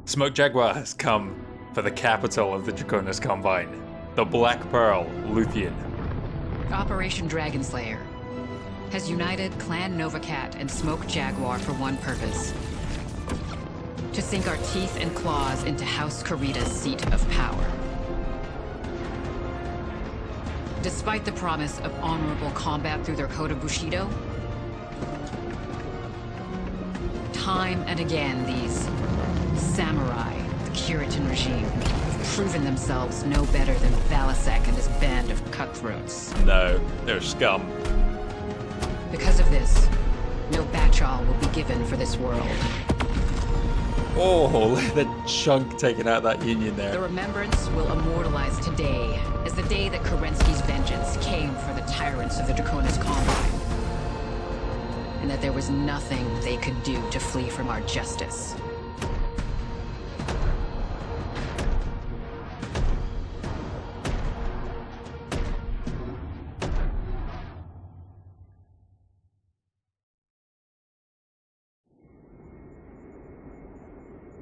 Smoke Jaguar has come for the capital of the Draconis Combine, the Black Pearl, Luthien. Operation Dragonslayer has united Clan Novacat and Smoke Jaguar for one purpose: to sink our teeth and claws into House Kurita's seat of power. Despite the promise of honorable combat through their code of Bushido, time and again these samurai, the Kiritan regime, have proven themselves no better than BattleTech and his band of cutthroats. No, they're scum. Because of this, no batchall will be given for this world. Oh, look at the chunk taking out that union there. The remembrance will immortalize today as the day that Kerensky's vengeance came for the tyrants of the Draconis Combine. And that there was nothing they could do to flee from our justice.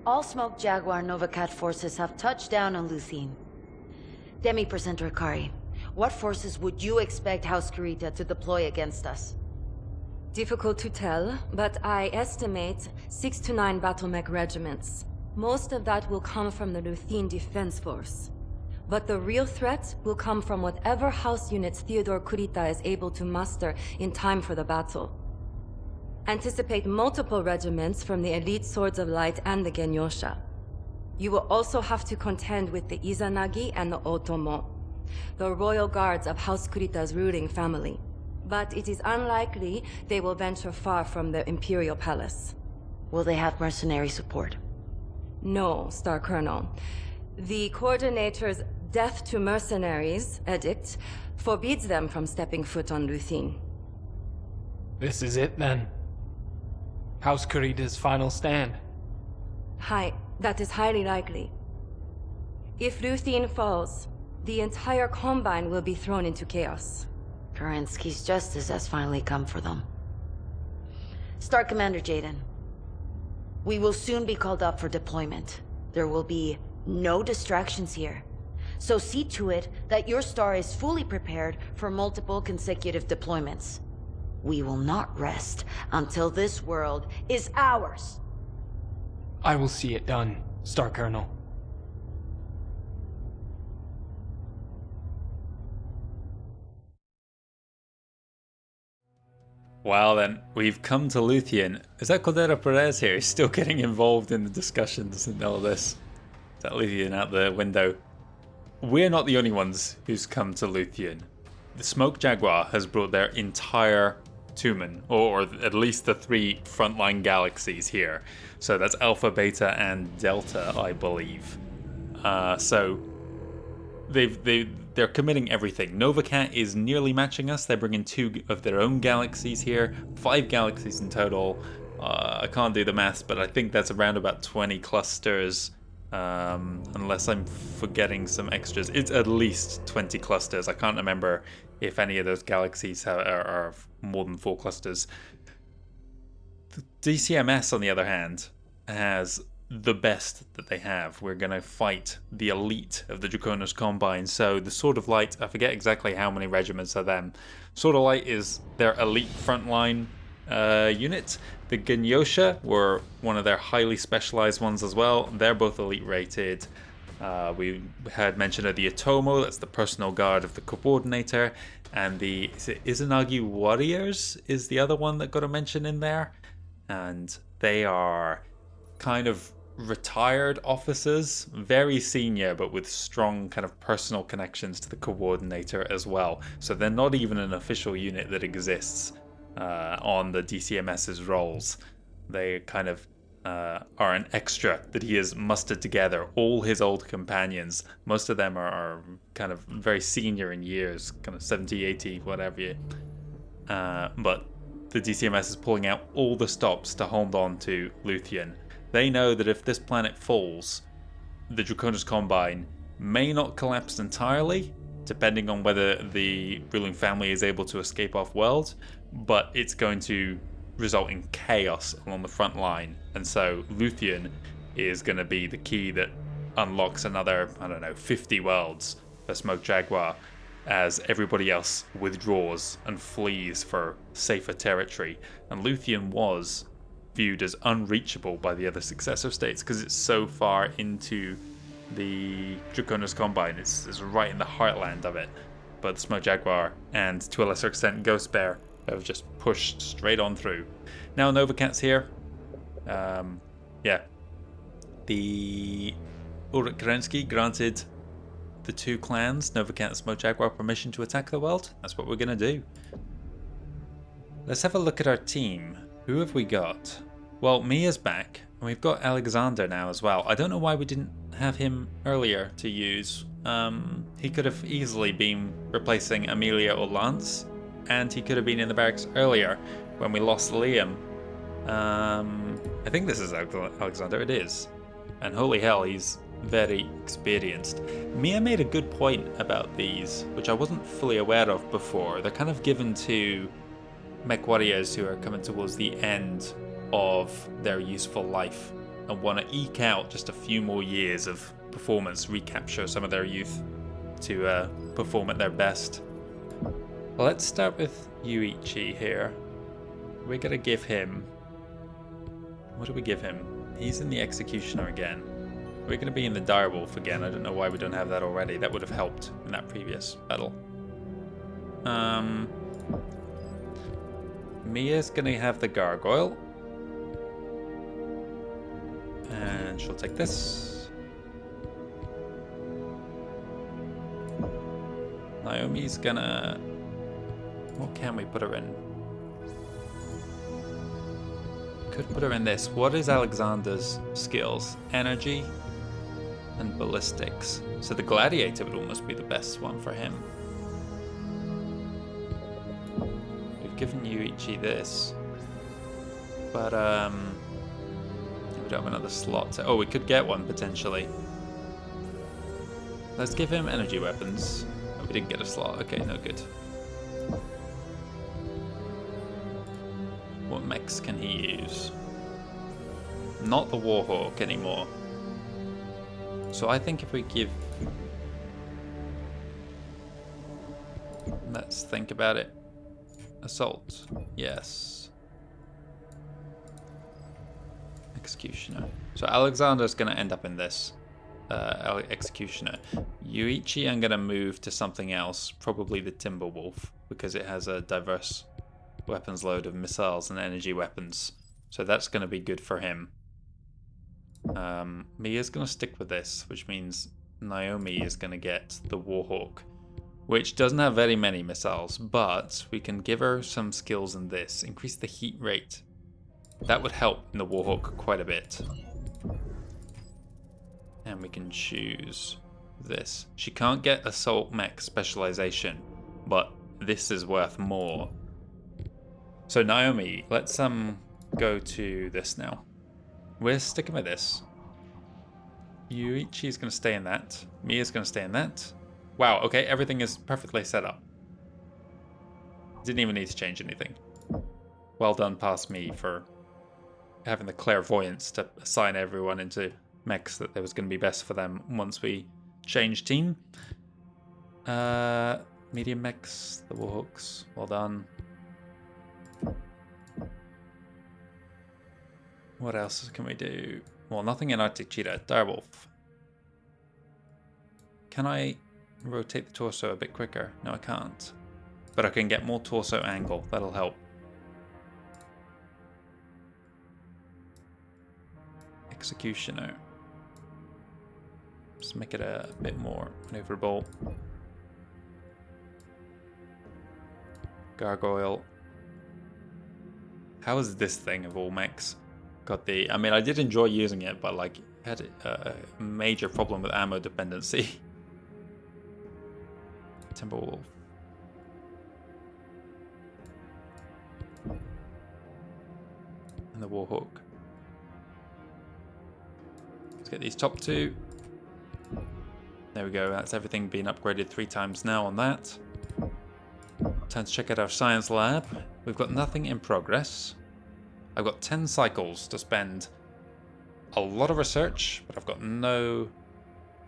All Smoke Jaguar Novacat forces have touched down on Luthien. Demi-Presenter Akari, what forces would you expect House Kurita to deploy against us? Difficult to tell, but I estimate 6 to 9 BattleTech regiments. Most of that will come from the Luthien Defense Force. But the real threat will come from whatever house units Theodore Kurita is able to muster in time for the battle. Anticipate multiple regiments from the Elite Swords of Light and the Genyosha. You will also have to contend with the Izanagi and the Otomo, the royal guards of House Kurita's ruling family. But it is unlikely they will venture far from the Imperial Palace. Will they have mercenary support? No, Star Colonel. The Coordinator's Death to Mercenaries edict forbids them from stepping foot on Luthien. This is it then. House Kurita's final stand. That is highly likely. If Luthien falls, the entire Combine will be thrown into chaos. Kerensky's justice has finally come for them. Star Commander Jaden, we will soon be called up for deployment. There will be no distractions here. So see to it that your star is fully prepared for multiple consecutive deployments. We will not rest until this world is ours. I will see it done, Star Colonel. Well then, we've come to Luthien. Is that Cordero Perez here? He's still getting involved in the discussions and all this. Is that Luthien out the window? We're not the only ones who's come to Luthien. The Smoke Jaguar has brought their entire Tumen, or at least the 3 frontline galaxies here. So that's Alpha, Beta, and Delta, I believe. So they're committing everything. Novacat is nearly matching us. They're bringing 2 of their own galaxies here, 5 galaxies in total. I can't do the maths, but I think that's around about 20 clusters. Unless I'm forgetting some extras. It's at least 20 clusters. I can't remember if any of those galaxies are more than 4 clusters. The DCMS, on the other hand, has the best that they have. We're going to fight the elite of the Draconis Combine. So the Sword of Light, I forget exactly how many regiments are them. Sword of Light is their elite frontline unit. The Genyosha were one of their highly specialized ones as well. They're both elite rated. We had mention of the Otomo, that's the personal guard of the coordinator, and the Izanagi Warriors is the other one that got a mention in there. And they are kind of retired officers, very senior, but with strong kind of personal connections to the coordinator as well. So they're not even an official unit that exists on the DCMS's rolls. They kind of are an extra that he has mustered together. All his old companions, most of them are kind of very senior in years, kind of 70, 80, whatever. But the DCMS is pulling out all the stops to hold on to Luthien. They know that if this planet falls, the Draconis Combine may not collapse entirely, depending on whether the ruling family is able to escape off-world, but it's going to result in chaos along the front line. And so Luthien is going to be the key that unlocks another, I don't know, 50 worlds for Smoke Jaguar, as everybody else withdraws and flees for safer territory. And Luthien was viewed as unreachable by the other successor states because it's so far into the Draconis Combine. It's right in the heartland of it. But Smoke Jaguar and, to a lesser extent, Ghost Bear have just pushed straight on through. Now Nova Cat's here. Yeah. The Blood of Kerensky granted the two clans, Nova Cat and Smoke Jaguar, permission to attack the world. That's what we're going to do. Let's have a look at our team. Who have we got? Well, Mia's back, and we've got Alexander now as well. I don't know why we didn't have him earlier to use. He could have easily been replacing Amelia or Lance, and he could have been in the barracks earlier when we lost Liam. I think this is Alexander. It is. And holy hell, he's very experienced. Mia made a good point about these, which I wasn't fully aware of before. They're kind of given to MechWarriors who are coming towards the end of their useful life and want to eke out just a few more years of performance, recapture some of their youth to perform at their best. Well, let's start with Yuichi here. We're going to give him... What do we give him? He's in the Executioner again. We're going to be in the Direwolf again. I don't know why we don't have that already. That would have helped in that previous battle. Mia's going to have the Gargoyle. And she'll take this. Naomi's gonna... What can we put her in? Could put her in this. What is Alexander's skills? Energy and ballistics. So the Gladiator would almost be the best one for him. We've given Yuichi this. But, we don't have another slot. Oh, we could get one potentially. Let's give him energy weapons. Oh, we didn't get a slot. Okay, no good. What mechs can he use? Not the Warhawk anymore. So I think if we give... Let's think about it. Assault. Yes. Executioner. So Alexander's going to end up in this. Executioner. Yuichi, I'm going to move to something else. Probably the Timberwolf. Because it has a diverse weapons load of missiles and energy weapons. So that's going to be good for him. Mia's going to stick with this. Which means Naomi is going to get the Warhawk. Which doesn't have very many missiles. But we can give her some skills in this. Increase the heat rate. That would help in the Warhawk quite a bit. And we can choose this. She can't get Assault Mech specialization, but this is worth more. So Naomi, let's go to this now. We're sticking with this. Yuichi's going to stay in that. Mia's going to stay in that. Wow, okay, everything is perfectly set up. Didn't even need to change anything. Well done past me for having the clairvoyance to assign everyone into mechs that was going to be best for them once we change team. Medium mechs, the Warhawks, well done. What else can we do? Well, nothing in Arctic Cheetah. Direwolf. Can I rotate the torso a bit quicker? No, I can't. But I can get more torso angle. That'll help. Executioner. Just make it a bit more maneuverable. Gargoyle. How is this thing of all mechs? Got the... I mean, I did enjoy using it, but like, had a major problem with ammo dependency. Timberwolf. And the Warhawk. Let's get these top two. There we go, that's everything being upgraded 3 times now on that. Time to check out our science lab. We've got nothing in progress. I've got 10 cycles to spend a lot of research, but I've got no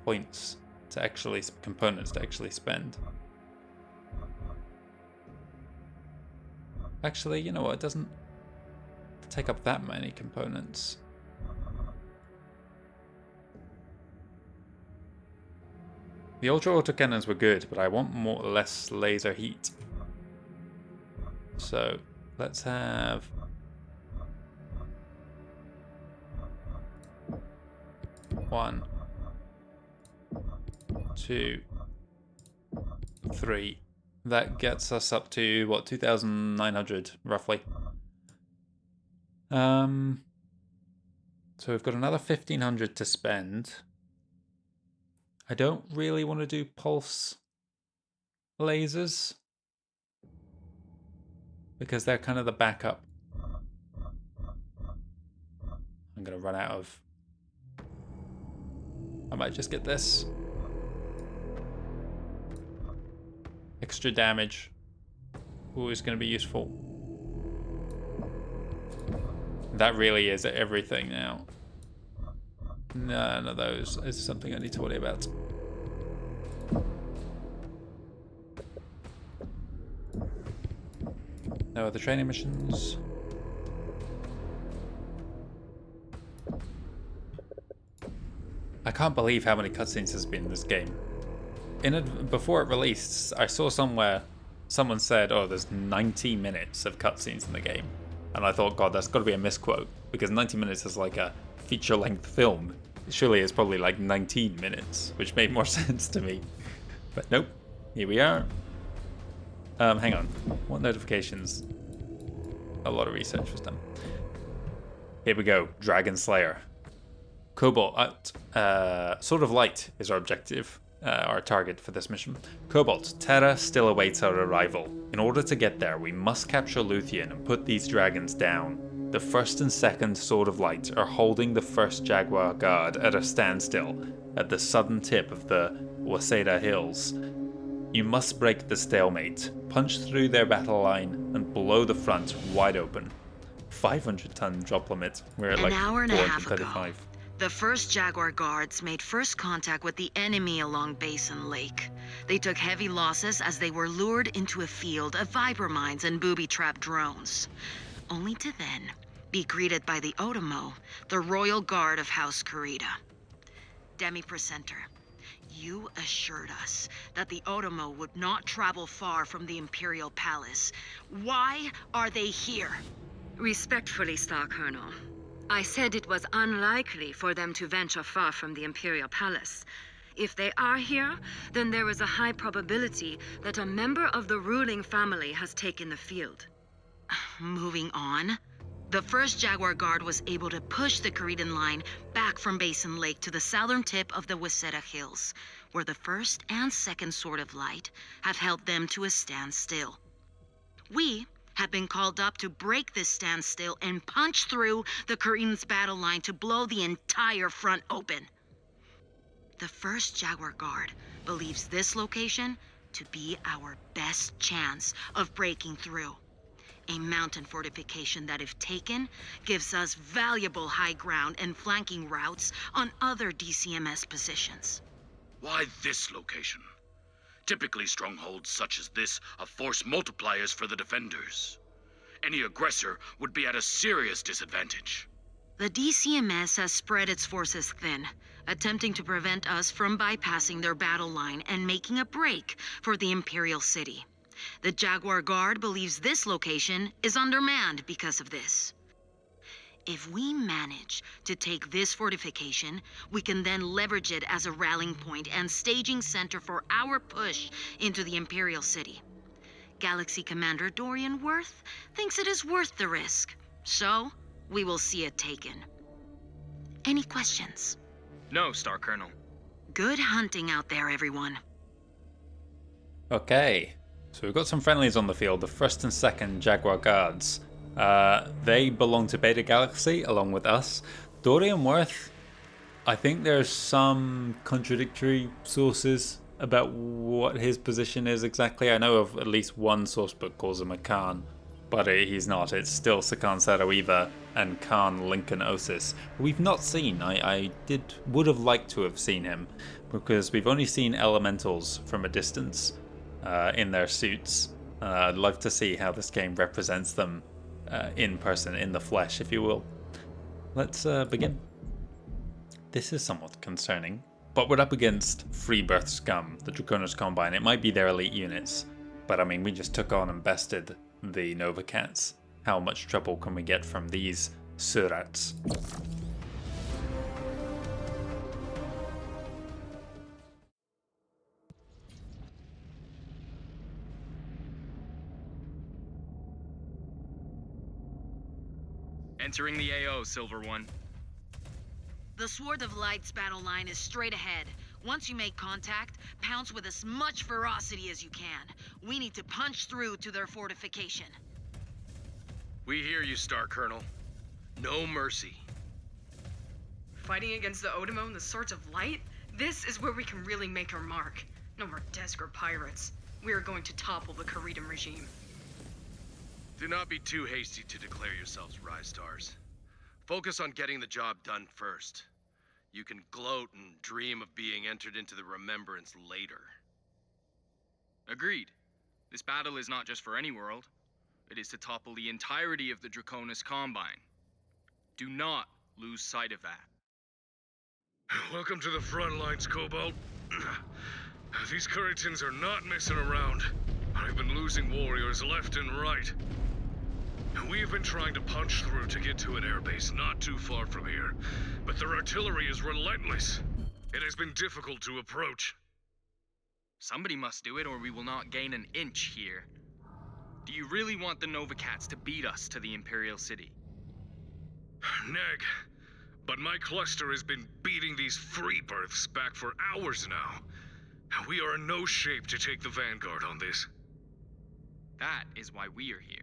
points to actually, components to actually spend. Actually, you know what, it doesn't take up that many components. The ultra autocannons were good, but I want less laser heat. So let's have 1, 2, 3. That gets us up to what, 2,900 roughly. So we've got another 1,500 to spend. I don't really want to do pulse lasers because they're kind of the backup. I'm going to run out of... I might just get this. Extra damage. Always going to be useful. That really is everything now. None of those is something I need to worry about. No other training missions. I can't believe how many cutscenes there's been in this game. Before it released, I saw somewhere someone said, "Oh, there's 90 minutes of cutscenes in the game," and I thought, God, that's got to be a misquote because 90 minutes is like a feature-length film. Surely it's probably like 19 minutes, which made more sense to me. But nope, here we are. Hang on, what notifications? A lot of research was done. Here we go, Dragon Slayer. Cobalt out. Sword of Light is our objective, our target for this mission. Cobalt, Terra still awaits our arrival. In order to get there, we must capture Luthien and put these dragons down. The first and second Sword of Light are holding the first Jaguar Guard at a standstill at the southern tip of the Crusader Hills. You must break the stalemate, punch through their battle line, and blow the front wide open. 500-ton drop limit. We're at like 435. The first Jaguar Guards made first contact with the enemy along Basin Lake. They took heavy losses as they were lured into a field of Viper mines and booby-trapped drones, only to then be greeted by the Otomo, the Royal Guard of House Kurita. Demi-Presenter, you assured us that the Otomo would not travel far from the Imperial Palace. Why are they here? Respectfully, Star Colonel, I said it was unlikely for them to venture far from the Imperial Palace. If they are here, then there is a high probability that a member of the ruling family has taken the field. Moving on. The first Jaguar Guard was able to push the Kuritan line back from Basin Lake to the southern tip of the Crusader Hills, where the first and second Sword of Light have held them to a standstill. We have been called up to break this standstill and punch through the Kuritan's battle line to blow the entire front open. The first Jaguar Guard believes this location to be our best chance of breaking through. A mountain fortification that, if taken, gives us valuable high ground and flanking routes on other DCMS positions. Why this location? Typically, strongholds such as this are force multipliers for the defenders. Any aggressor would be at a serious disadvantage. The DCMS has spread its forces thin, attempting to prevent us from bypassing their battle line and making a break for the Imperial City. The Jaguar Guard believes this location is undermanned because of this. If we manage to take this fortification, we can then leverage it as a rallying point and staging center for our push into the Imperial City. Galaxy Commander Dorian Worth thinks it is worth the risk, so we will see it taken. Any questions? No, Star Colonel. Good hunting out there, everyone. Okay, so we've got some friendlies on the field, the first and second Jaguar Guards. They belong to Beta Galaxy along with us. Dorian Worth, I think there's some contradictory sources about what his position is exactly. I know of at least one source book calls him a Khan, but he's not. It's still Sakan Sarawiva and Khan Lincoln Osis. We've not seen. I would have liked to have seen him, because we've only seen elementals from a distance in their suits. I'd love to see how this game represents them in person, in the flesh, if you will. Let's begin. This is somewhat concerning, but we're up against Free Birth Scum, the Draconis Combine. It might be their elite units, but I mean, we just took on and bested the Nova Cats. How much trouble can we get from these Surats? Entering the AO, Silver One. The Sword of Light's battle line is straight ahead. Once you make contact, pounce with as much ferocity as you can. We need to punch through to their fortification. We hear you, Star Colonel. No mercy. Fighting against the Odimo and the Swords of Light? This is where we can really make our mark. No more Deskar pirates. We are going to topple the Karidim regime. Do not be too hasty to declare yourselves Rise Stars. Focus on getting the job done first. You can gloat and dream of being entered into the remembrance later. Agreed. This battle is not just for any world. It is to topple the entirety of the Draconis Combine. Do not lose sight of that. Welcome to the front lines, Cobalt. These Kuritans are not messing around. I've been losing warriors left and right. We have been trying to punch through to get to an airbase not too far from here, but their artillery is relentless. It has been difficult to approach. Somebody must do it, or we will not gain an inch here. Do you really want the Nova Cats to beat us to the Imperial City? Neg, but my cluster has been beating these free births back for hours now. We are in no shape to take the vanguard on this. That is why we are here.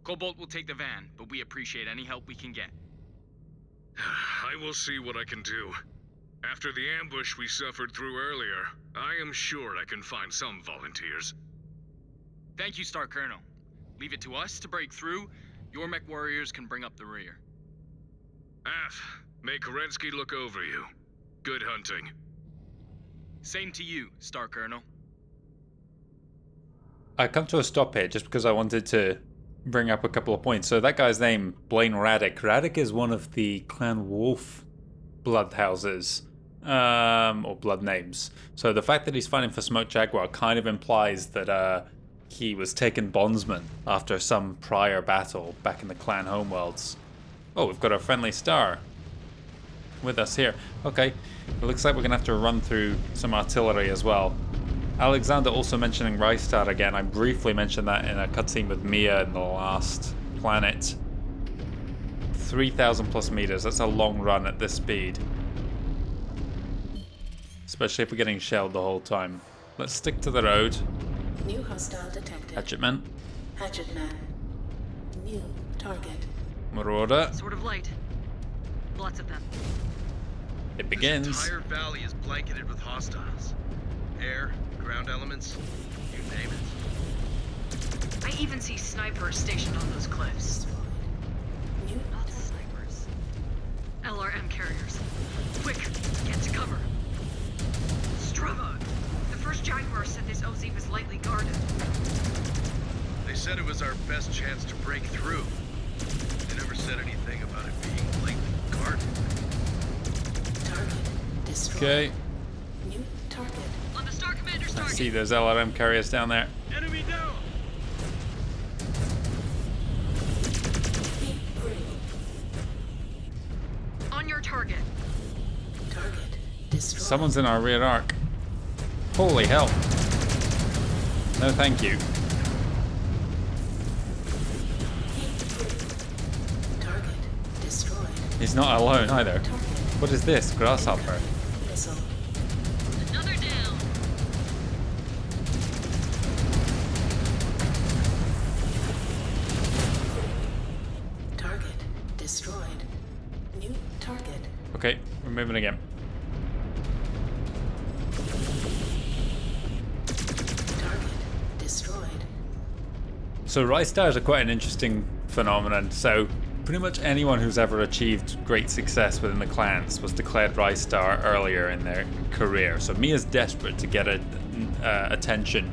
Cobalt will take the van, but we appreciate any help we can get. I will see what I can do. After the ambush we suffered through earlier, I am sure I can find some volunteers. Thank you, Star Colonel. Leave it to us to break through. Your MechWarriors can bring up the rear. May Kerensky look over you. Good hunting. Same to you, Star Colonel. I come to a stop here just because I wanted to bring up a couple of points. So that guy's name, Blaine Raddick. Raddick is one of the Clan Wolf blood houses, or blood names. So the fact that he's fighting for Smoke Jaguar kind of implies that he was taken bondsman after some prior battle back in the Clan homeworlds. Oh, we've got a friendly star with us here. Okay, it looks like we're gonna have to run through some artillery as well. Alexander also mentioning Reichstad again. I briefly mentioned that in a cutscene with Mia in the last planet. 3,000 plus meters. That's a long run at this speed. Especially if we're getting shelled the whole time. Let's stick to the road. New hostile detected. Hatchetman. Hatchetman. New target. Marauder. Sword of Light. Lots of them. It begins. This entire valley is blanketed with hostiles. Air, ground elements, you name it. I even see snipers stationed on those cliffs. New Not snipers. LRM carriers. Quick, get to cover. Strava! The first Jaguar said this OZ was lightly guarded. They said it was our best chance to break through. They never said anything about it being lightly guarded. target destroyed. Okay. New target. On the Star Commander's I target. see those LRM carriers down there. Enemy down! Be green. On your target. Target destroyed. Someone's in our rear arc. Holy hell. No thank you. Target destroyed. He's not alone either. Target What is this? Grasshopper. missile. Another down. Target destroyed. New target. Okay, we're moving again. Target destroyed. So rise stars are quite an interesting phenomenon. So pretty much anyone who's ever achieved great success within the clans was declared rise star earlier in their career. So Mia's desperate to get attention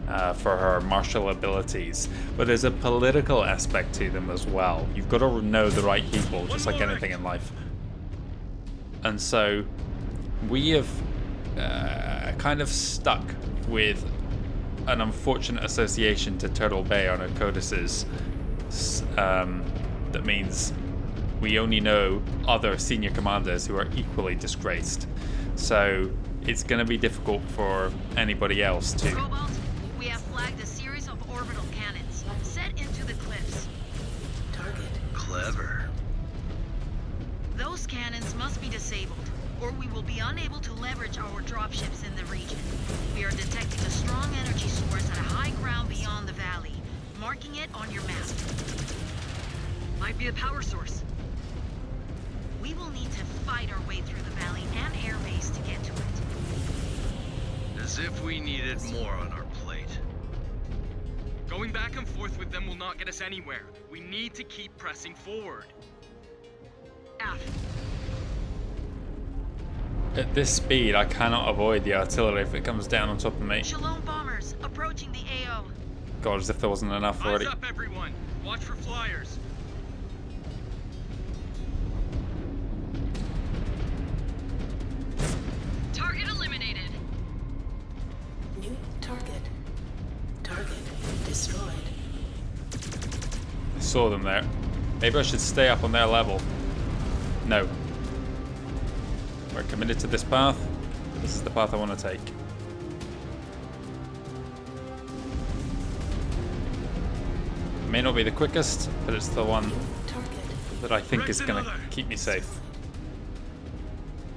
for her martial abilities, but there's a political aspect to them as well. You've got to know the right people, just like anything in life. And so we have kind of stuck with an unfortunate association to Turtle Bay on our codices. That means we only know other senior commanders who are equally disgraced. So it's going to be difficult for anybody else to... Cobalt, we have flagged a series of orbital cannons set into the cliffs. Target. Clever. Those cannons must be disabled, or we will be unable to leverage our dropships in the region. We are detecting a strong energy source at a high ground beyond the valley, marking it on your map. Might be a power source. We will need to fight our way through the valley and airbase to get to it. As if we needed more on our plate. Going back and forth with them will not get us anywhere. We need to keep pressing forward. Af. At this speed, I cannot avoid the artillery if it comes down on top of me. Shalom bombers approaching the AO. God, as if there wasn't enough already. Eyes up, everyone. Watch for flyers. Target eliminated. New target. Target destroyed. I saw them there. Maybe I should stay up on their level. No. We're committed to this path. This is the path I want to take. It may not be the quickest, but it's the one that I think is going to keep me safe.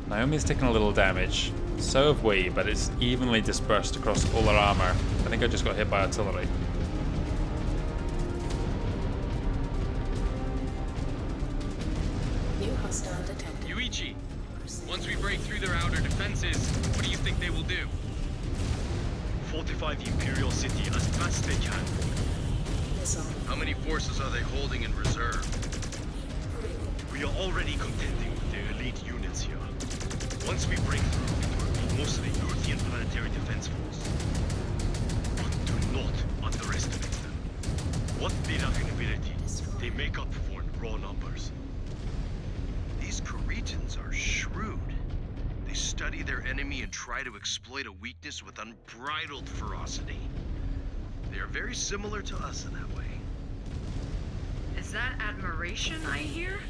Naomi's taken a little damage. So have we, but it's evenly dispersed across all our armor. I think I just got hit by artillery. New hostile detected. Yuichi, once we break through their outer defenses, what do you think they will do? Fortify the Imperial City as best they can. Missile. How many forces are they holding in reserve? We are already contending with their elite units here. Once we break through, it will be mostly Luthien planetary defense force. But do not underestimate them. What bit of inability they make up for in raw numbers. These Creetans are shrewd. They study their enemy and try to exploit a weakness with unbridled ferocity. They are very similar to us in that way. Is that admiration I hear?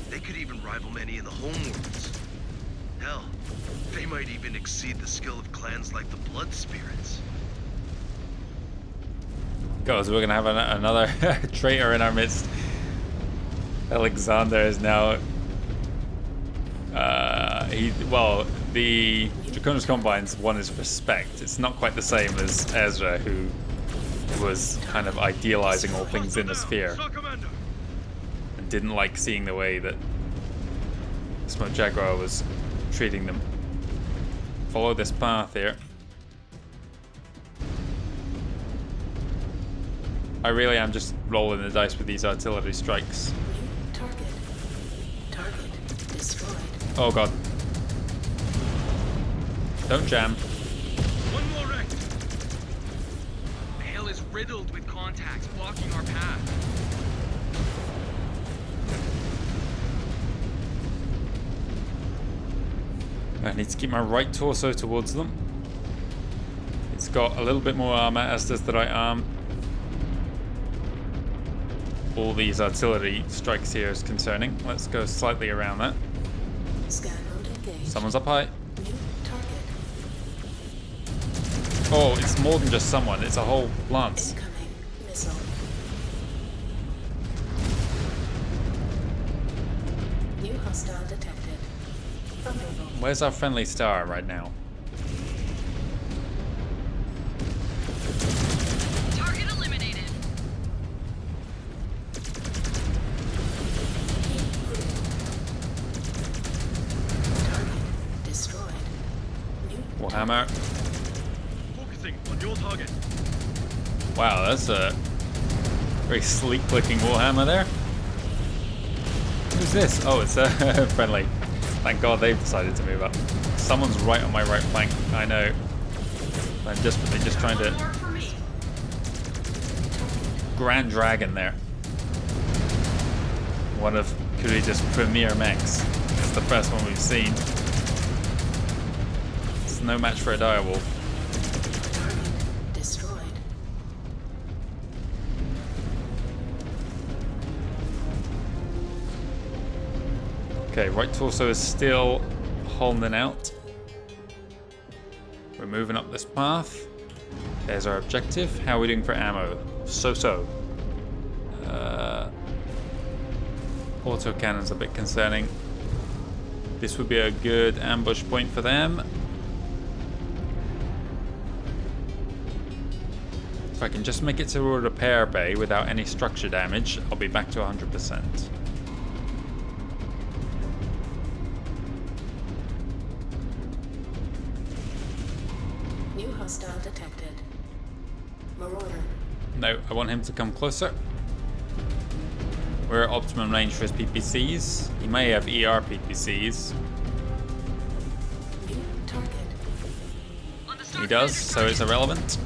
They could even rival many in the homeworlds. Hell, they might even exceed the skill of clans like the Blood Spirits. God, so we're going to have another traitor in our midst. Alexander is now... the Draconis Combines won his respect. It's not quite the same as Ezra, who was kind of idealizing all things in the sphere and didn't like seeing the way that Smoke Jaguar was treating them. Follow this path here. I really am just rolling the dice with these artillery strikes. New target. Target destroyed. Oh god. Don't jam. One more wreck. The hill is riddled with contacts blocking our path. I need to keep my right torso towards them. It's got a little bit more armor, as does the right arm. All these artillery strikes here is concerning. Let's go slightly around that. Scan mode engaged. Someone's up high. New target. Oh, it's more than just someone. It's a whole lance. Incoming missile. New hostile detected. Vulnerable. Where's our friendly star right now? Target eliminated. Target destroyed. New Warhammer. Focusing on your target. Wow, that's a very sleek-looking Warhammer there. Who's this? Oh, it's friendly. Thank God they've decided to move up. Someone's right on my right flank. I know. They're just trying to. Grand Dragon there. One of Kurita's premier mechs. It's the first one we've seen. It's no match for a direwolf. Destroyed. Okay, right torso is still holding out. We're moving up this path. There's our objective. How are we doing for ammo? So-so. Autocannon's a bit concerning. This would be a good ambush point for them. If I can just make it to a repair bay without any structure damage, I'll be back to 100%. New hostile detected. Marauder. No, I want him to come closer. We're at optimum range for his PPCs. He may have ER PPCs. New target. He does, so it's irrelevant.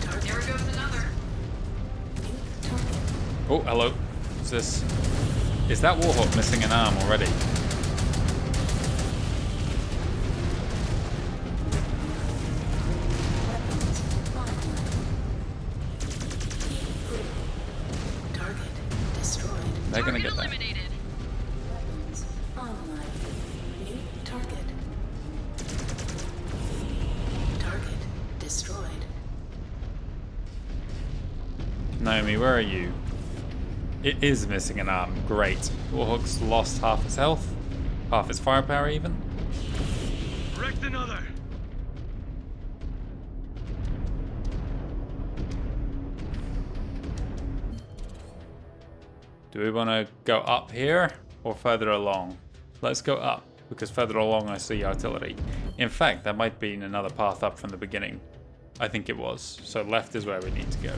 There goes another. Oh, hello. What's this? Is that Warhawk missing an arm already? Target destroyed. They're gonna get that. Eliminated. Weapons online. New target. Target destroyed. Naomi, where are you? It is missing an arm. Great. Warhawk's lost half his health. Half his firepower even. Wrecked another. Do we want to go up here or further along? Let's go up, because further along I see artillery. In fact, that might be another path up from the beginning. I think it was. So left is where we need to go.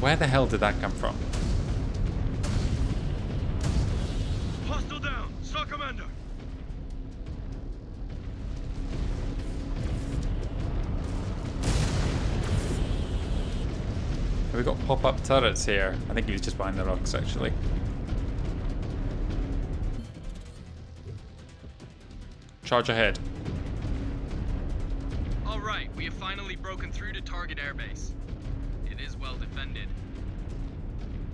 Where the hell did that come from? Hostile down. Star Commander. We got pop-up turrets here. I think he was just behind the rocks, actually. Charge ahead. All right, we have finally broken through to target airbase. It is well defended.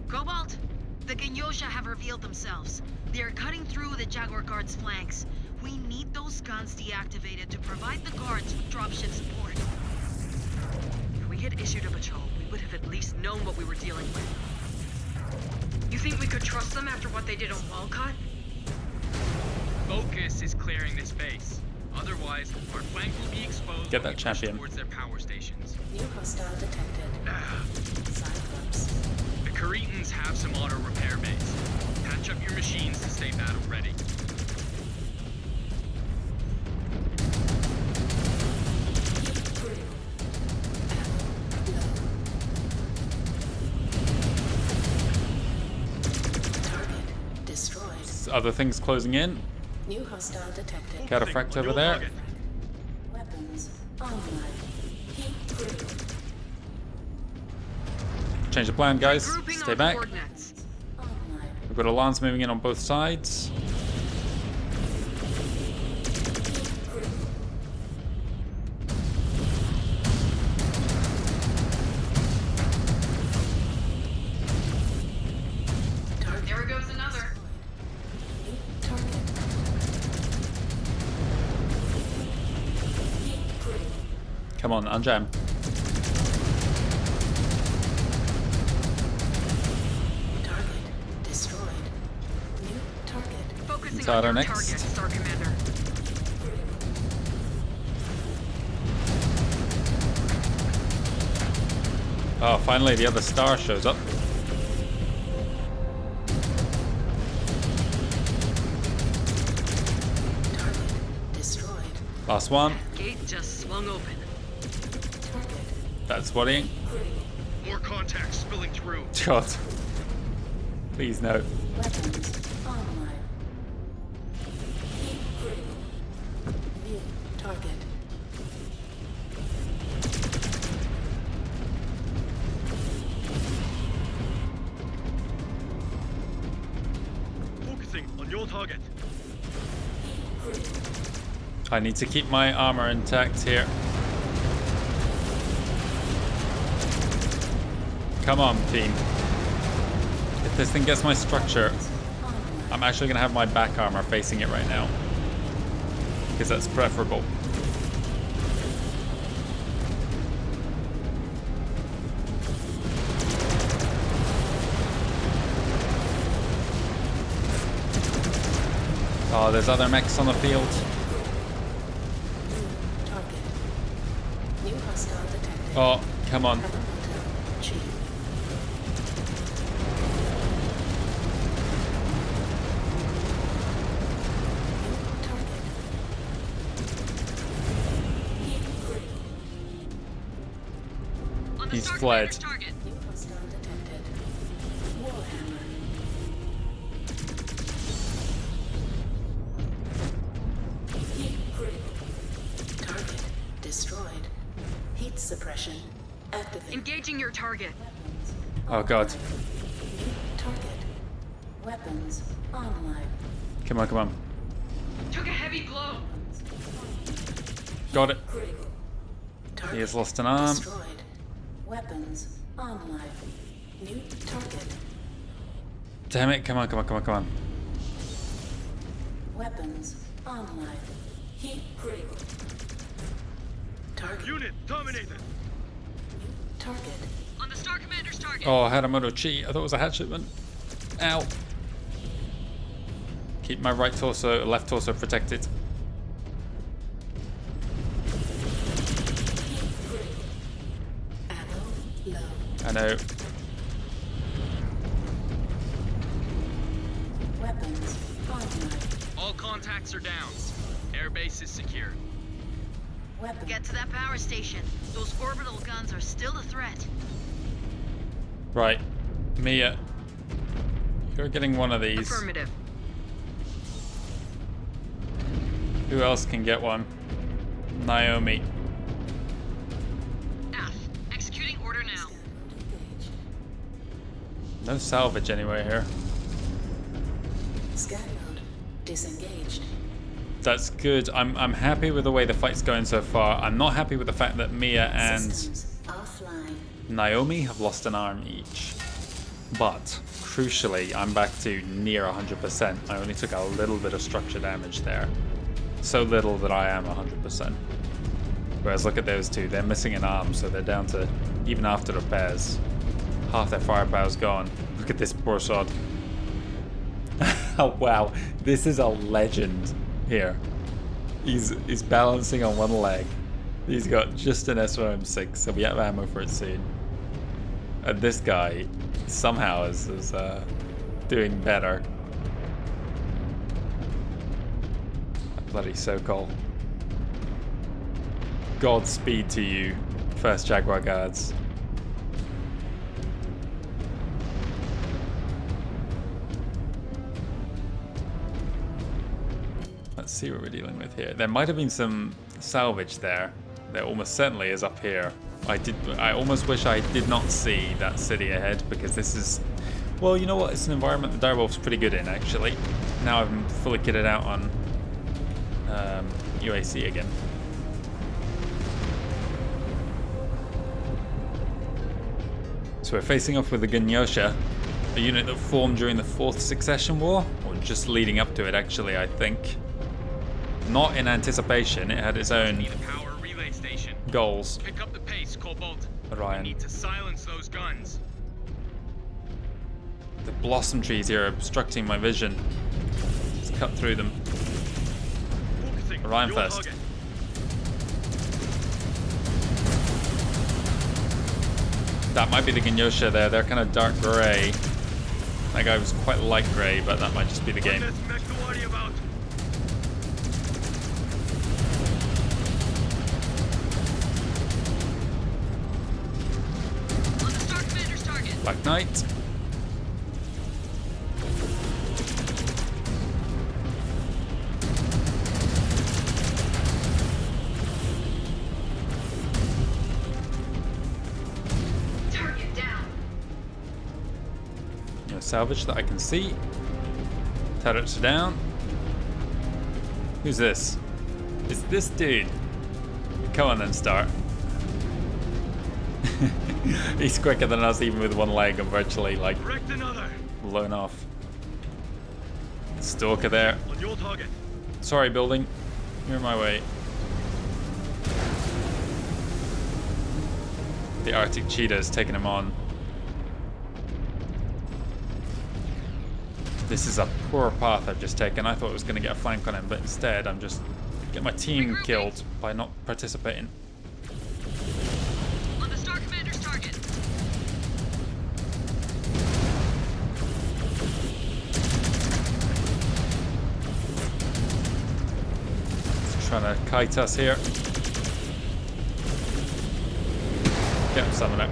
Cobalt, the Genyosha have revealed themselves. They are cutting through the Jaguar Guard's flanks. We need those guns deactivated to provide the guards with dropship support. If we had issued a patrol, we would have at least known what we were dealing with. You think we could trust them after what they did on Walcott? Focus is clearing this base. Otherwise, our flank will be exposed. Get when that we push champion. towards their power stations. New hostile detected. Cyclops. The Caretans have some auto repair bays. Patch up your machines to stay battle ready. Target destroyed. Other things closing in. New hostile detected. Cataphract over there. Weapons online. Heat critical. Change the plan, guys. Grouping Stay on back. coordinates. Online. We've got a lance moving in on both sides. There goes another. New target. Heat critical. Come on, unjam. Target destroyed. New target. Focusing Inside on our your next. target, Star Commander. Oh, finally the other star shows up. Target destroyed. Last one. Gate just swung open. Target That's what he. More contacts spilling through. God. Please no. weapons online. Heat critical. New target. Focusing on your target. I need to keep my armor intact here. Come on, team. If this thing gets my structure, I'm actually going to have my back armor facing it right now. Because that's preferable. Oh, there's other mechs on the field. New target. New hostile detected. Oh, come on. Chief. New target. Heat critical. On the He's Star fled. Commander's target. New hostile detected. Warhammer. Heat critical. Target destroyed. Heat suppression activated. Engaging your target. Weapons Oh god. new target. Weapons online. Come on, come on. Took a heavy blow. Got it. Critical. Target He has lost an arm. destroyed. Weapons online. New target. Damn it. Come on, come on, come on, come on. Weapons online. Heat critical. Target. Unit dominated. Target. On the Star Commander's target. Oh, I had a moto chi. I thought it was a hatchet shipment. Ow. Keep my right torso, left torso protected. Heat critical. Ammo low. I know. Weapons online. All contacts are down. Airbase is secure. Weapons. Get to that power station. Those orbital guns are still a threat. Right. Mia. You're getting one of these. Affirmative. Who else can get one? Naomi. F. Executing order now. Engage. No salvage anywhere here. Scan mode disengaged. That's good. I'm happy with the way the fight's going so far. I'm not happy with the fact that Mia and Systems offline. Naomi have lost an arm each. But, crucially, I'm back to near 100%. I only took a little bit of structure damage there. So little that I am 100%. Whereas look at those two. They're missing an arm, so they're down to, even after repairs, half their firepower's gone. Look at this poor sod. Oh wow, this is a legend here. He's balancing on one leg. He's got just an SRM6, so we have ammo for it soon. And this guy somehow is doing better. Bloody Sokol. Godspeed to you, first Jaguar guards. Let's see what we're dealing with here. There might have been some salvage there. There almost certainly is up here. I almost wish I did not see that city ahead, because this is, well, you know what? It's an environment that Direwolf's pretty good in, actually. Now I'm fully kitted out on UAC again. So we're facing off with the Ganyosha, a unit that formed during the 4th Succession War, or just leading up to it, actually, I think. Not in anticipation, it had its own Need a power relay station. goals. Pick up the pace, Cobalt. Orion. We need to silence those guns. The blossom trees here are obstructing my vision. Let's cut through them. Focusing Orion your first. target. That might be the Ganyosha there. They're kind of dark grey. That guy was quite light grey, but that might just be the game. Let's mech the worry about. On the Star Commander's target. Black Knight. Target down. No salvage that I can see. Turrets are down. Who's this? It's this dude. Come on then, start. He's quicker than us even with one leg. I'm virtually like Wrecked another. blown off. Stalker there. On your target. Sorry, building. You're in my way. The Arctic cheetah is taking him on. This is a poor path I've just taken. I thought I was going to get a flank on him, but instead I'm just getting my team killed by not participating. On the Star Commander's target. He's trying to kite us here. Get him summoner.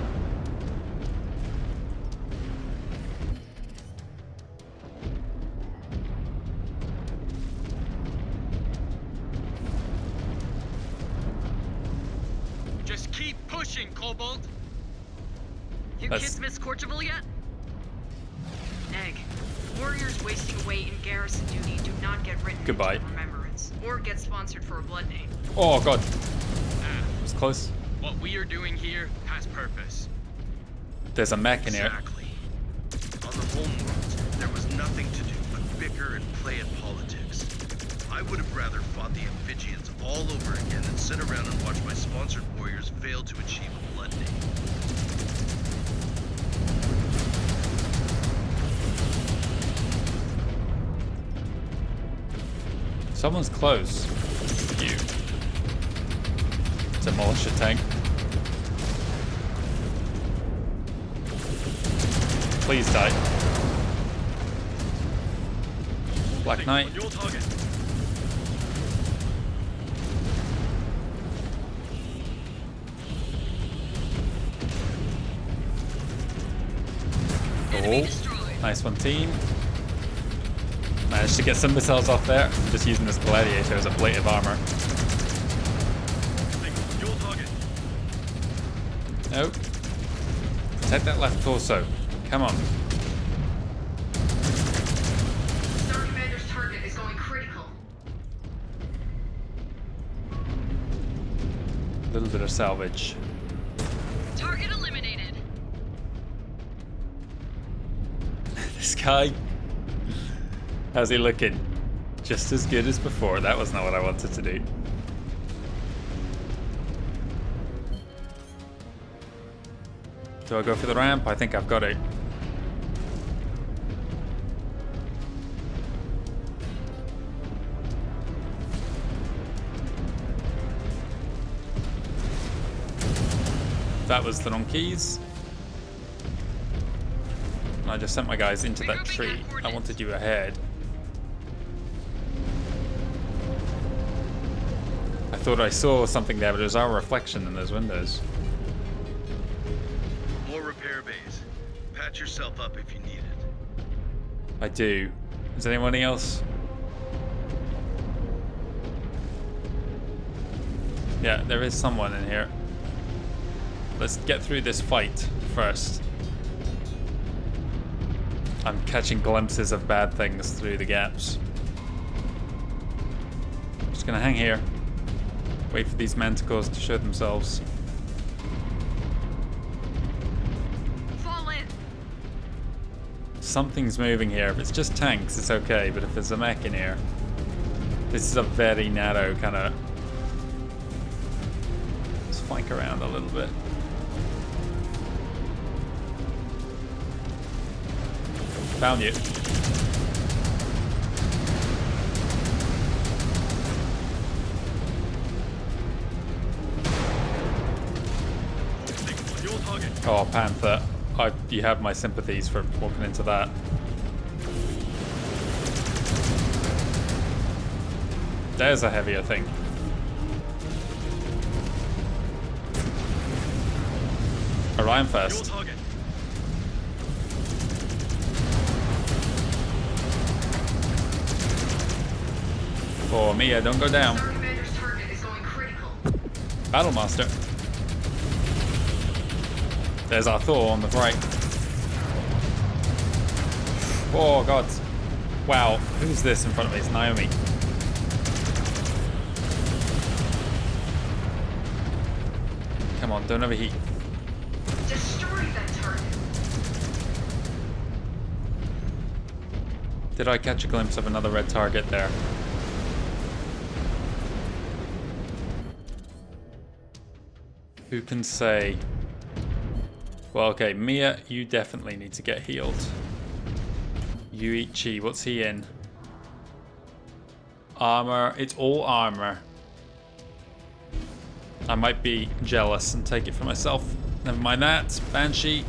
Just keep pushing, Cobalt. You That's- kids miss Corchable yet? Neg, warriors wasting away in garrison duty do not get written Goodbye. into remembrance or get sponsored for a blood name. Oh god, Ah, it's close. what we are doing here has purpose. There's a mech in here. Exactly. On the homeworld, there was nothing to do but bicker and play at politics. I would have rather fought the Amphibians all over again than sit around and watch my sponsored warriors fail to achieve a blood name. Someone's close. You. Demolish a tank. Please die. Black Knight. On your target. Oh, nice one, team. Managed to get some missiles off there. I'm just using this gladiator as a plate of armor. On your target. Nope. Protect that left torso. Come on. Star Commander's target is going critical. A little bit of salvage. Target eliminated. This guy. How's he looking? Just as good as before. That was not what I wanted to do. Do I go for the ramp? I think I've got it. That was the wrong keys. I just sent my guys into that tree. I wanted you ahead. I thought I saw something there, but it was our reflection in those windows. More repair bays. Patch yourself up if you need it. I do. Is anyone else? Yeah, there is someone in here. Let's get through this fight first. I'm catching glimpses of bad things through the gaps. Just gonna hang here. Wait for these manticores to show themselves. Fall in. Something's moving here. If it's just tanks, it's okay. But if there's a mech in here, this is a very narrow kind of... Let's flank around a little bit. Found you. On your target. Oh, Panther. You have my sympathies for walking into that. There's a heavier thing. Orion first. Oh, Mia, don't go down. Star Commander's target is going critical. Battlemaster. There's our Thor on the right. Oh, God. Wow. Who's this in front of me? It's Naomi. Come on, don't overheat. Destroy that target. Did I catch a glimpse of another red target there? Who can say? Well, okay, Mia, you definitely need to get healed. Yuichi, what's he in? Armor. It's all armor. I might be jealous and take it for myself. Never mind that. Banshee.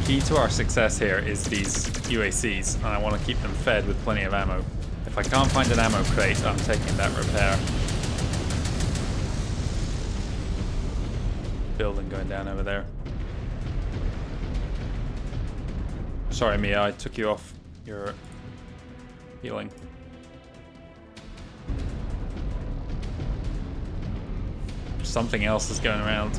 Key to our success here is these UACs, and I want to keep them fed with plenty of ammo. If I can't find an ammo crate, I'm taking that repair. Building going down over there. Sorry, Mia, I took you off your healing. Something else is going around.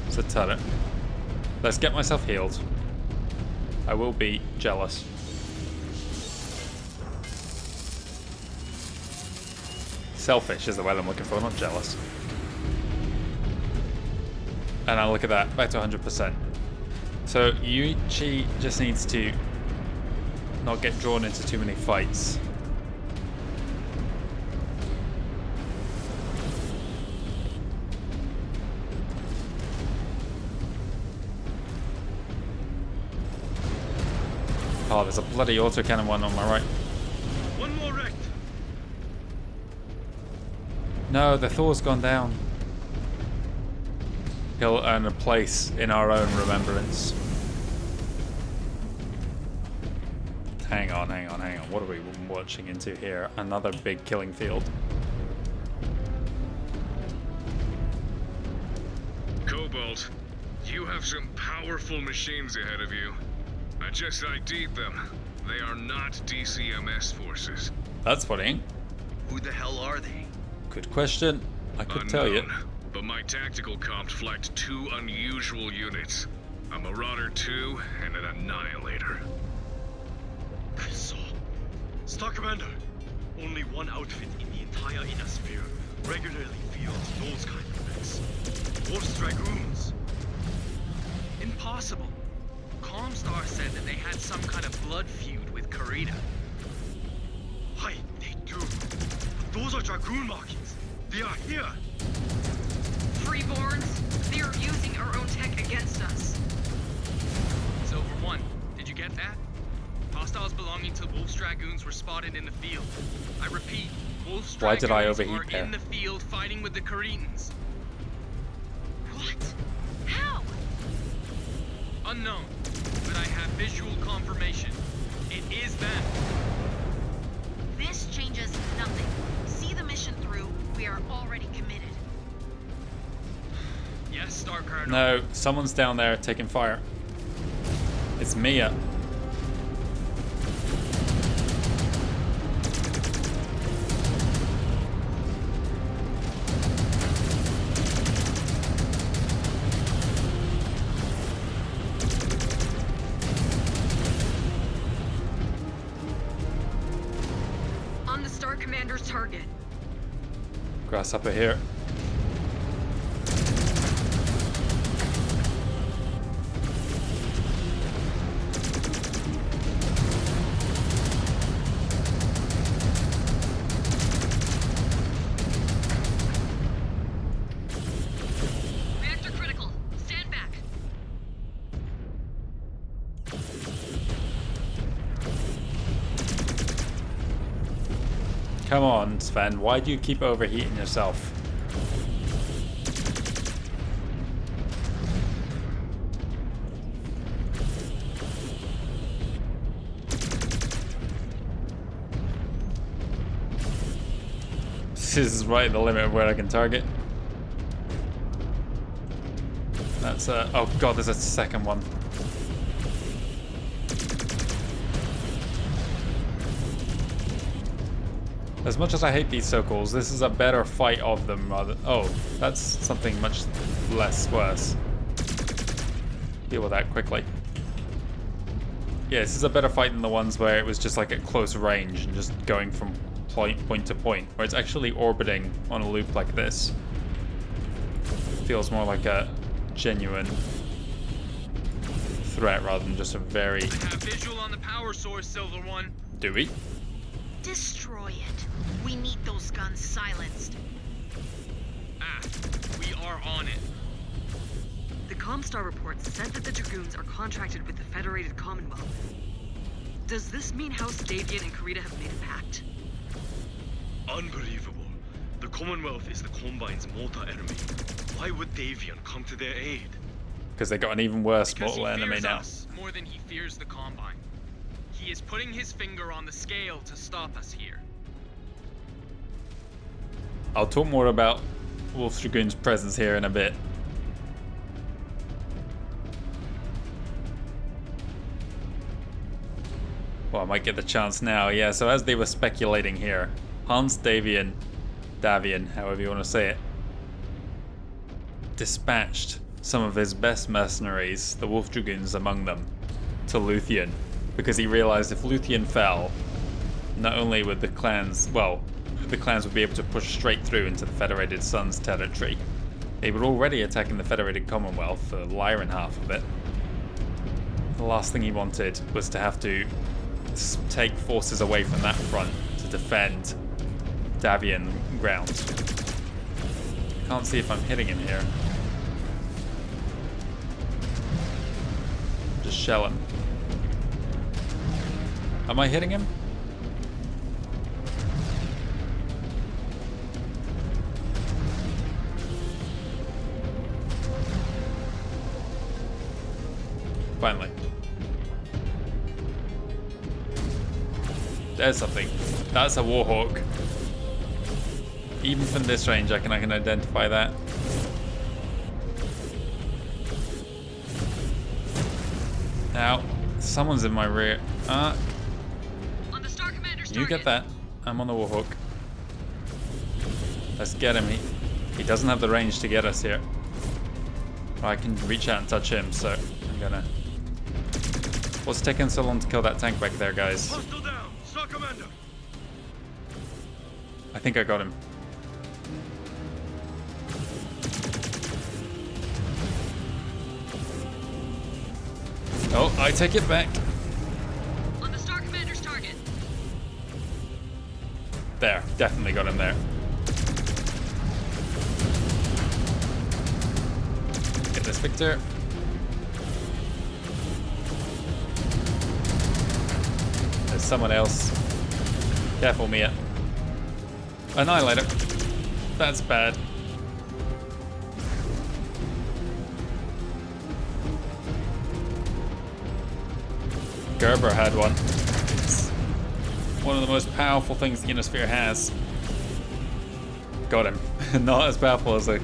It's a turret. Let's get myself healed. I will be jealous. Selfish is the word I'm looking for, not jealous. And now look at that, back to 100%. So Yuichi just needs to not get drawn into too many fights. Oh, there's a bloody autocannon one on my right. One more wrecked. No, the Thor's gone down. He'll earn a place in our own remembrance. Hang on. What are we watching into here? Another big killing field. Cobalt, you have some powerful machines ahead of you. I just ID'd them. They are not DCMS forces. That's funny. Who the hell are they? Good question. I could tell you. But my tactical comp flagged 2 unusual units. A Marauder 2 and an Annihilator. So, Star Commander, only one outfit in the entire inner sphere regularly fields those kind of mechs. Wolf's Dragoons. Impossible. Comstar said that they had some kind of blood feud with Kurita. Hi, they do. But those are Dragoon markings. They are here. Freeborns, they are using our own tech against us. Silver 1, did you get that? Hostiles belonging to Wolf's Dragoons were spotted in the field. I repeat, Wolf's Why did I Dragoons overheat are there? in the field fighting with the Kuritans. What? How? Unknown, but I have visual confirmation. It is them. This changes nothing. See the mission through. We are already committed. Yes, Star Cardinal. No, someone's down there taking fire. It's Mia. On the Star Commander's target. Grasshopper here. Reactor critical. Stand back. Come on, Sven. Why do you keep overheating yourself? This is right at the limit of where I can target. That's a... oh god, there's a second one. As much as I hate these circles, this is a better fight of them rather... oh, that's something much less worse. Deal with that quickly. Yeah, this is a better fight than the ones where it was just like at close range and just going from point to point, where it's actually orbiting on a loop like this. Feels more like a genuine threat rather than just a very... I have visual on the power source, Silver One. Do we? Destroy it. We need those guns silenced. Ah, we are on it. The Comstar report said that the Dragoons are contracted with the Federated Commonwealth. Does this mean House Davian and Karita have made a pact? Unbelievable. The Commonwealth is the Combine's mortal enemy. Why would Davian come to their aid? Because they got an even worse Because mortal he enemy fears now. us more than he fears the Combine. He is putting his finger on the scale to stop us here. I'll talk more about Wolf Dragoon's presence here in a bit. Well, I might get the chance now. Yeah, so as they were speculating here, Hans Davian, however you want to say it, dispatched some of his best mercenaries, the Wolf Dragoons among them, to Luthien, because he realized if Luthien fell, not only would the clans, well, the clans would be able to push straight through into the Federated Suns territory. They were already attacking the Federated Commonwealth, the Lyran half of it. The last thing he wanted was to have to take forces away from that front to defend Davian ground. Can't see if I'm hitting him here. Just shell him. Am I hitting him? Finally. There's something. That's a Warhawk. Even from this range, I can identify that. Now, someone's in my rear. On the Star Commander's You get that. I'm on the Warhawk. Let's get him. He doesn't have the range to get us here. I can reach out and touch him, so I'm gonna... What's taking so long to kill that tank back there, guys? Hostile down! Star Commander! I think I got him. Oh, I take it back. On the Star Commander's target. There, definitely got him there. Get this Victor. There's someone else. Careful, Mia. Annihilator. That's bad. Gerber had one. It's one of the most powerful things the Unisphere has. Got him. Not as powerful as a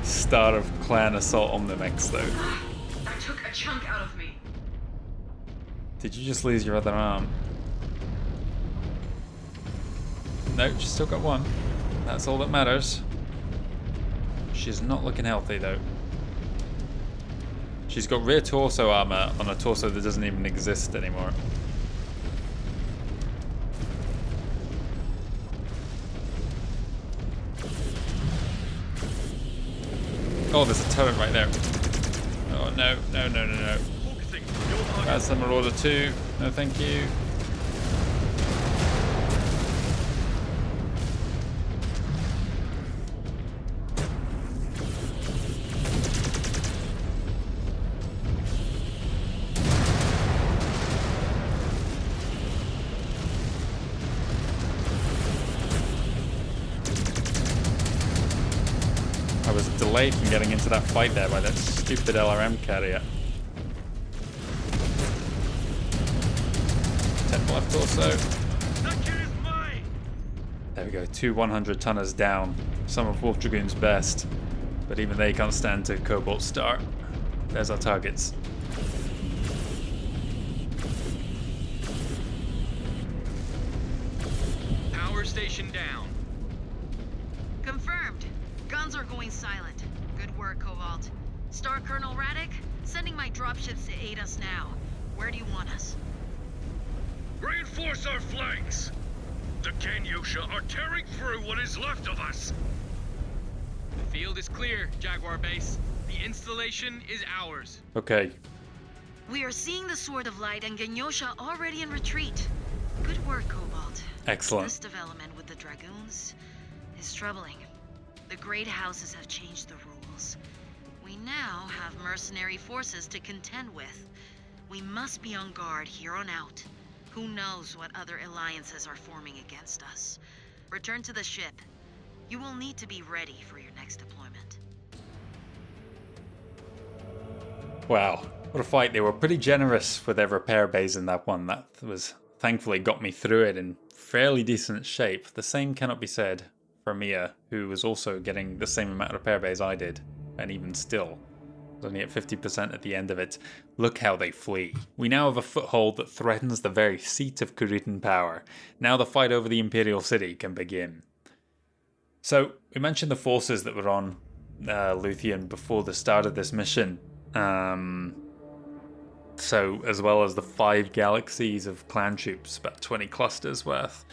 start of Clan Assault Omnimex, though. That took a chunk out of me. Did you just lose your other arm? No, you still got one. That's all that matters. She's not looking healthy, though. She's got rear torso armor on a torso that doesn't even exist anymore. Oh, there's a turret right there. Oh, no, no, no, no, no. That's the Marauder 2. No, thank you. delayed from getting into that fight there by that stupid LRM carrier. 10 left also. There we go, 2 100-tonners down. Some of Wolf Dragoon's best. But even they can't stand to Cobalt start. There's our targets. Power station down. Confirmed. Guns are going silent. Good work, Cobalt. Star Colonel Radek, sending my dropships to aid us now. Where do you want us? Reinforce our flanks! The Ganyosha are tearing through what is left of us! The field is clear, Jaguar base. The installation is ours. Okay. We are seeing the Sword of Light and Ganyosha already in retreat. Good work, Cobalt. Excellent. This development with the Dragoons is troubling. The Great Houses have changed the rules. We now have mercenary forces to contend with. We must be on guard here on out. Who knows what other alliances are forming against us? Return to the ship. You will need to be ready for your next deployment. Wow, what a fight. They were pretty generous with their repair bays in that one. That was thankfully got me through it in fairly decent shape. The same cannot be said for Mia, who was also getting the same amount of repair bays I did, and even still was only at 50% at the end of it. Look how they flee. We now have a foothold that threatens the very seat of Kuritan power. Now the fight over the Imperial City can begin. So, we mentioned the forces that were on Luthien before the start of this mission. So, as well as the 5 galaxies of clan troops, about 20 clusters worth.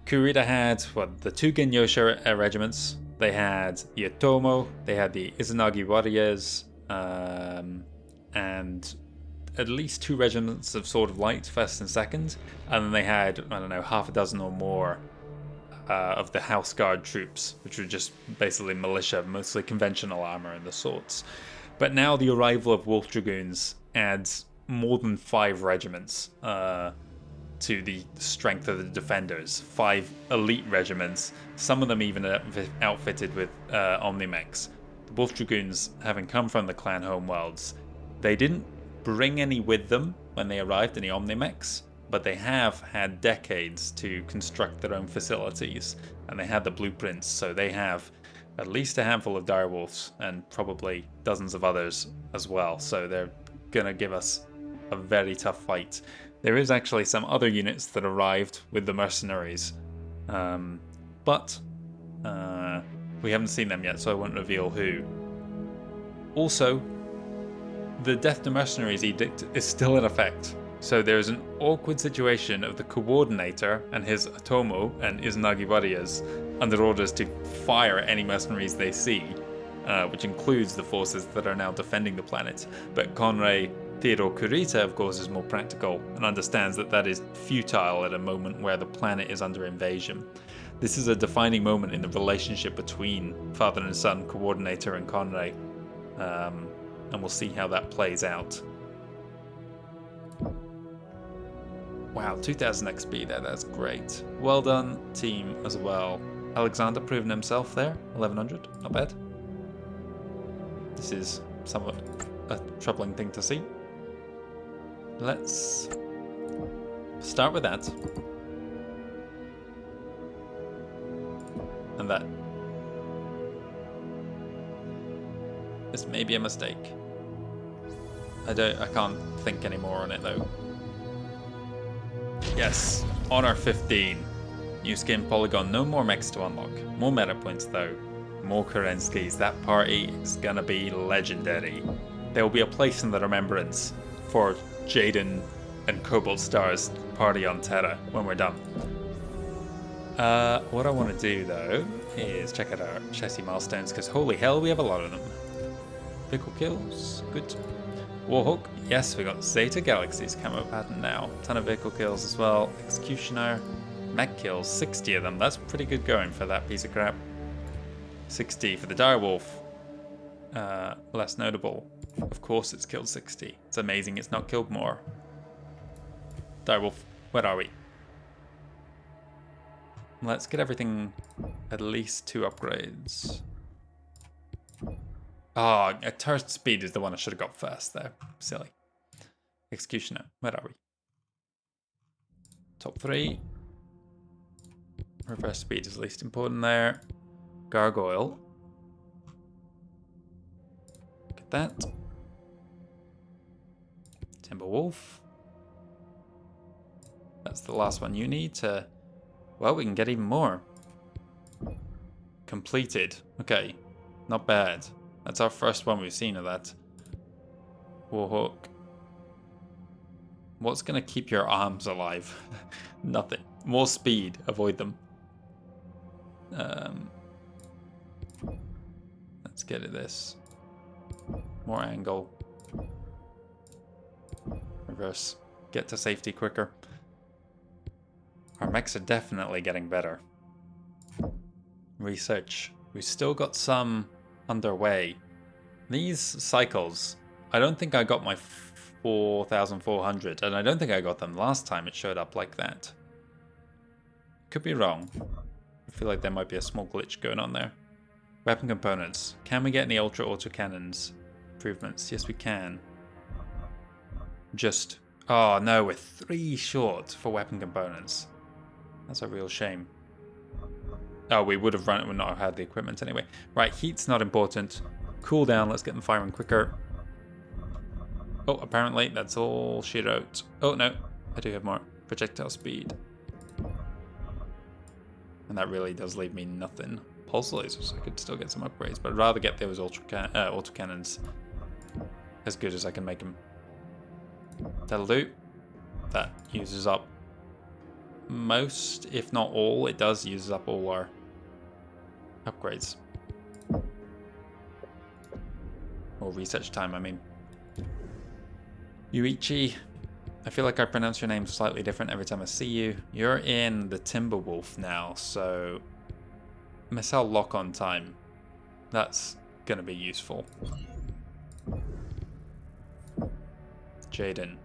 Kurita had, the 2 Ganyosha regiments. They had the Otomo, they had the Izanagi warriors, and at least 2 regiments of Sword of Light, 1st and 2nd. And then they had, I don't know, half a dozen or more of the House Guard troops, which were just basically militia, mostly conventional armor and the swords. But now the arrival of Wolf Dragoons adds more than 5 regiments to the strength of the defenders. 5 elite regiments, some of them even outfitted with Omnimex. The Wolf Dragoons, having come from the clan homeworlds, they didn't bring any with them when they arrived, any Omnimex, but they have had decades to construct their own facilities, and they had the blueprints, so they have at least a handful of direwolves and probably dozens of others as well, so they're gonna give us a very tough fight. There is actually some other units that arrived with the mercenaries, but we haven't seen them yet, so I won't reveal who. Also, the Death to Mercenaries edict is still in effect, so there's an awkward situation of the Coordinator and his Otomo and Izanagi warriors under orders to fire any mercenaries they see, which includes the forces that are now defending the planet. But Conrad Theodore Kurita, of course, is more practical and understands that that is futile at a moment where the planet is under invasion. This is a defining moment in the relationship between father and son, Coordinator and Conrad, and we'll see how that plays out. Wow, 2000 XP there, that's great. Well done, team, as well. Alexander proving himself there, 1100, not bad. This is somewhat a troubling thing to see. Let's start with that. And that. This may be a mistake. I can't think anymore on it though. Yes, Honor 15. New skin polygon, no more mechs to unlock. More meta points though. More Kerenskys. That party is gonna be legendary. There will be a place in the remembrance for Jaden and Cobalt Star's party on Terra when we're done. What I want to do though is check out our chassis milestones, because holy hell, we have a lot of them. Vehicle kills, good. Warhawk, yes, we got Zeta Galaxy's camo pattern now. Ton of vehicle kills as well. Executioner, mech kills, 60 of them. That's pretty good going for that piece of crap. 60 for the Direwolf. Less notable. Of course it's killed 60. It's amazing it's not killed more. Direwolf, where are we? Let's get everything, at least 2 upgrades. Oh, turret speed is the one I should have got first there. Silly. Executioner. Where are we? Top 3. Reverse speed is least important there. Gargoyle. Look at that. Timberwolf. That's the last one you need to... Well, we can get even more. Completed. Okay. Not bad. That's our first one we've seen of that. Warhawk. What's going to keep your arms alive? Nothing. More speed. Avoid them. Let's get at this. More angle. Reverse. Get to safety quicker. Our mechs are definitely getting better. Research. We've still got some underway. These cycles, I don't think I got my 4,400, and I don't think I got them last time it showed up like that. Could be wrong. I feel like there might be a small glitch going on there. Weapon components. Can we get any ultra autocannons improvements? Yes, we can. Just... Oh no, we're 3 short for weapon components. That's a real shame. Oh, we would have not had the equipment anyway. Right, heat's not important. Cooldown, let's get them firing quicker. Oh, apparently that's all she wrote. Oh no, I do have more. Projectile speed. And that really does leave me nothing. Pulse lasers, I could still get some upgrades, but I'd rather get those autocannons as good as I can make them. That'll do. That uses up most, if not all. It does use up all our upgrades. Or research time, I mean. Yuichi, I feel like I pronounce your name slightly different every time I see you. You're in the Timberwolf now, so missile lock-on time. That's gonna be useful. Jaden.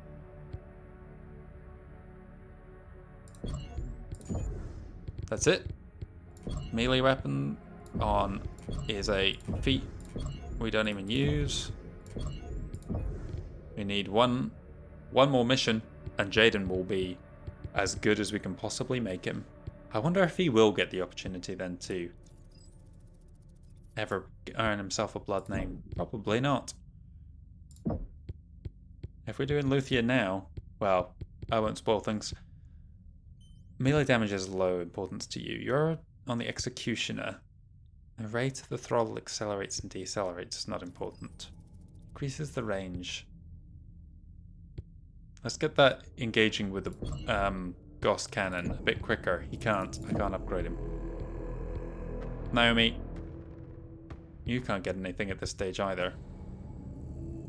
That's it. Melee weapon on is a feat we don't even use. We need one more mission and Jaden will be as good as we can possibly make him. I wonder if he will get the opportunity then to ever earn himself a blood name. Probably not. If we're doing Luthien now, well, I won't spoil things. Melee damage is low importance to you. You're on the Executioner. The rate of the throttle accelerates and decelerates is not important. Increases the range. Let's get that engaging with the Gauss cannon a bit quicker. I can't upgrade him. Naomi, you can't get anything at this stage either.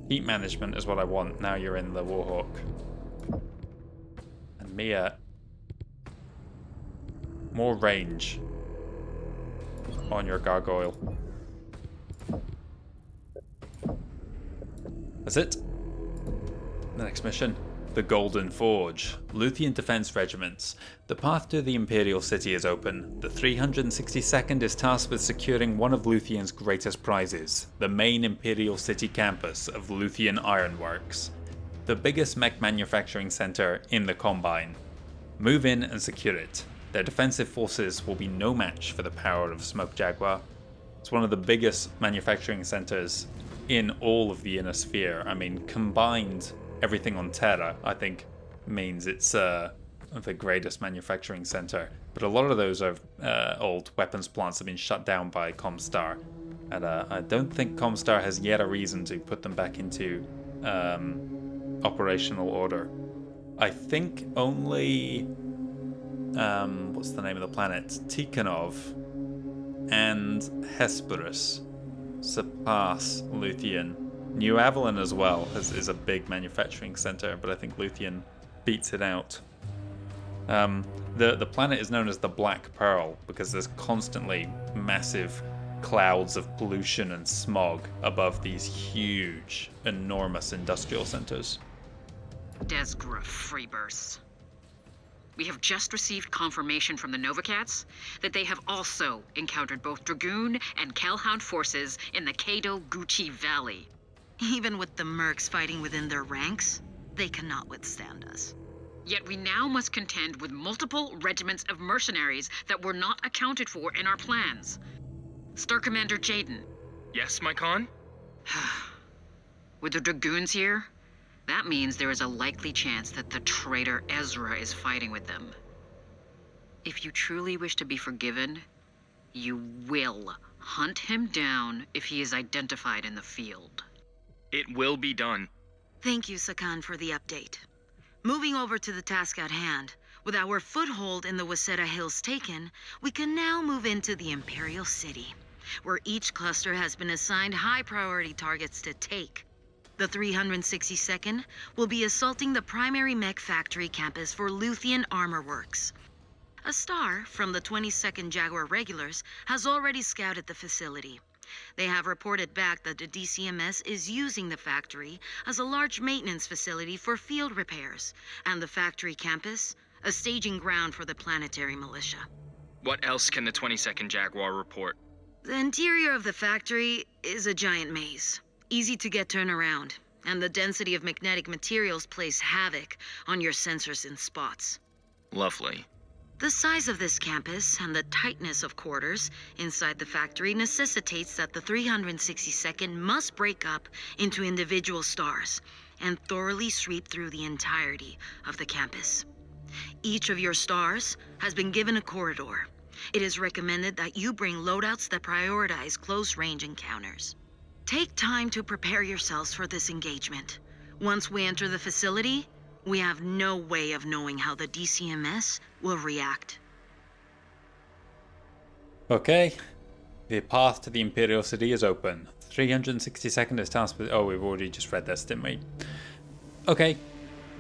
Heat management is what I want. Now you're in the Warhawk. And Mia, more range on your Gargoyle. That's it. The next mission. The Golden Forge. Luthien Defense Regiments. The path to the Imperial City is open. The 362nd is tasked with securing one of Luthien's greatest prizes, the main Imperial City campus of Luthien Ironworks, the biggest mech manufacturing center in the Combine. Move in and secure it. Their defensive forces will be no match for the power of Smoke Jaguar. It's one of the biggest manufacturing centers in all of the Inner Sphere. I mean, combined everything on Terra, I think, means it's the greatest manufacturing center. But a lot of those are old weapons plants have been shut down by Comstar. And I don't think Comstar has yet a reason to put them back into operational order. I think only... what's the name of the planet? Tikhonov and Hesperus surpass Luthien. New Avalon as well is a big manufacturing center, but I think Luthien beats it out. The planet is known as the Black Pearl because there's constantly massive clouds of pollution and smog above these huge, enormous industrial centers. Desgra Freeburst. We have just received confirmation from the Novacats that they have also encountered both Dragoon and Kelhound forces in the Kado-Gucci Valley. Even with the mercs fighting within their ranks, they cannot withstand us. Yet we now must contend with multiple regiments of mercenaries that were not accounted for in our plans. Star Commander Jaden. Yes, my Khan? With the Dragoons here, that means there is a likely chance that the traitor Ezra is fighting with them. If you truly wish to be forgiven, you will hunt him down if he is identified in the field. It will be done. Thank you, Sakan, for the update. Moving over to the task at hand, with our foothold in the Waseda Hills taken, we can now move into the Imperial City, where each cluster has been assigned high-priority targets to take. The 362nd will be assaulting the primary mech factory campus for Luthien Armor Works. A star from the 22nd Jaguar regulars has already scouted the facility. They have reported back that the DCMS is using the factory as a large maintenance facility for field repairs, and the factory campus, a staging ground for the planetary militia. What else can the 22nd Jaguar report? The interior of the factory is a giant maze. Easy to get turned around, and the density of magnetic materials plays havoc on your sensors in spots. Lovely. The size of this campus and the tightness of quarters inside the factory necessitates that the 362nd must break up into individual stars and thoroughly sweep through the entirety of the campus. Each of your stars has been given a corridor. It is recommended that you bring loadouts that prioritize close-range encounters. Take time to prepare yourselves for this engagement. Once we enter the facility, we have no way of knowing how the DCMS will react. Okay, the path to the Imperial City is open. 362nd is tasked with... Oh, we've already just read this, didn't we? Okay,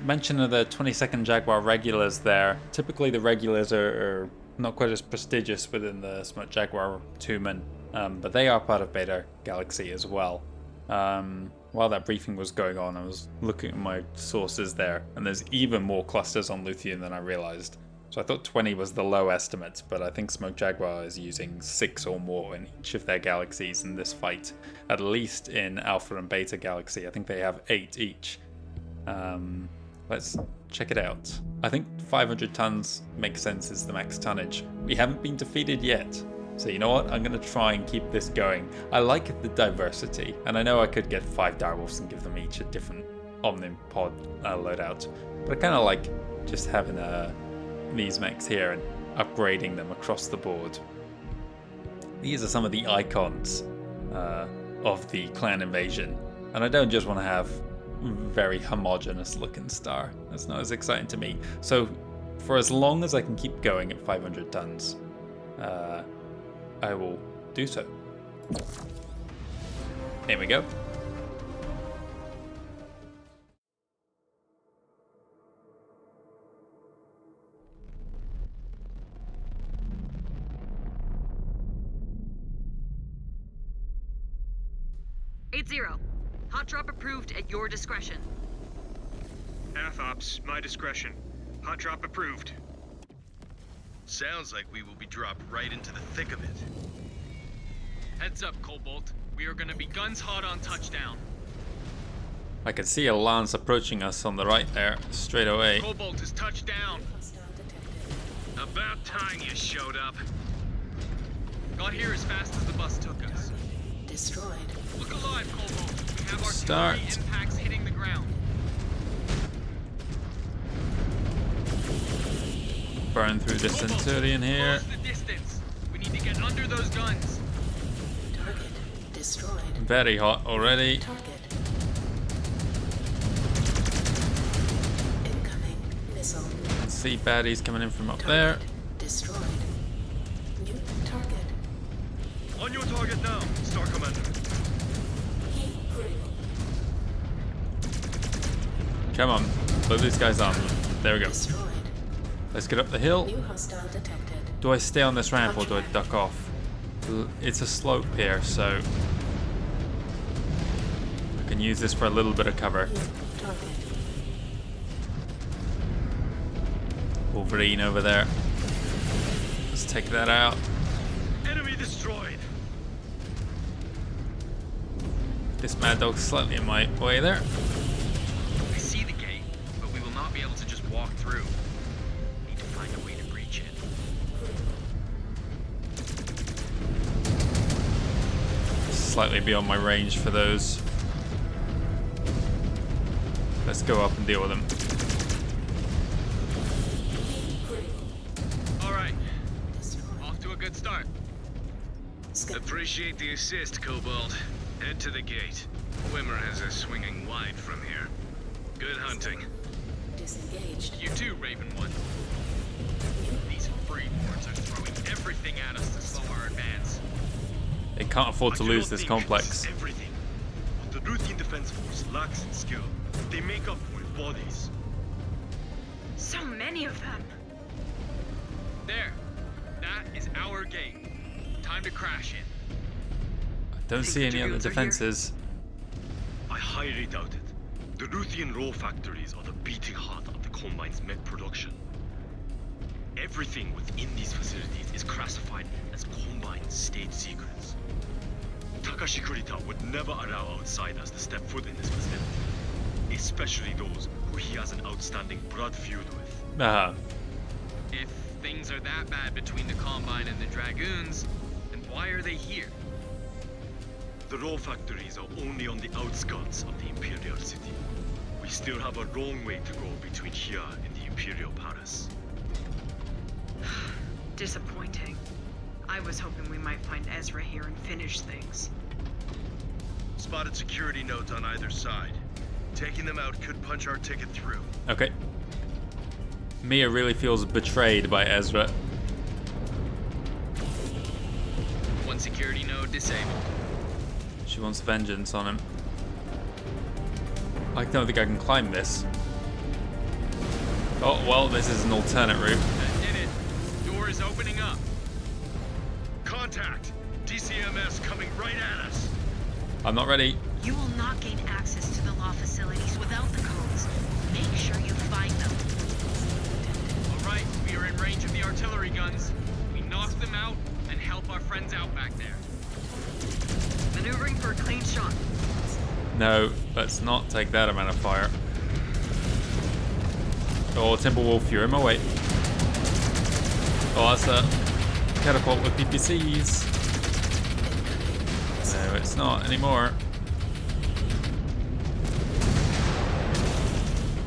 mention of the 22nd Jaguar regulars there. Typically the regulars are not quite as prestigious within the Smoke Jaguar two-man. But they are part of Beta Galaxy as well. While that briefing was going on, I was looking at my sources there, and there's even more clusters on Luthien than I realized. So I thought 20 was the low estimate, but I think Smoke Jaguar is using 6 or more in each of their galaxies in this fight. At least in Alpha and Beta Galaxy, I think they have 8 each. Let's check it out. I think 500 tons makes sense as the max tonnage. We haven't been defeated yet. So you know what, I'm going to try and keep this going. I like the diversity, and I know I could get 5 direwolves and give them each a different Omnipod loadout, but I kind of like just having these mechs here and upgrading them across the board. These are some of the icons of the clan invasion, and I don't just want to have very homogeneous looking star. That's not as exciting to me. So for as long as I can keep going at 500 tons, I will do so. Here we go. Hot drop approved at your discretion. Ops, my discretion. Hot drop approved. Sounds like we will be dropped right into the thick of it. Heads up, Cobalt. We are gonna be guns hot on touchdown. I can see a lance approaching us on the right there, straight away. Cobalt is touched down. About time you showed up. Got here as fast as the bus took us. Destroyed. Look alive, Cobalt. We have Start. artillery impacts hitting the ground. Burn through the Centurion here. Close the distance. We need to get under those guns. Target destroyed. Very hot already. Target. Incoming missile. Can see baddies coming in from up there. Destroyed. New target. On your target now, Star Commander. Heat critical. Come on, blow these guys on. There we go. Destroyed. Let's get up the hill. New hostile detected. Do I stay on this ramp or do I duck off? It's a slope here, so I can use this for a little bit of cover. Target. Wolverine over there. Let's take that out. Enemy destroyed. This Mad Dog's slightly in my way there. I see the gate, but we will not be able to just walk through. Need to find a way to breach it. Slightly beyond my range for those. Let's go up and deal with them. Alright. Off to a good start. Appreciate the assist, Cobalt. Head to the gate. Wimmer has us swinging wide from here. Good hunting. Disengaged. You too, Raven One. These freeborns are throwing everything at us to slow our advance. They can't afford to lose this complex. Everything. What the Luthien Defense Force lacks in skill, they make up for in bodies. So many of them. There. That is our gate. Time to crash it. Don't see any other defenses. I highly doubt it. The Luthien raw factories are the beating heart of the Combine's mech production. Everything within these facilities is classified as Combine state secrets. Takashi Kurita would never allow outsiders to step foot in this facility, especially those who he has an outstanding blood feud with. If things are that bad between the Combine and the Dragoons, then why are they here? The raw factories are only on the outskirts of the Imperial City. We still have a long way to go between here and the Imperial Palace. Disappointing. I was hoping we might find Ezra here and finish things. Spotted security nodes on either side. Taking them out could punch our ticket through. Okay. Mia really feels betrayed by Ezra. One security node disabled. She wants vengeance on him. I don't think I can climb this. Oh, well, this is an alternate route. That did it. Door is opening up. Contact! DCMS coming right at us! I'm not ready. You will not gain access to the law facilities without the codes. Make sure you find them. Alright, we are in range of the artillery guns. We knock them out and help our friends out back there. Maneuvering for a clean shot. No, let's not take that amount of fire. Oh, Timberwolf, you're in my way. Oh, that's a catapult with PPCs. No, it's not anymore.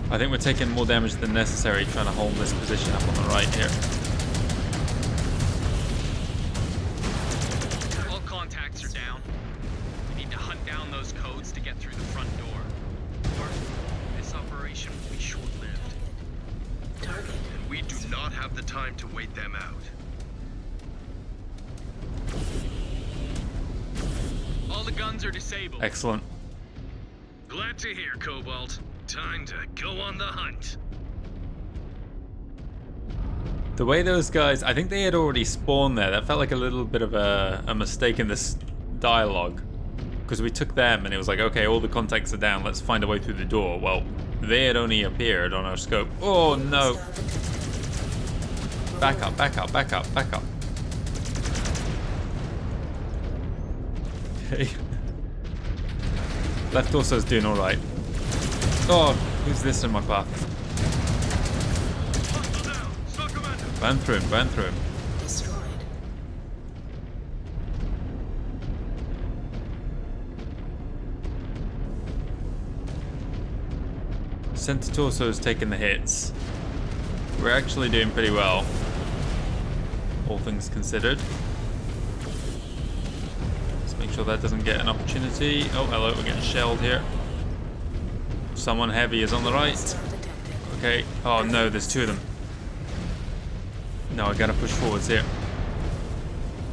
I think we're taking more damage than necessary trying to hold this position up on the right here. All contacts are down. We need to hunt down those codes to get through the front door. Or this operation will be short-lived. Target. And we do not have the time to wait them out. All the guns are disabled. Excellent. Glad to hear, Cobalt. Time to go on the hunt. The way those guys, I think they had already spawned there. That felt like a little bit of a mistake in this dialogue. Because we took them and it was like, okay, all the contacts are down. Let's find a way through the door. Well, they had only appeared on our scope. Oh, no. Back up, back up, back up, back up. Okay. Left torso's doing alright. Oh, who's this in my path? Burn through him, burn through him. Destroyed. Center torso's taking the hits. We're actually doing pretty well, all things considered. Let's make sure that doesn't get an opportunity. Oh, hello, we're getting shelled here. Someone heavy is on the right. Okay. Oh no, there's two of them. No, I gotta push forwards here.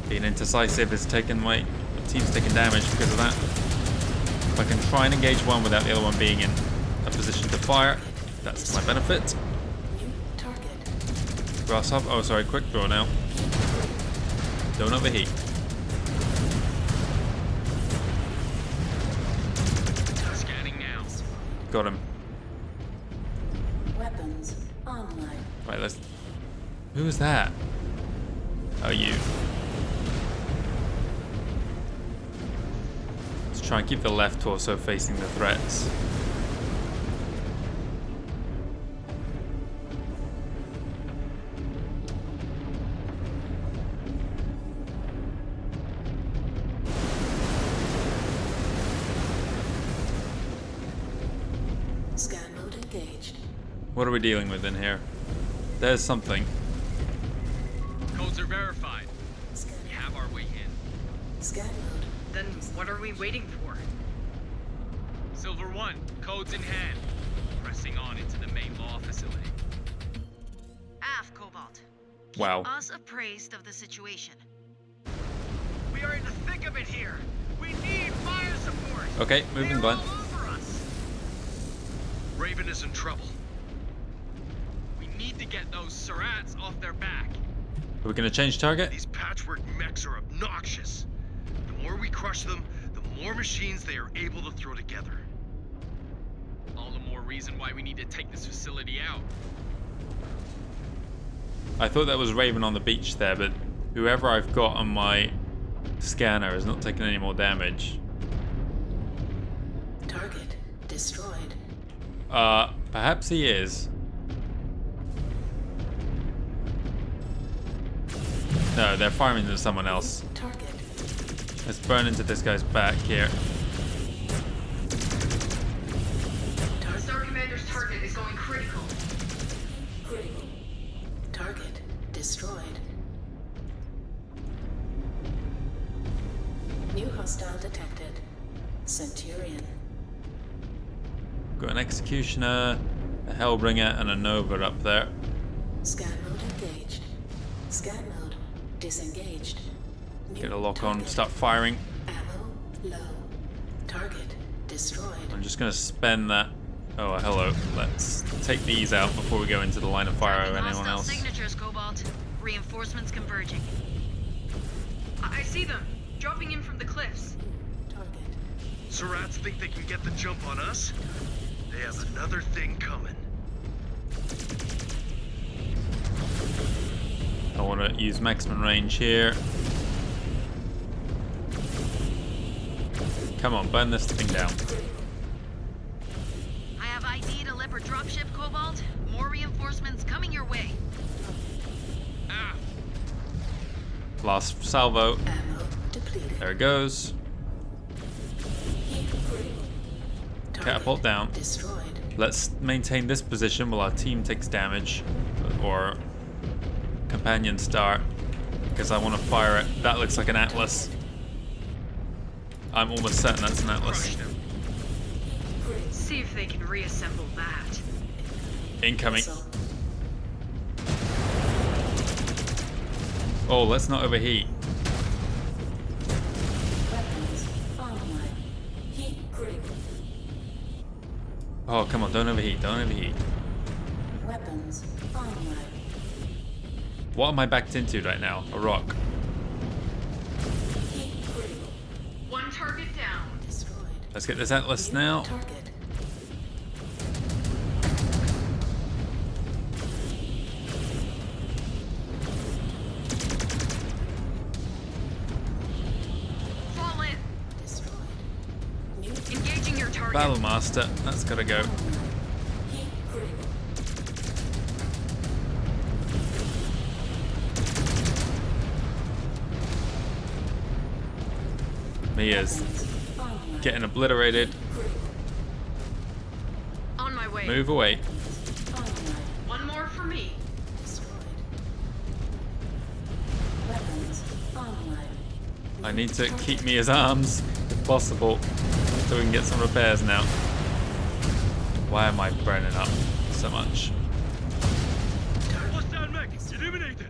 Being indecisive is taking my team's taking damage because of that. If I can try and engage one without the other one being in a position to fire, that's my benefit. New target. Grasshopper. Oh, sorry. Quick draw now. Don't overheat. Scanning now. Got him. Weapons online. Right, let's Who's that? Oh, you. Let's try and keep the left torso facing the threats. Scan mode engaged. What are we dealing with in here? There's something. Codes are verified. We have our way in. Scan mode. Then what are we waiting for? Silver 1, codes in hand. Pressing on into the main law facility. Af, Cobalt. Keep Wow. us appraised of the situation. We are in the thick of it here. We need fire support. Okay, moving They're Glenn. all over us. Raven is in trouble. We need to get those Surats off their back. Are we gonna change target? These patchwork mechs are obnoxious. The more we crush them, the more machines they are able to throw together. All the more reason why we need to take this facility out. I thought that was Raven on the beach there, but whoever I've got on my scanner has not taken any more damage. Target destroyed. Perhaps he is. No, they're firing into someone else. Target. Let's burn into this guy's back here. Star Commander's target is going critical. Critical. Target destroyed. New hostile detected. Centurion. Got an Executioner, a Hellbringer, and a Nova up there. Scan mode engaged. Scan mode disengaged. New Get a lock on, target. start firing. Ammo low. Target destroyed. I'm just gonna spend that. Oh, hello. Let's take these out before we go into the line of fire of Tracking anyone hostile else. signatures, Cobalt. Reinforcements converging. I see them, dropping in from the cliffs. Target. Surats think they can get the jump on us? They have another thing coming. I want to use maximum range here. Come on, burn this thing down. I have ID'd a Leopard dropship, Cobalt. More reinforcements coming your way. Ah, Last salvo. Ammo depleted. There it goes. Catapult down. Destroyed. Let's maintain this position while our team takes damage. Or companion start. Because I want to fire it. That looks like an Atlas. I'm almost certain that's an Atlas. See if they can reassemble that. Incoming. Oh, let's not overheat. Weapons online. Heat critical. Oh, come on, don't overheat, don't overheat. Weapons online. What am I backed into right now? A rock. Heat critical. One target down. Destroyed. Let's get this Atlas now. Target. Fall in. Destroyed. New Engaging your target. Battle Master, that's gotta go. heat critical. He is Online. getting obliterated. Critical. On my way. Move away. Online. One more for me. Destroyed. Weapons online. I need to keep me as arms, if possible, so we can get some repairs now. Why am I burning up so much? Hostile mech eliminated.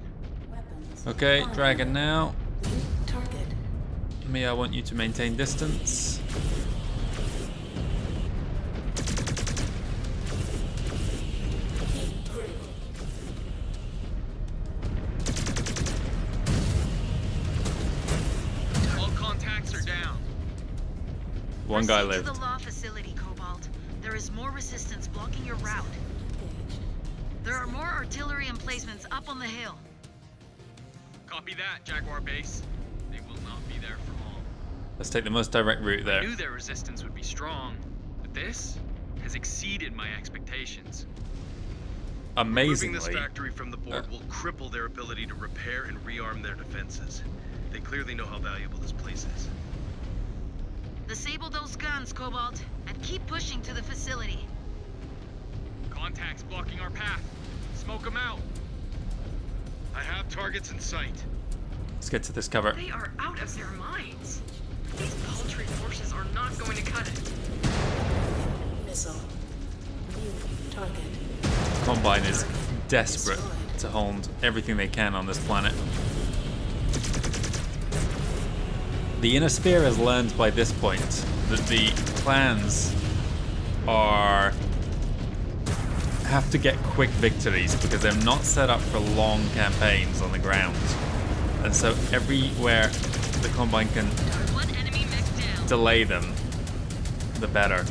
Weapons. Okay, online. Dragon now. New target. Me, I want you to maintain distance. Heat critical. all contacts are down. One guy Proceed lived. to the law facility, Cobalt. There is more resistance blocking your route. Engaged. There are more artillery emplacements up on the hill. Copy that, Jaguar base. They will not be there for long. Let's take the most direct route I there. knew their resistance would be strong, but this has exceeded my expectations. Amazingly, Removing this factory from the board will cripple their ability to repair and rearm their defenses. They clearly know how valuable this place is. Disable those guns, Cobalt, and keep pushing to the facility. Contacts blocking our path. Smoke them out. I have targets in sight. let's get to this cover. They are out of their minds. These paltry forces are not going to cut it. Missile. New target. Combine is desperate to hold everything they can on this planet. The Inner Sphere has learned by this point that the clans have to get quick victories because they're not set up for long campaigns on the ground. And so everywhere the Combine can One enemy mech down. delay them, the better.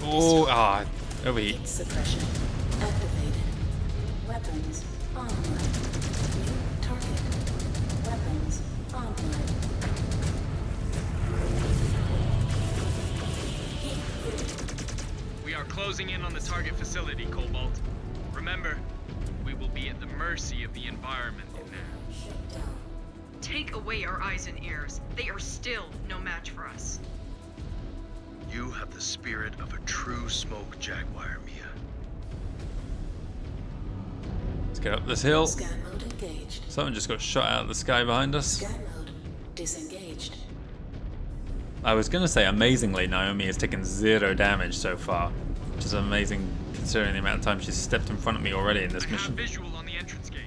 Oh, overheat. Heat suppression activated. Weapons online. New target. Weapons online. Heat critical. We are closing in on the target facility, Cobalt. Remember, we will be at the mercy of the environment in there. Shut down. Take away our eyes and ears. They are still no match for us. You have the spirit of a true Smoke Jaguar, Mia. Let's get up this hill. Scan mode engaged. Someone just got shot out of the sky behind us. Scan mode disengaged. I was gonna say, amazingly, Naomi has taken 0 damage so far, which is amazing considering the amount of time she's stepped in front of me already in this I have mission. visual on the entrance gate.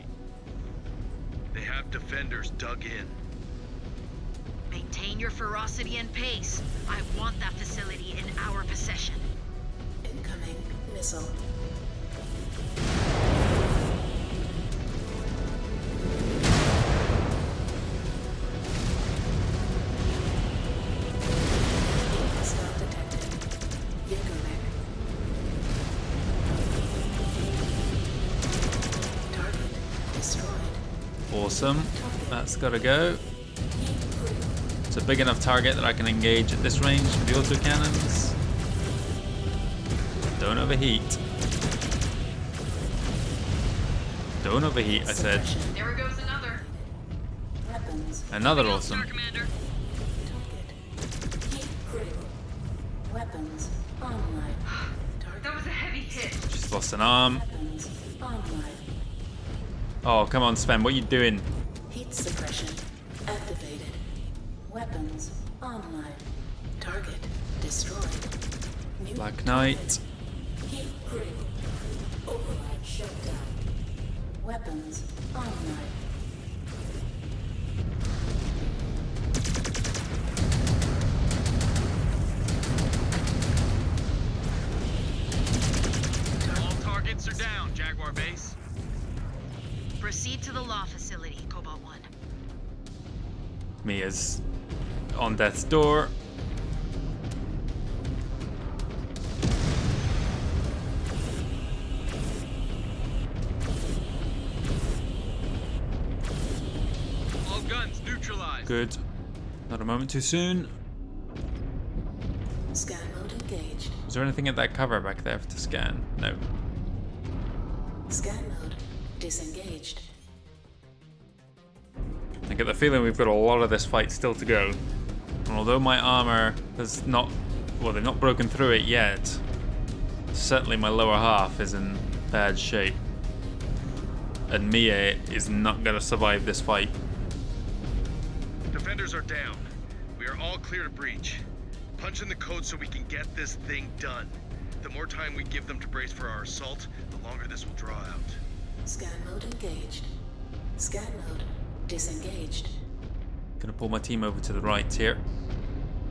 They have defenders dug in. Maintain your ferocity and pace. I want that facility in our possession. Incoming missile. Hostile detected. Incorrect. Target destroyed. Awesome. That's gotta go. It's a big enough target that I can engage at this range with the autocannons. Don't overheat. Don't overheat, I said. Suppression. There goes another. Weapons. Another awesome. Commander. Target. Heat critical. Weapons online. That Target. was a heavy hit. Just lost an arm. Weapons online. Oh, come on, Sven, what are you doing? Heat suppression activated. Weapons online. Target destroyed. New Black Knight. target. Heat critical. Override shut down. Weapons online. All targets are down, Jaguar base. Proceed to the law facility, Cobalt 1. Mia's on death's door. All guns neutralized. Good. Not a moment too soon. Scan mode engaged. Is there anything at that cover back there to scan? No. Scan mode disengaged. I get the feeling we've got a lot of this fight still to go. And although my armor has not, well, they've not broken through it yet, certainly my lower half is in bad shape. And Mia is not going to survive this fight. Defenders are down. We are all clear to breach. Punch in the code so we can get this thing done. The more time we give them to brace for our assault, the longer this will draw out. Scan mode engaged. Scan mode disengaged. Gonna pull my team over to the right here.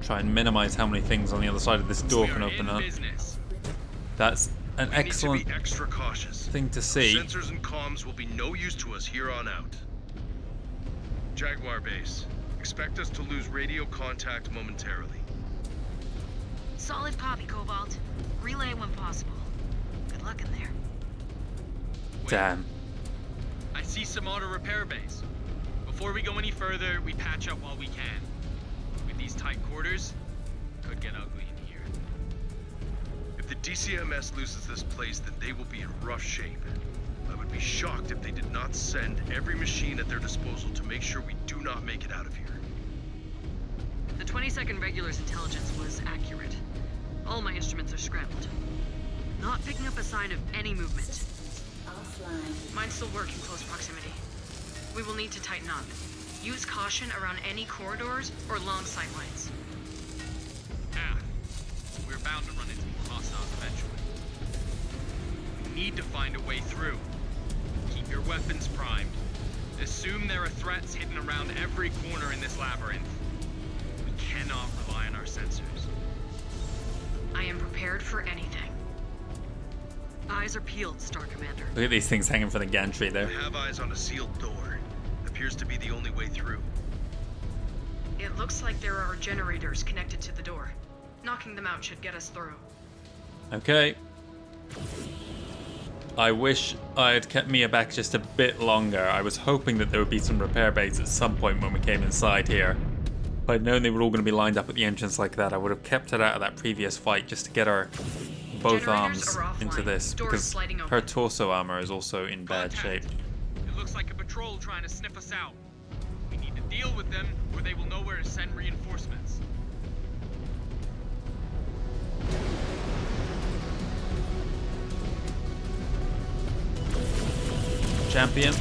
Try and minimize how many things on the other side of this door We can are open in up. business. That's an We excellent need to be extra cautious. thing to see. Sensors and comms will be no use to us here on out. Jaguar base, Expect us to lose radio contact momentarily. Solid copy, Cobalt. Relay when possible. Good luck in there. Wait, Damn. I see some auto repair bays. Before we go any further, we patch up while we can. With these tight quarters, could get ugly in here. If the DCMS loses this place, then they will be in rough shape. I would be shocked if they did not send every machine at their disposal to make sure we do not make it out of here. The 22nd Regular's intelligence was accurate. All my instruments are scrambled. Not picking up a sign of any movement. Offline. Mine still work in close proximity. We will need to tighten up. Use caution around any corridors or long sight lines. We're bound to run into more hostiles eventually. We need to find a way through. Keep your weapons primed. Assume there are threats hidden around every corner in this labyrinth. We cannot rely on our sensors. I am prepared for anything. Eyes are peeled, Star Commander. Look at these things hanging from the gantry there. I have eyes on a sealed door. Appears to be the only way through. It looks like there are generators connected to the door. Knocking them out should get us through. Okay. I wish I had kept Mia back just a bit longer. I was hoping that there would be some repair bays at some point when we came inside here. If I'd known they were all going to be lined up at the entrance like that, I would have kept her out of that previous fight just to get her both Generators arms are offline. into this, Door is because sliding her open. torso armor is also in bad shape. It looks like a patrol trying to sniff us out. We need to deal with them, or they will know where to send reinforcements. Champion.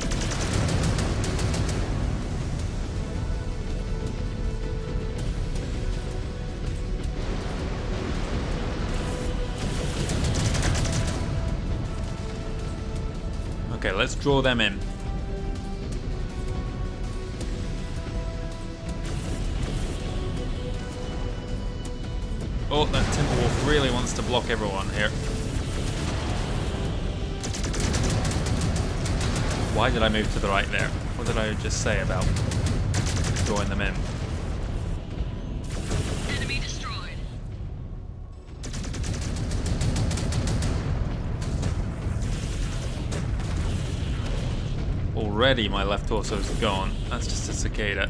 Okay, let's draw them in. Oh, that Timberwolf really wants to block everyone here. Why did I move to the right there? What did I just say about drawing them in? Enemy destroyed. Already my left torso is gone. That's just a cicada.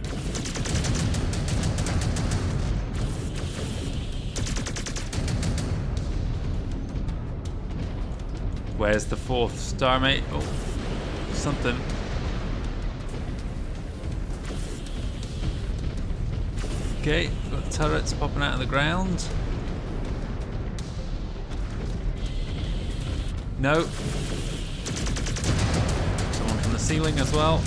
Where's the fourth star, mate? Oh, something. Okay, got turrets popping out of the ground. No. Someone from the ceiling as well.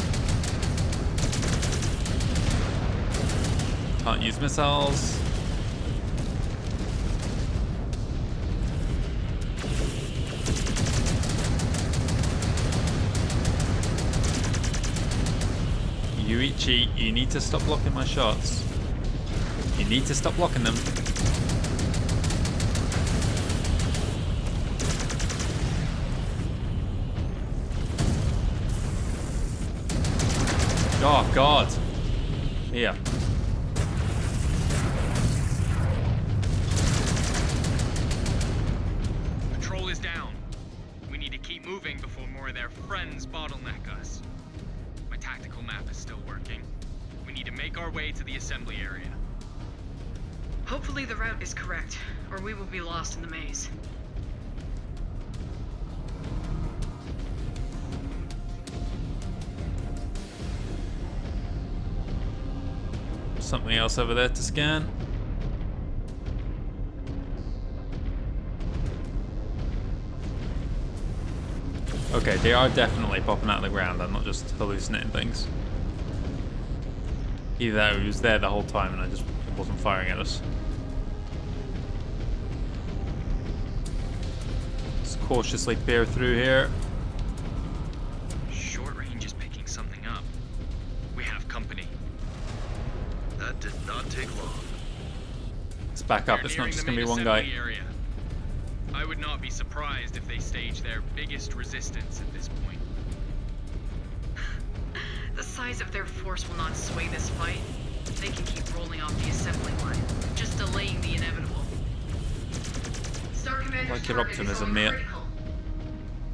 Can't use missiles. Yuichi, you need to stop blocking my shots. You need to stop blocking them. Oh God. Here. Patrol is down. We need to keep moving before more of their friends bottleneck us. My tactical map is still working. We need to make our way to the assembly area. Hopefully the route is correct, or we will be lost in the maze. Something else over there to scan. Okay, they are definitely popping out of the ground. I'm not just hallucinating things. Either that or he was there the whole time and I just wasn't firing at us. Let's cautiously peer through here. Short range is picking something up. We have company. That did not take long. Let's back up. We're It's not nearing just the going to be main one guy. assembly area. I would not be surprised if they stage their biggest resistance at this point. The size of their force will not sway this fight. They can keep rolling off the assembly line, just delaying the inevitable. Star Commander's Like your target is optimism, on mate. critical.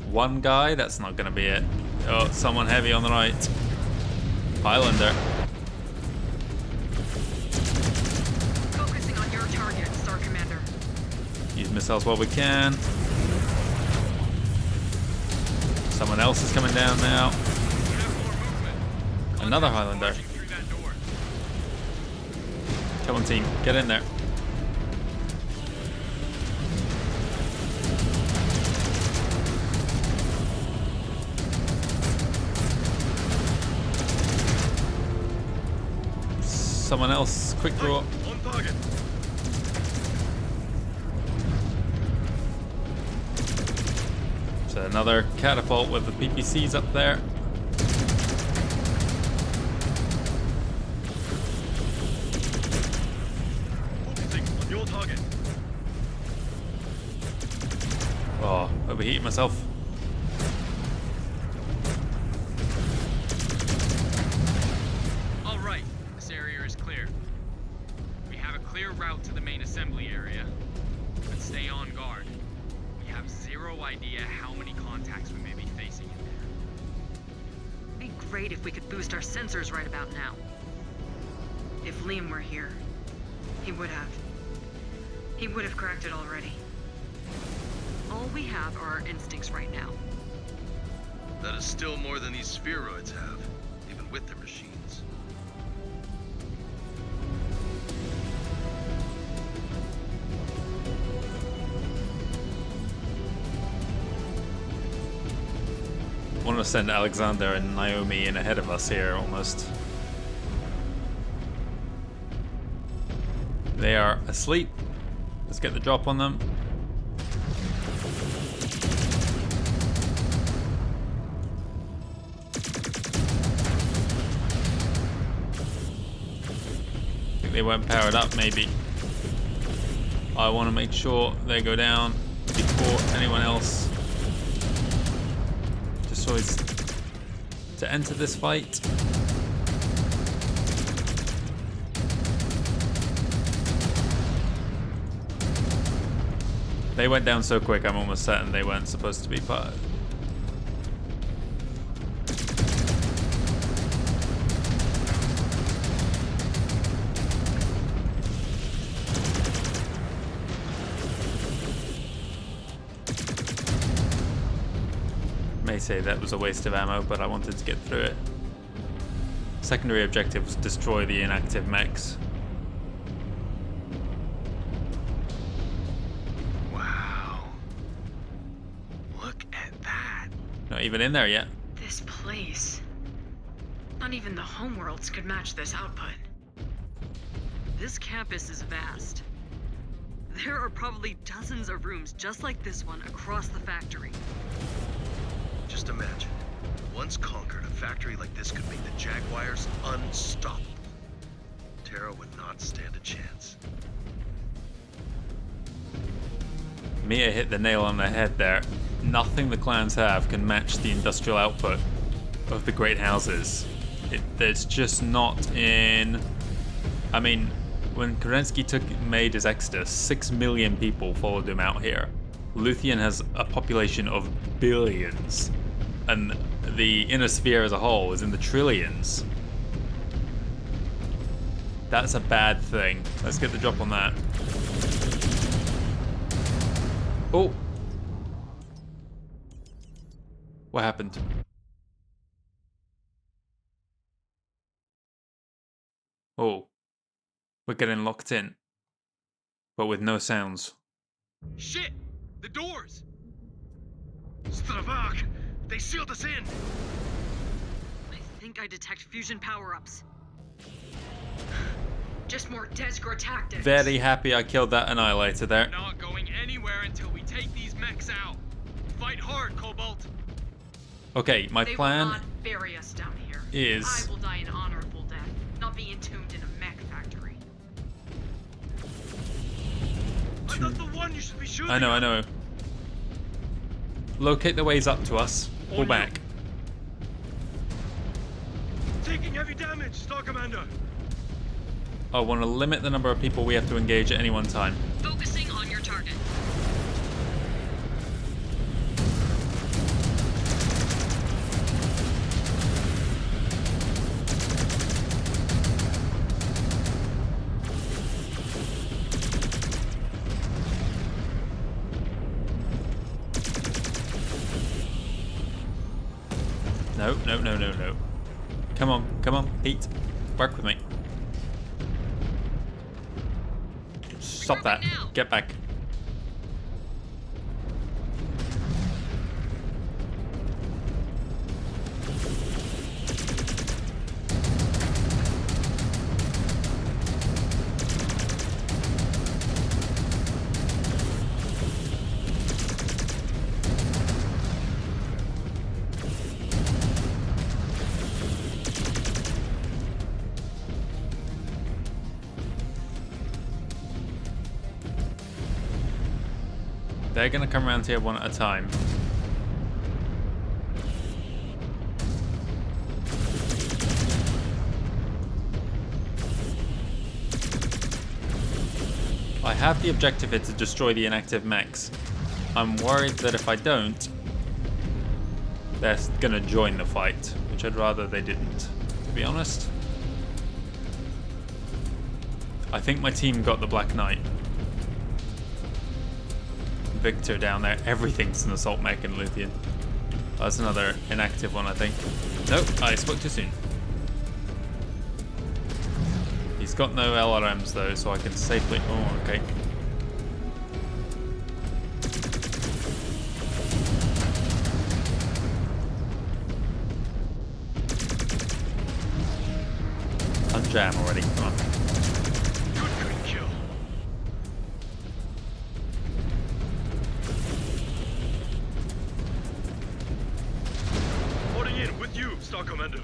One guy, that's not gonna be it. Oh, someone heavy on the right. Highlander. Focusing on your target, Star Commander. Use missiles while we can. Someone else is coming down now. Another Highlander. Come on, team, get in there. Someone else, quick draw. On target. So another catapult with the PPCs up there. Focusing on your target. Oh, overheating myself. All right, this area is clear. We have a clear route to the main assembly area, but stay on guard. We have zero idea how many contacts we may be facing in there. It'd be great if we could boost our sensors right about now. If Liam were here, he would have. He would have cracked it already. All we have are our instincts right now. That is still more than these spheroids have, even with their machines. I want to send Alexander and Naomi in ahead of us here, almost. They are asleep. Let's get the drop on them. I think they weren't powered up, maybe. I want to make sure they go down before anyone else decides to enter this fight. They went down so quick, I'm almost certain they weren't supposed to be part. May say that was a waste of ammo, but I wanted to get through it. Secondary objective was destroy the inactive mechs. Not even in there yet. This place. Not even the homeworlds could match this output. This campus is vast. There are probably dozens of rooms just like this one across the factory. Just imagine, once conquered, a factory like this could make the Jaguars unstoppable. Terra would not stand a chance. Mia hit the nail on the head there. Nothing the clans have can match the industrial output of the great houses. It's just not in... I mean, when Kerensky made his exodus, 6 million people followed him out here. Luthien has a population of billions, and the inner sphere as a whole is in the trillions. That's a bad thing. Let's get the drop on that. Oh! What happened? Oh. We're getting locked in. But with no sounds. Shit! The doors! Stravak! They sealed us in! I think I detect fusion power-ups. Just more Desgro tactics. Very happy I killed that Annihilator there. We're not going anywhere until we take these mechs out. Fight hard, Cobalt! Okay, my They plan will not bury us down here. is... I will die an honorable death, not be entombed in a mech factory. I'm not the one you should be shooting! I know. Locate the ways up to us. Pull back. Taking heavy damage, Star Commander! I want to limit the number of people we have to engage at any one time. Focusing on your target. No, no, no, no, no. Come on, Pete. Work with me. Stop that. Get back. They're gonna come around here one at a time. I have the objective here to destroy the inactive mechs. I'm worried that if I don't, they're gonna join the fight, which I'd rather they didn't, to be honest. I think my team got the Black Knight. Victor down there. Everything's an assault mech in Luthien. That's another inactive one, I think. Nope, I spoke too soon. He's got no LRMs though, so I can safely... Oh, okay. Unjam already, come on. Good kill. Boarding in with you, Star Commander.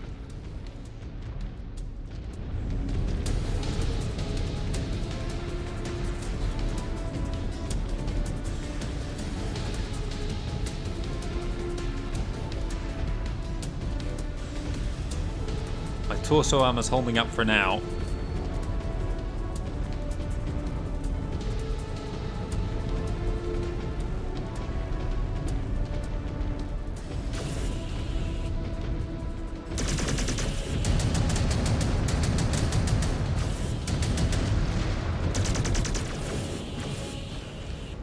My torso armor's holding up for now.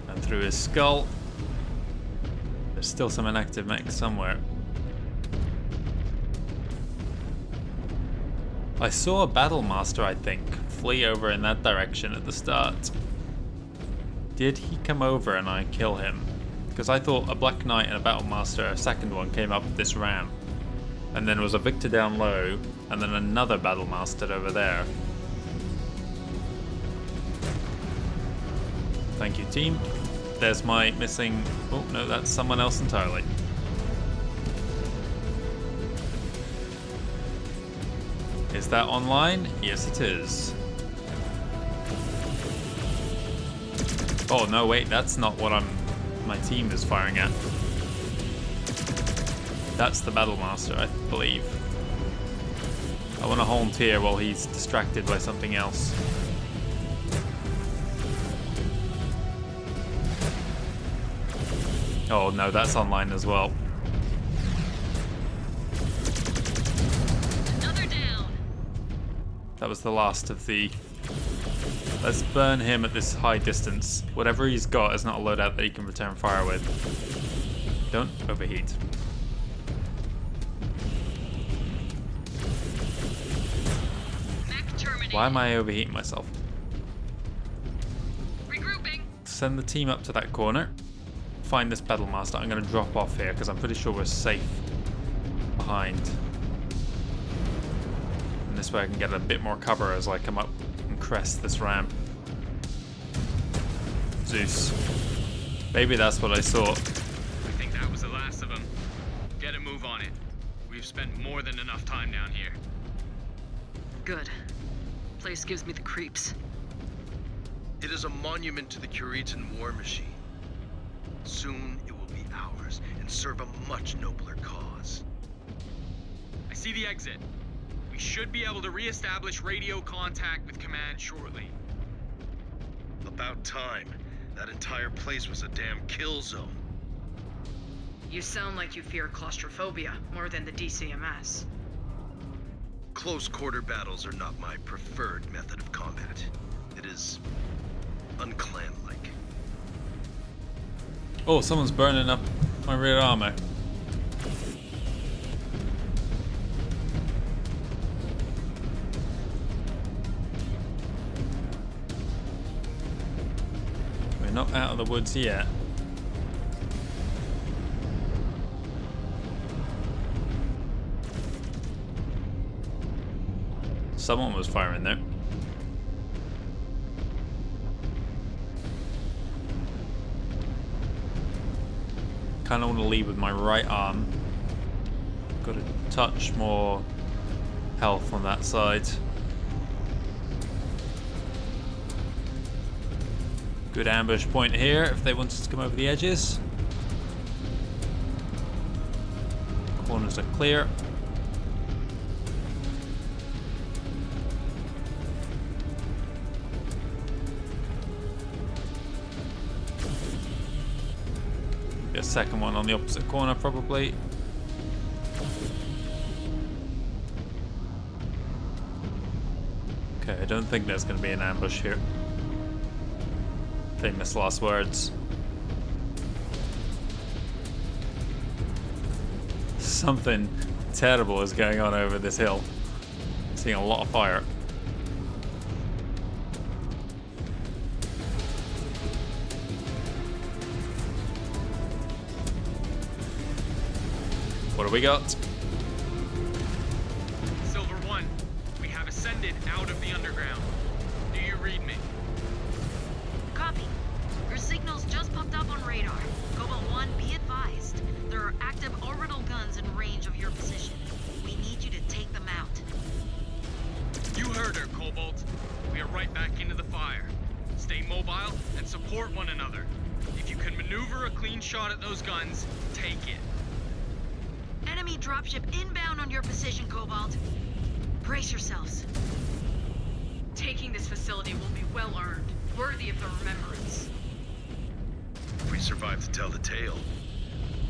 And through his skull. There's still some inactive mech somewhere. I saw a Battle Master, I think, flee over in that direction at the start. Did he come over and I kill him? Because I thought a Black Knight and a Battle Master, a second one, came up this ramp. And then was a Victor down low, and then another Battle Master over there. Thank you, team. There's my missing... Oh, no, that's someone else entirely. Is that online? Yes, it is. Oh, no, wait, that's not what my team is firing at. That's the Battle Master, I believe. I want to hold here while he's distracted by something else. Oh, no, that's online as well. That was the last of the... Let's burn him at this high distance. Whatever he's got is not a loadout that he can return fire with. Don't overheat. Why am I overheating myself? Regrouping. Send the team up to that corner. Find this Battle Master. I'm going to drop off here because I'm pretty sure we're safe behind. This way I can get a bit more cover as I come up and crest this ramp. Zeus. Maybe that's what I saw. I think that was the last of them. Get a move on it. We've spent more than enough time down here. Good. Place gives me the creeps. It is a monument to the Curitan war machine. Soon it will be ours and serve a much nobler cause. I see the exit. We should be able to re-establish radio contact with command shortly. About time. That entire place was a damn kill zone. You sound like you fear claustrophobia more than the DCMS. Close quarter battles are not my preferred method of combat. It is unclan-like. Oh, someone's burning up my rear armor. We're not out of the woods yet. Someone was firing there. Kind of want to lead with my right arm. Got a touch more health on that side. Good ambush point here if they want us to come over the edges. Corners are clear. A second one on the opposite corner probably. Okay, I don't think there's going to be an ambush here. Famous last words. Something terrible is going on over this hill. Seeing a lot of fire. What do we got? Silver 1, we have ascended out of the underground. Do you read me? Copy. Your signals just popped up on radar. Cobalt 1, be advised. There are active orbital guns in range of your position. We need you to take them out. You heard her, Cobalt. We are right back into the fire. Stay mobile and support one another. If you can maneuver a clean shot at those guns, take it. Enemy dropship inbound on your position, Cobalt. Brace yourselves. Taking this facility will be well earned, worthy of the remembrance. If we survive to tell the tale,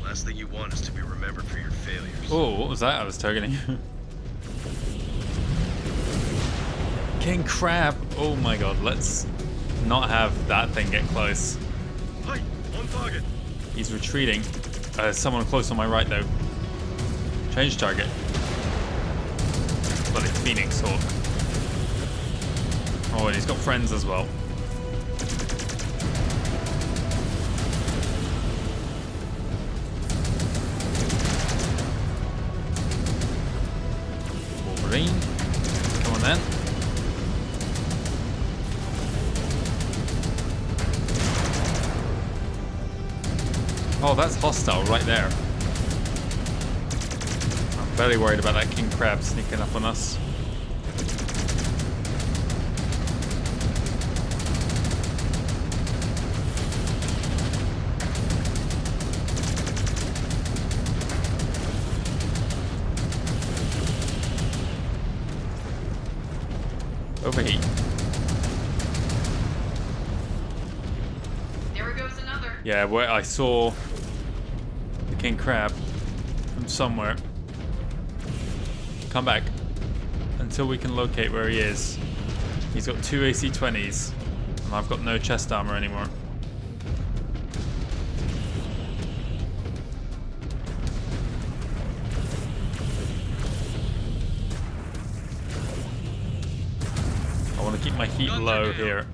last thing you want is to be remembered for your failures. Oh, what was that I was targeting? King Crab! Oh my god, let's not have that thing get close. Hi, on target. He's retreating. Someone close on my right though. Change target. Bloody Phoenix Hawk. Oh, and he's got friends as well. Wolverine. Come on then. Oh, that's hostile right there. I'm very worried about that king crab sneaking up on us. Overheat. There goes another. Yeah, where I saw the king crab from somewhere. Come back until we can locate where he is. He's got 2 AC-20s and I've got no chest armor anymore. I want to keep my heat low here.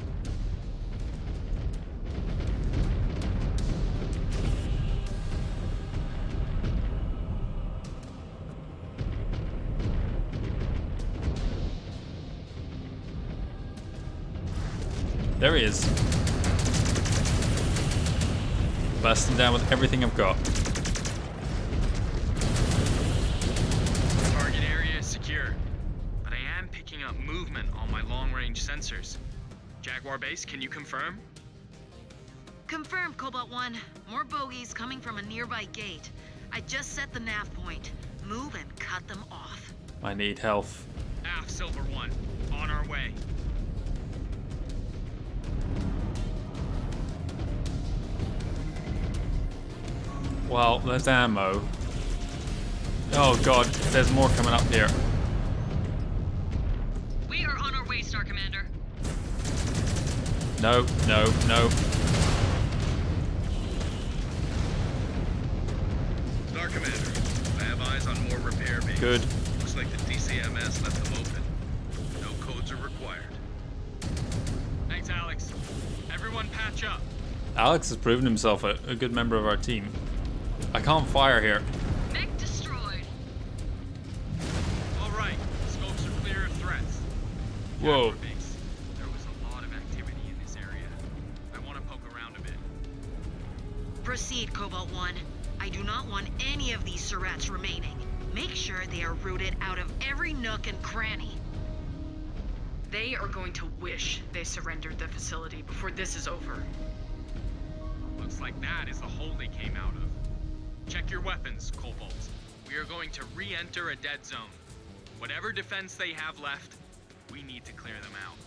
There he is. Blasting down with everything I've got. Target area is secure, but I am picking up movement on my long-range sensors. Jaguar base, can you confirm? Confirmed, Cobalt 1. More bogies coming from a nearby gate. I just set the nav point. Move and cut them off. I need health. Silver One, on our way. Well, there's ammo. Oh god, there's more coming up here. We are on our way, Star Commander. No, no, no. Star Commander, I have eyes on more repair bays. Good. Looks like the DCMS left them open. No codes are required. Thanks, Alex. Everyone patch up. Alex has proven himself a good member of our team. I can't fire here. Mech destroyed. All right, scopes are clear of threats. Whoa. Jaguar base. There was a lot of activity in this area. I want to poke around a bit. Proceed, Cobalt 1. I do not want any of these Surats remaining. Make sure they are rooted out of every nook and cranny. They are going to wish they surrendered the facility before this is over. Looks like that is the hole they came out of. Check your weapons, Cobalt. We are going to re-enter a dead zone. Whatever defense they have left, we need to clear them out.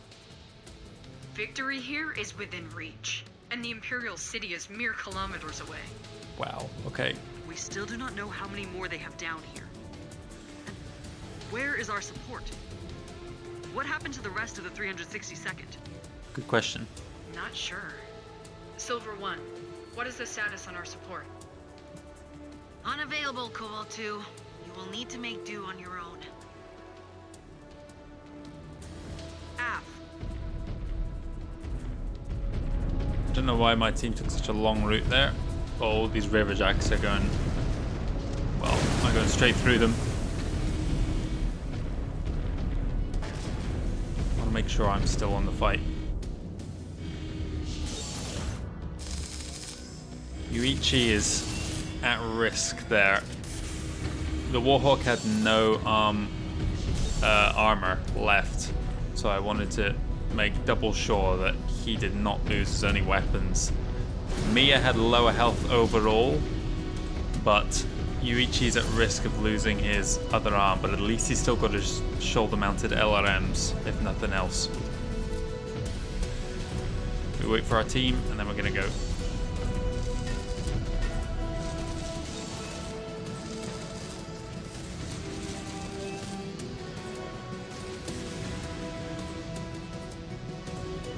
Victory here is within reach, and the Imperial City is mere kilometers away. Wow, okay. We still do not know how many more they have down here. And where is our support? What happened to the rest of the 362nd? Good question. Not sure. Silver One, what is the status on our support? Unavailable, Cobalt 2. You will need to make do on your own. Af, Don't know why my team took such a long route there. Oh, these riverjacks are going... Well, I'm going straight through them. I want to make sure I'm still on the fight. Yuichi is at risk there. The Warhawk had no armor left, so I wanted to make double sure that he did not lose his only weapons. Mia had lower health overall, but Yuichi's at risk of losing his other arm, but at least he's still got his shoulder-mounted LRMs, if nothing else. We wait for our team, and then we're gonna go.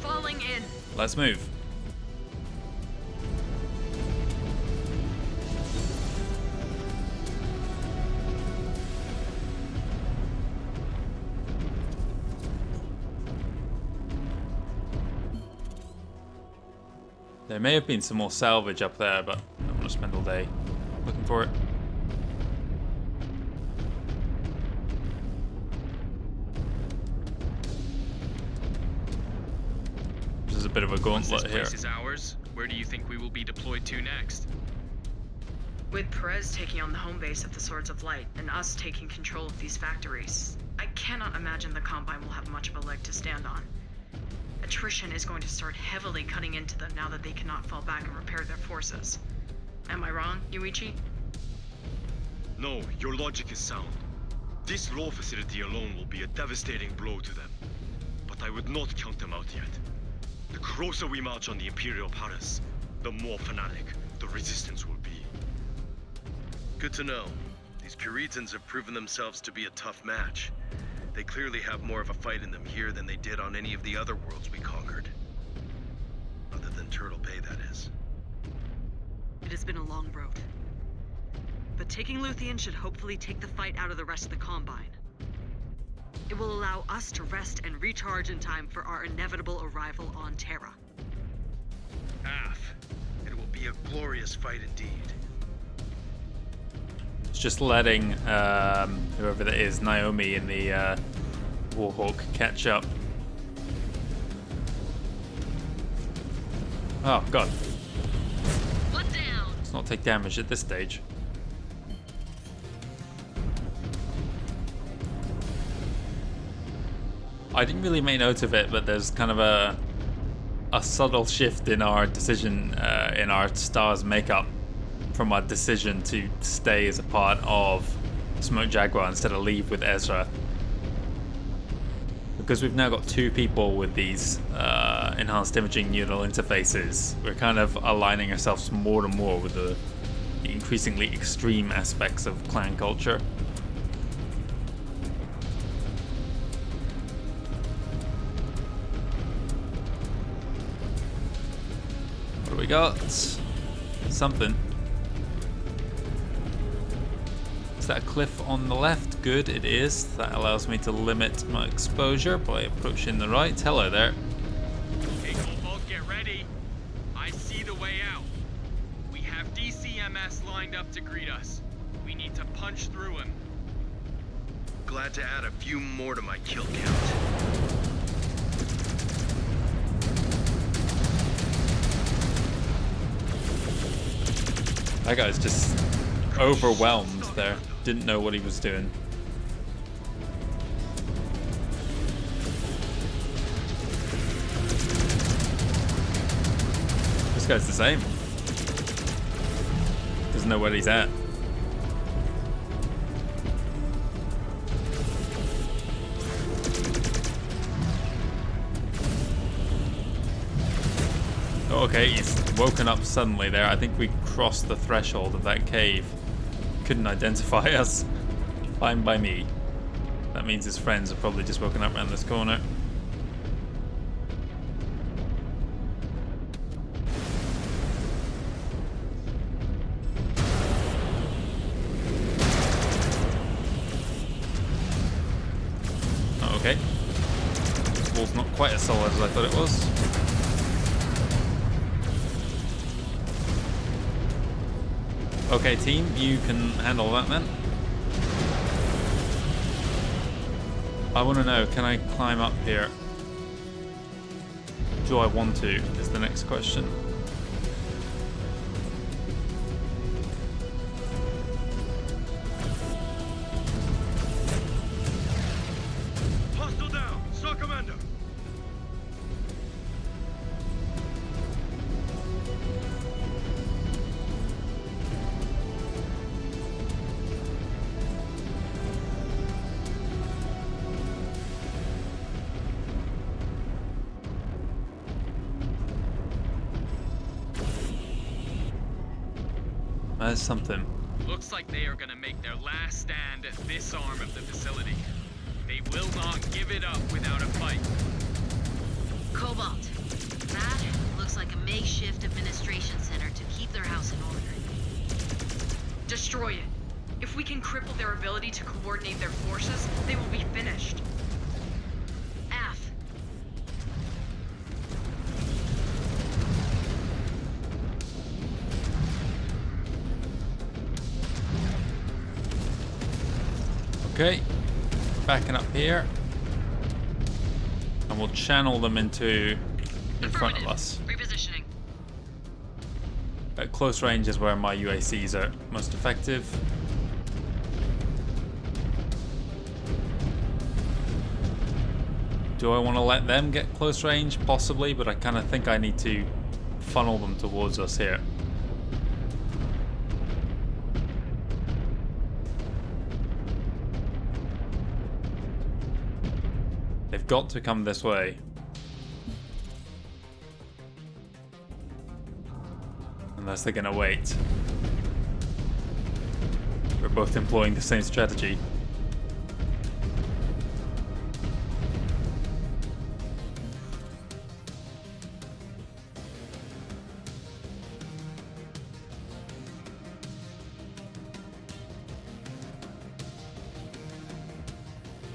falling in. Let's move. There may have been some more salvage up there, but I don't want to spend all day looking for it. This is a bit of a Once gauntlet this here. place is ours, where do you think we will be deployed to next? With Perez taking on the home base of the Swords of Light and us taking control of these factories, I cannot imagine the Combine will have much of a leg to stand on. Attrition is going to start heavily cutting into them now that they cannot fall back and repair their forces. Am I wrong, Yuichi? No, your logic is sound. This law facility alone will be a devastating blow to them. But I would not count them out yet. The closer we march on the Imperial Palace, the more fanatic the resistance will be. Good to know. These Puritans have proven themselves to be a tough match. They clearly have more of a fight in them here than they did on any of the other worlds we conquered. Other than Turtle Bay, that is. It has been a long road. But taking Luthien should hopefully take the fight out of the rest of the Combine. It will allow us to rest and recharge in time for our inevitable arrival on Terra. It will be a glorious fight indeed. It's just letting whoever that is, Naomi and the Warhawk, catch up. Oh god. One down. Let's not take damage at this stage. I didn't really make note of it, but there's kind of a subtle shift in our decision, in our star's makeup, from our decision to stay as a part of Smoke Jaguar instead of leave with Ezra. Because we've now got 2 people with these enhanced imaging neural interfaces, we're kind of aligning ourselves more and more with the increasingly extreme aspects of clan culture. What do we got? Something. Is that a cliff on the left? Good, it is. That allows me to limit my exposure by approaching the right. Hello there. Hey, Cobalt, get ready. I see the way out. We have DCMS lined up to greet us. We need to punch through him. Glad to add a few more to my kill count. That guy's just overwhelmed there. Didn't know what he was doing. This guy's the same. Doesn't know where he's at. Oh, okay, he's woken up suddenly there. I think we crossed the threshold of that cave. Couldn't identify us. Fine by me. That means his friends have probably just woken up around this corner. Oh, okay. This wall's not quite as solid as I thought it was. Okay, team, you can handle that then. I want to know, can I climb up here? Do I want to, is the next question. Hostile down! Star Commander! There's something. Looks like they are gonna make their last stand at this arm of the facility. They will not give it up without a fight. Cobalt, that looks like a makeshift administration center to keep their house in order. Destroy it. If we can cripple their ability to coordinate their forces, they will be finished. Af. Okay, backing up here. And we'll channel them into in front of us. Repositioning. At close range is where my UACs are most effective. Do I want to let them get close range? Possibly, but I kind of think I need to funnel them towards us here. They've got to come this way. Unless they're gonna wait. We're both employing the same strategy.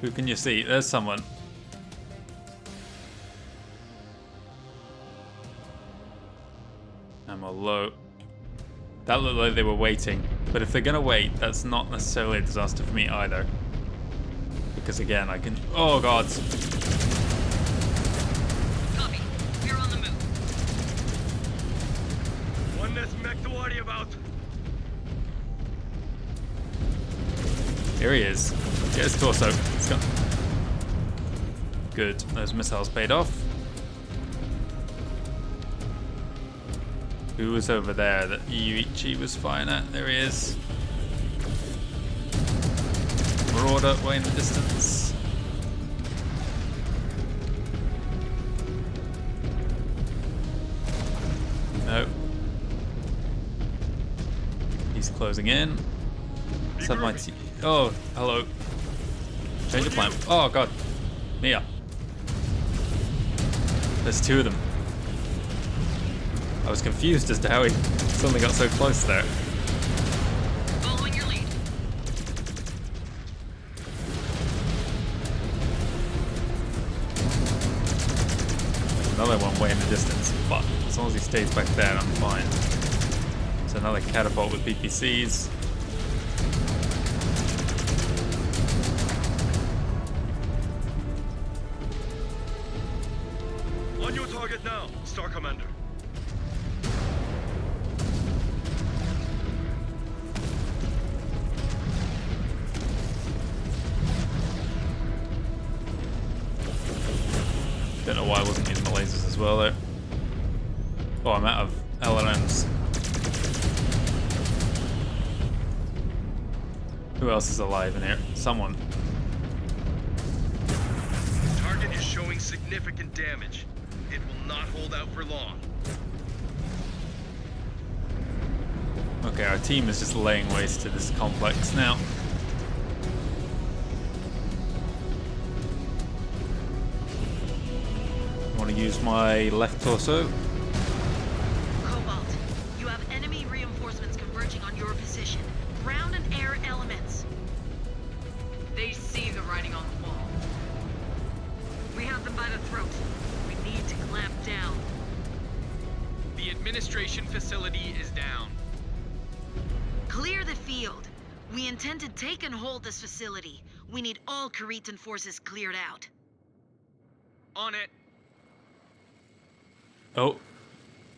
Who can you see? There's someone. Ammo low. That looked like they were waiting. But if they're gonna wait, that's not necessarily a disaster for me either. Because again, I can... Oh god! Copy. We're on the move. One less mech to worry about. Here he is. Get his torso. Let's go. Good. Those missiles paid off. Who was over there that Yuichi was firing at? There he is. Marauder way in the distance. No. He's closing in. Oh, hello. Change of plan. Oh god. Mia. There's two of them. I was confused as to how he suddenly got so close there. Following your lead. Another one way in the distance, but as long as he stays back there, I'm fine. So another catapult with PPCs. On your target now, Star Commander. Don't know why I wasn't using the lasers as well there. Oh, I'm out of LRMs. Who else is alive in here? Someone. Target is showing significant damage. It will not hold out for long. Okay, our team is just laying waste to this complex now. I want to use my left torso. Cobalt, you have enemy reinforcements converging on your position. Ground and air elements. They see the writing on the wall. We have them by the throat. We need to clamp down. The administration facility is down. Clear the field. We intend to take and hold this facility. We need all Kharitan forces cleared out. On it. Oh,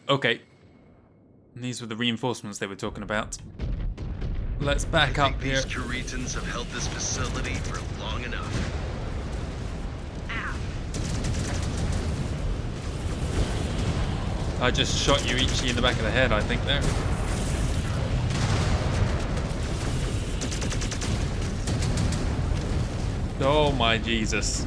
okay. And these were the reinforcements they were talking about. Let's back I up think here. these Kharitan have held this facility for long enough. Ow. I just shot you each in the back of the head, I think, there. Oh my Jesus.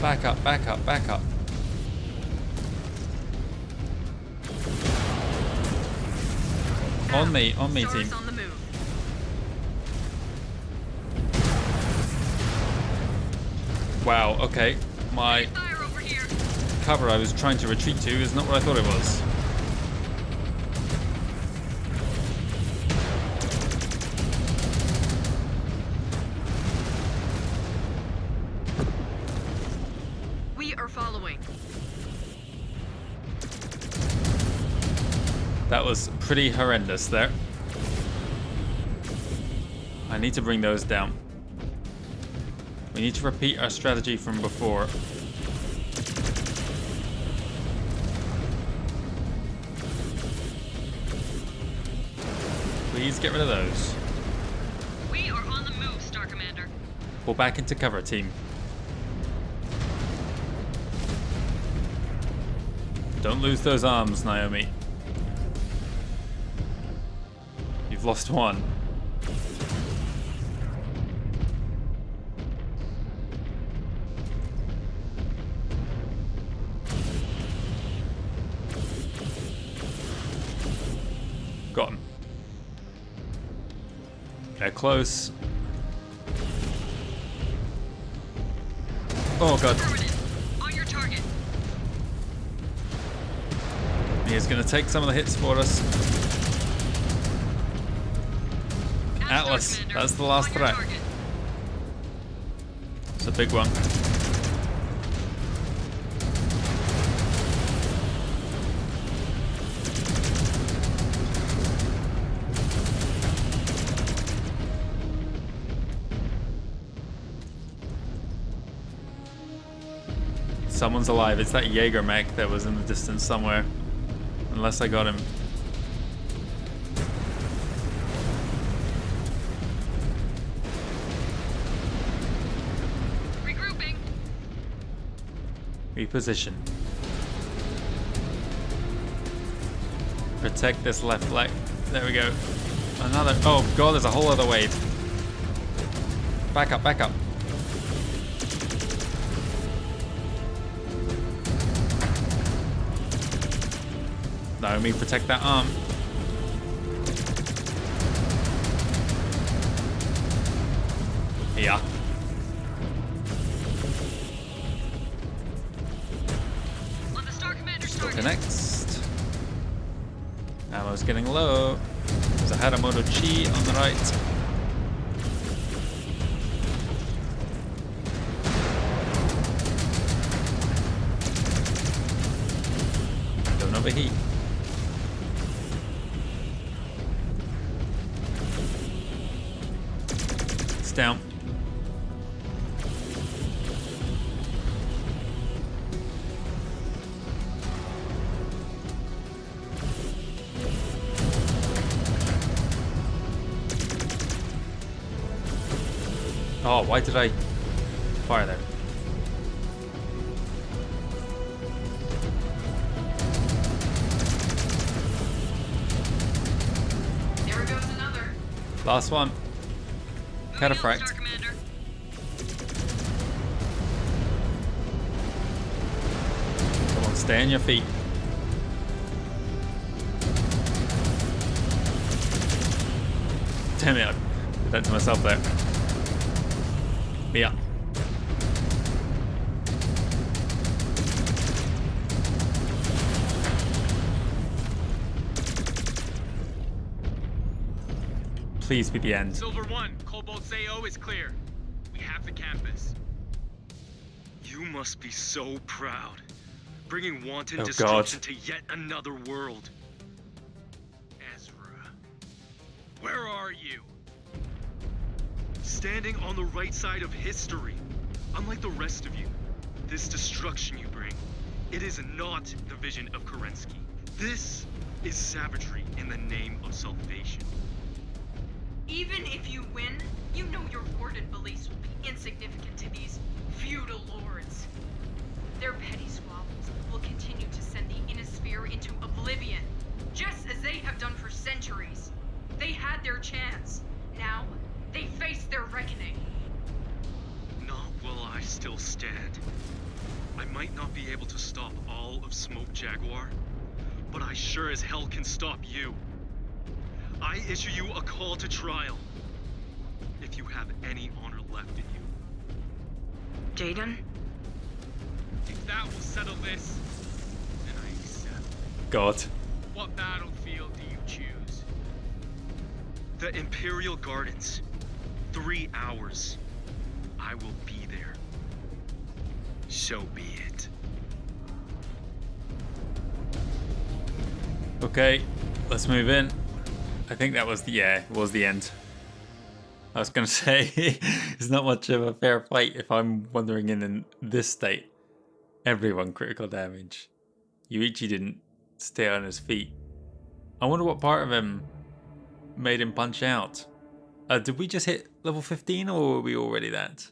Back up, back up, back up. On me team. Stars on the move. Wow, okay. My Fire over here. cover I was trying to retreat to is not what I thought it was. We are following. That was pretty horrendous there. I need to bring those down. We need to repeat our strategy from before. Please get rid of those. We are on the move, Star Commander. Pull back into cover, team. Don't lose those arms, Naomi. You've lost one. Got him. They're close. Oh god. Affirmative. On your target. He is going to take some of the hits for us. Atlas, Commander. that's the last On your threat. target. It's a big one. Someone's alive. It's that Jaeger mech that was in the distance somewhere. Unless I got him. Regrouping. Reposition. Protect this left leg. There we go. Another. Oh god, there's a whole other wave. Back up, back up. No, me protect that arm. Yeah. Let the Star Commander start. To next. Ammo's getting low. There's a Haramoto Chi on the right. Don't overheat. It's down. Oh, why did I fire there? There goes another. Last one. Cataphract. Star Commander. Come on, stay on your feet. Damn it, I did that to myself there. Yeah. Please be the end. Silver 1, Cobalt AO is clear. We have the campus. You must be so proud. Bringing wanton Oh, destruction to yet another world. Ezra. Where are you? Standing on the right side of history. Unlike the rest of you, this destruction you bring, it is not the vision of Kerensky. This is savagery in the name of salvation. Even if you win, you know your worded beliefs will be insignificant to these feudal lords. Their petty squabbles will continue to send the Innisphere into oblivion, just as they have done for centuries. They had their chance. Now, they face their reckoning. Not while I still stand. I might not be able to stop all of Smoke Jaguar, but I sure as hell can stop you. I issue you a call to trial. If you have any honor left in you. Jaden? If that will settle this, then I accept. God. What battlefield do you choose? The Imperial Gardens. 3 hours. I will be there. So be it. Okay, let's move in. I think that was the it was the end. I was gonna say it's not much of a fair fight if I'm wandering in this state. Everyone critical damage. Yuichi didn't stay on his feet. I wonder what part of him made him punch out. Did we just hit level 15 or were we already that?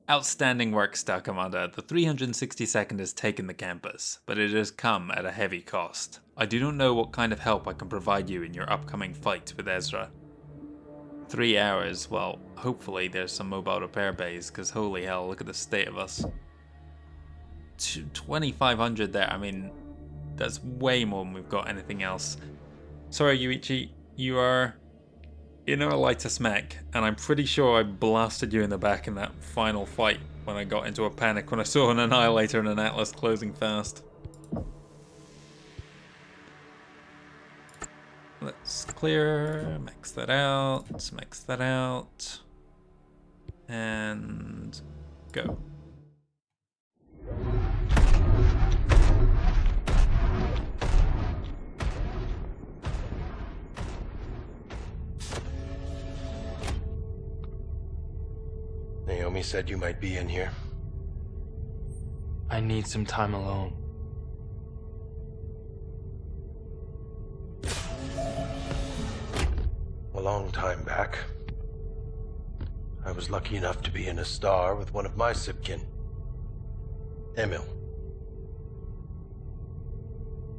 Outstanding work, Star Commander. The 362nd has taken the campus, but it has come at a heavy cost. I do not know what kind of help I can provide you in your upcoming fight with Ezra. 3 hours, well, hopefully there's some mobile repair bays, because holy hell, look at the state of us. 2,500 there, I mean, that's way more than we've got anything else. Sorry, Yuichi, you are in our lightest mech, and I'm pretty sure I blasted you in the back in that final fight when I got into a panic when I saw an Annihilator and an Atlas closing fast. Let's clear, max that out, and go. Naomi said you might be in here. I need some time alone. A long time back, I was lucky enough to be in a star with one of my sibkin, Emil.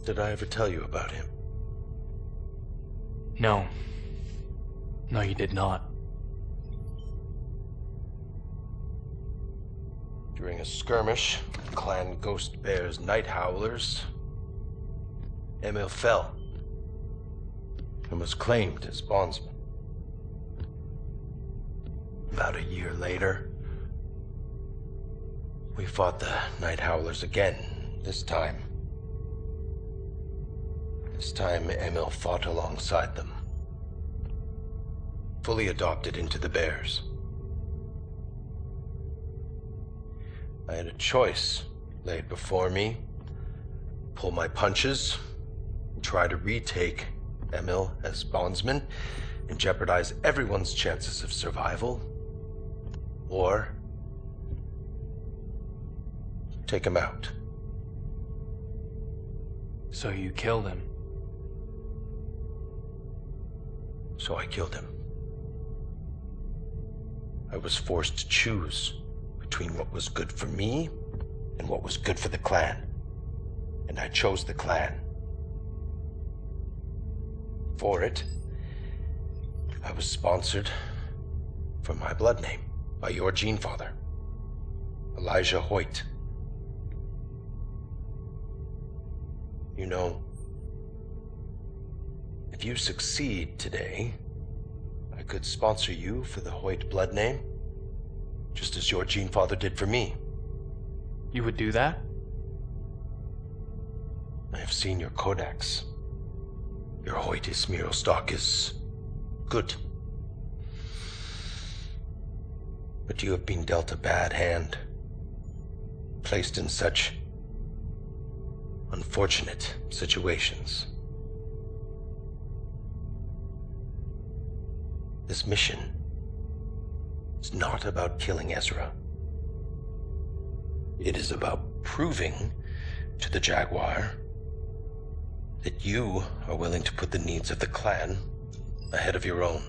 Did I ever tell you about him? No. No, you did not. During a skirmish, Clan Ghost Bear's Night Howlers, Emil fell and was claimed as bondsman. About a year later, we fought the Night Howlers again. This time, Emil fought alongside them, fully adopted into the Bears. I had a choice laid before me: pull my punches, try to retake Emil as bondsman, and jeopardize everyone's chances of survival, or take him out. So you killed him. So I killed him. I was forced to choose between what was good for me and what was good for the clan. And I chose the clan. For it, I was sponsored for my blood name by your gene father, Elijah Hoyt. You know, if you succeed today, I could sponsor you for the Hoyt blood name, just as your gene father did for me. You would do that? I have seen your codex. Your Hoytis Miro stock is good. But you have been dealt a bad hand, placed in such unfortunate situations. This mission is not about killing Ezra. It is about proving to the Jaguar that you are willing to put the needs of the clan ahead of your own.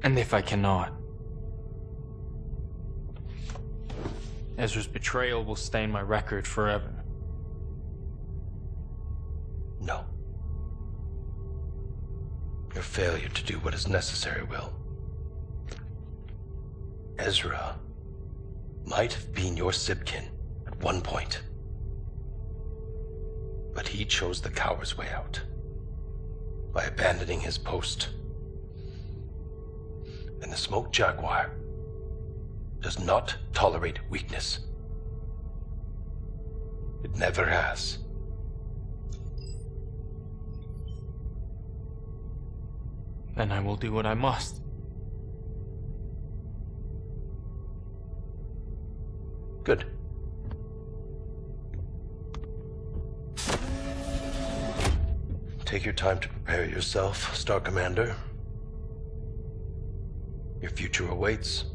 And if I cannot? Ezra's betrayal will stain my record forever. No. Your failure to do what is necessary will. Ezra might have been your Sibkin at one point, but he chose the coward's way out by abandoning his post. And the Smoke Jaguar does not tolerate weakness. It never has. Then I will do what I must. Good. Take your time to prepare yourself, Star Commander. Your future awaits.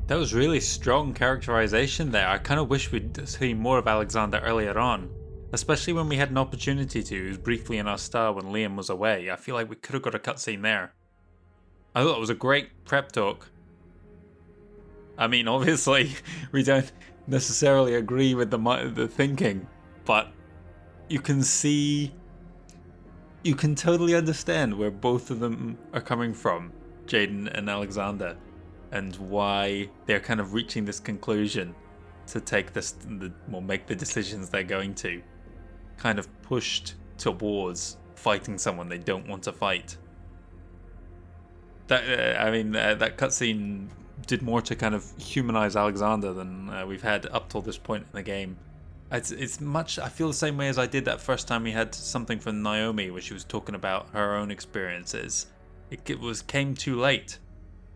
That was really strong characterization there. I kind of wish we'd seen more of Alexander earlier on, especially when we had an opportunity to. He was briefly in our star when Liam was away. I feel like we could have got a cutscene there. I thought it was a great prep talk. I mean, obviously, we don't necessarily agree with the thinking, but you can see, you can totally understand where both of them are coming from, Jaden and Alexander, and why they're kind of reaching this conclusion to take this, make the decisions they're going to, kind of pushed towards fighting someone they don't want to fight. That cutscene did more to kind of humanize Alexander than we've had up till this point in the game. It's much. I feel the same way as I did that first time we had something from Naomi, where she was talking about her own experiences. It came too late.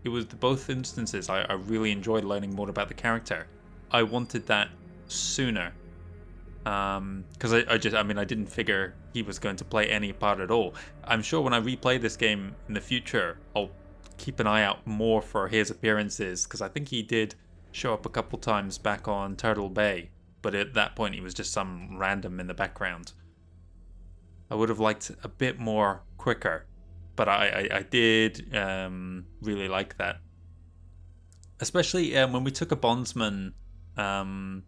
It was both instances. I really enjoyed learning more about the character. I wanted that sooner, because I didn't figure he was going to play any part at all. I'm sure when I replay this game in the future, I'll keep an eye out more for his appearances, because I think he did show up a couple times back on Turtle Bay, but at that point he was just some random in the background. I would have liked a bit more quicker, but I did really like that. Especially when we took a bondsman on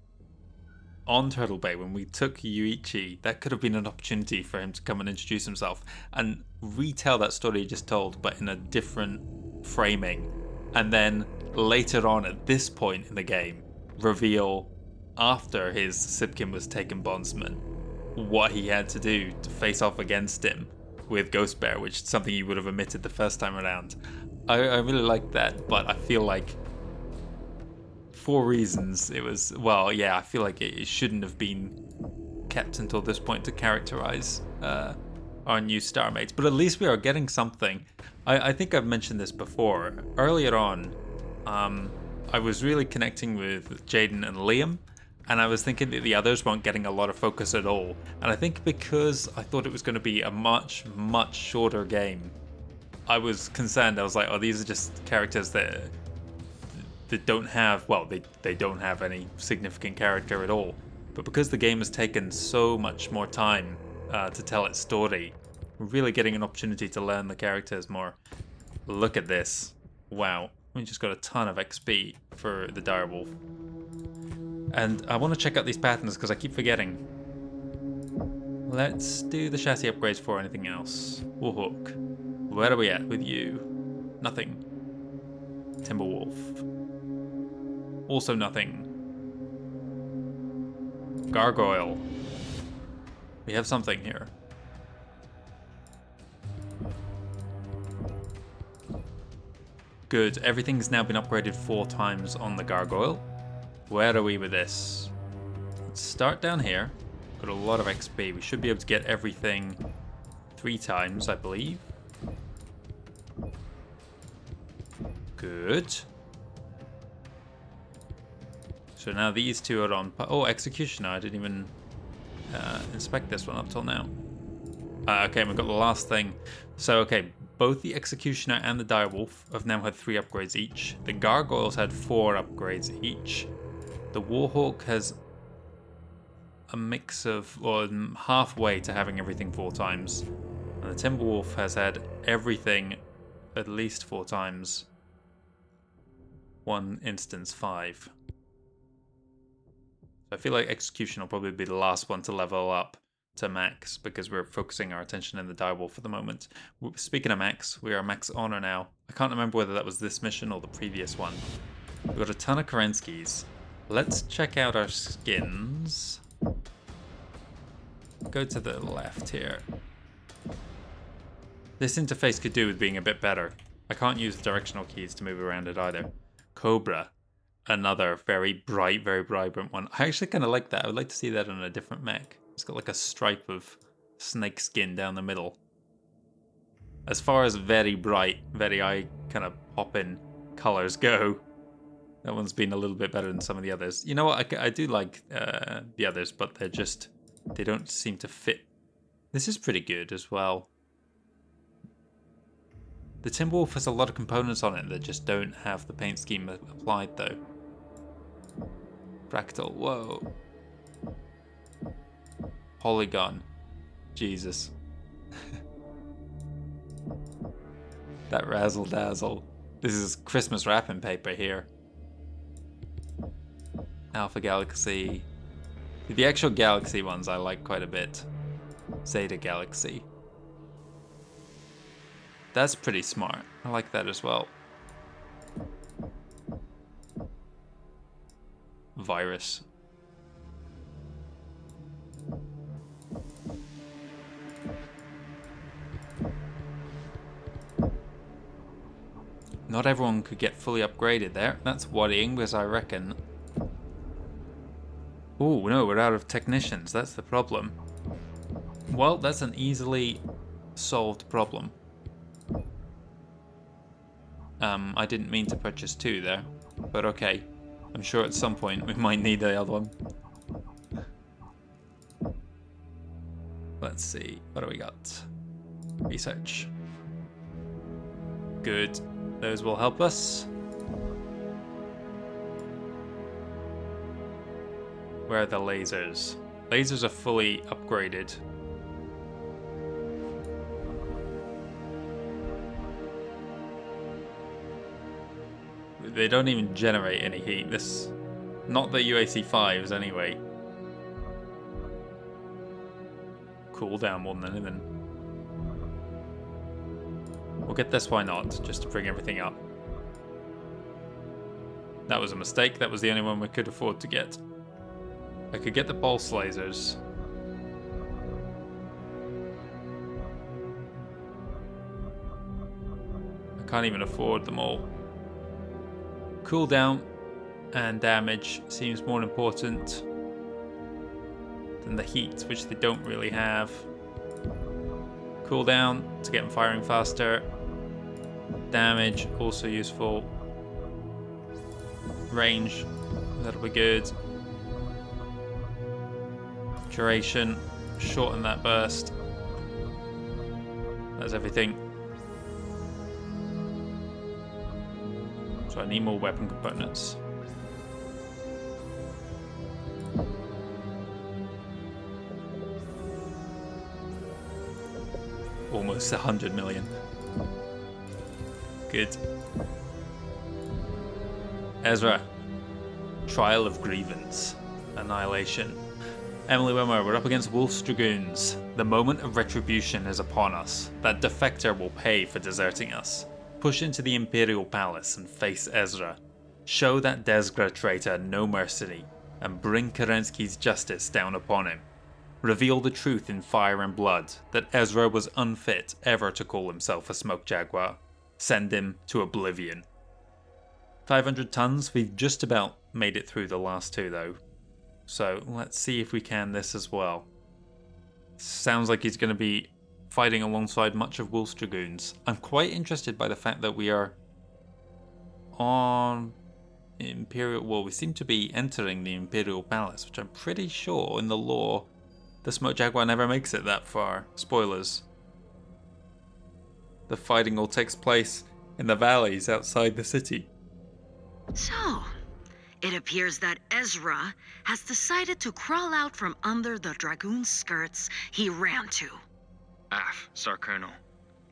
Turtle Bay, when we took Yuichi, that could have been an opportunity for him to come and introduce himself and retell that story he just told, but in a different framing. And then later on at this point in the game, reveal after his Sipkin was taken bondsman, what he had to do to face off against him with Ghost Bear, which is something he would have omitted the first time around. I really liked that, but I feel like for reasons it was, well, yeah, I feel like it shouldn't have been kept until this point to characterize our new star mates, but at least we are getting something. I think I've mentioned this before. Earlier on, I was really connecting with Jaden and Liam, and I was thinking that the others weren't getting a lot of focus at all. And I think because I thought it was going to be a much shorter game, I was concerned. I was like, oh, these are just characters that don't have, well, they don't have any significant character at all. But because the game has taken so much more time to tell its story, we're really getting an opportunity to learn the characters more. Look at this. Wow. We just got a ton of XP for the direwolf. And I want to check out these patterns because I keep forgetting. Let's do the chassis upgrades for anything else. Warhawk. Where are we at with you? Nothing. Timberwolf. Also nothing. Gargoyle. We have something here. Good, everything's now been upgraded 4 times on the Gargoyle. Where are we with this? Let's start down here. Got a lot of XP. We should be able to get everything 3 times, I believe. Good. So now these two are on... Oh, Executioner. I didn't even inspect this one up till now. Okay, we've got the last thing. So, okay, both the Executioner and the Direwolf have now had 3 upgrades each. The Gargoyles had 4 upgrades each. The Warhawk has a mix of, or halfway to having everything 4 times. And the Timberwolf has had everything at least 4 times. One instance 5. I feel like Execution will probably be the last one to level up to max because we're focusing our attention in the Direwolf for the moment. Speaking of max, we are max honor now. I can't remember whether that was this mission or the previous one. We've got a ton of Kerenskys. Let's check out our skins. Go to the left here. This interface could do with being a bit better. I can't use the directional keys to move around it either. Cobra. Another very bright, very vibrant one. I actually kind of like that. I would like to see that on a different mech. It's got like a stripe of snake skin down the middle. As far as very bright, very eye kind of pop-in colors go, that one's been a little bit better than some of the others. You know what? I do like the others, but they don't seem to fit. This is pretty good as well. The Timberwolf has a lot of components on it that just don't have the paint scheme applied though. Fractal, whoa. Polygon. Jesus. That razzle dazzle. This is Christmas wrapping paper here. Alpha Galaxy. The actual Galaxy ones I like quite a bit. Zeta Galaxy. That's pretty smart. I like that as well. Virus. Not everyone could get fully upgraded there. That's worrying because I reckon... Oh no, we're out of technicians. That's the problem. Well, that's an easily solved problem. I didn't mean to purchase 2 there, but okay. I'm sure at some point we might need the other one. Let's see, what do we got? Research. Good, those will help us. Where are the lasers? Lasers are fully upgraded. They don't even generate any heat. This, not the UAC-5s anyway. Cool down more than anything. We'll get this, why not? Just to bring everything up. That was a mistake. That was the only one we could afford to get. I could get the pulse lasers. I can't even afford them all. Cooldown and damage seems more important than the heat, which they don't really have. Cooldown to get them firing faster. Damage also useful. Range, that'll be good. Duration, shorten that burst. That's everything. So I need more weapon components. Almost 100 million. Good. Ezra. Trial of Grievance. Annihilation. Emily Wimmer, we're up against Wolf's Dragoons. The moment of retribution is upon us. That defector will pay for deserting us. Push into the Imperial Palace and face Ezra. Show that Desgra traitor no mercy, and bring Kerensky's justice down upon him. Reveal the truth in Fire and Blood, that Ezra was unfit ever to call himself a Smoke Jaguar. Send him to oblivion. 500 tons, we've just about made it through the last two though. So let's see if we can this as well. Sounds like he's going to be fighting alongside much of Wolf's Dragoons. I'm quite interested by the fact that we are on Imperial... Well, we seem to be entering the Imperial Palace, which I'm pretty sure in the lore the Smoke Jaguar never makes it that far. Spoilers. The fighting all takes place in the valleys outside the city. So, it appears that Ezra has decided to crawl out from under the dragoon skirts he ran to. Star Colonel,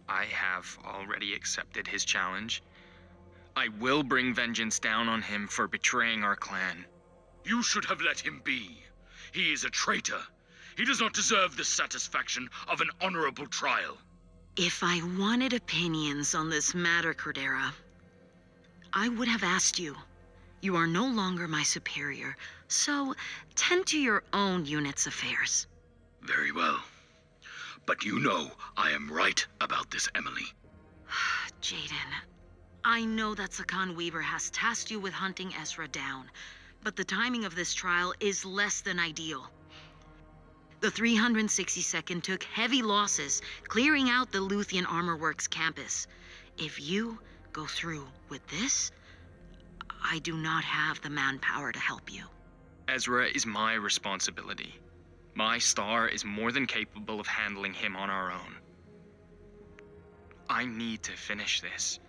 I have already accepted his challenge. I will bring vengeance down on him for betraying our clan. You should have let him be. He is a traitor. He does not deserve the satisfaction of an honorable trial. If I wanted opinions on this matter, Crusader, I would have asked you. You are no longer my superior, so tend to your own unit's affairs. Very well. But you know I am right about this, Emily. Jaden, I know that Sakan Weaver has tasked you with hunting Ezra down, but the timing of this trial is less than ideal. The 362nd took heavy losses clearing out the Luthien Armor Works campus. If you go through with this, I do not have the manpower to help you. Ezra is my responsibility. My star is more than capable of handling him on our own. I need to finish this,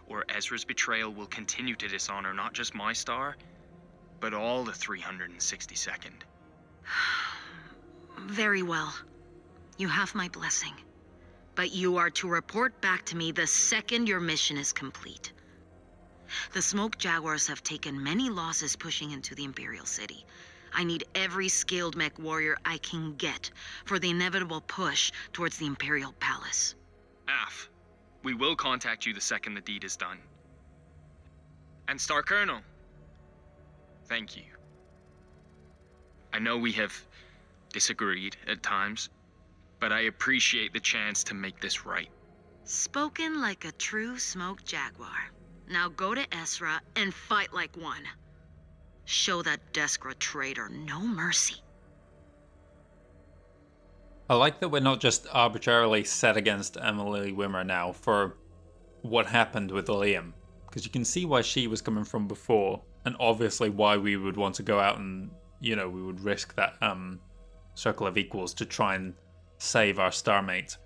or Ezra's betrayal will continue to dishonor not just my star, but all the 362nd. Very well. You have my blessing. But you are to report back to me the second your mission is complete. The Smoke Jaguars have taken many losses pushing into the Imperial City. I need every skilled MechWarrior I can get for the inevitable push towards the Imperial Palace. We will contact you the second the deed is done. And Star Colonel, thank you. I know we have disagreed at times, but I appreciate the chance to make this right. Spoken like a true Smoke Jaguar. Now go to Ezra and fight like one. Show that Desgra traitor no mercy. I like that we're not just arbitrarily set against Emily Wimmer now for what happened with Liam. Because you can see why she was coming from before, and obviously why we would want to go out and, you know, we would risk that circle of equals to try and save our starmate.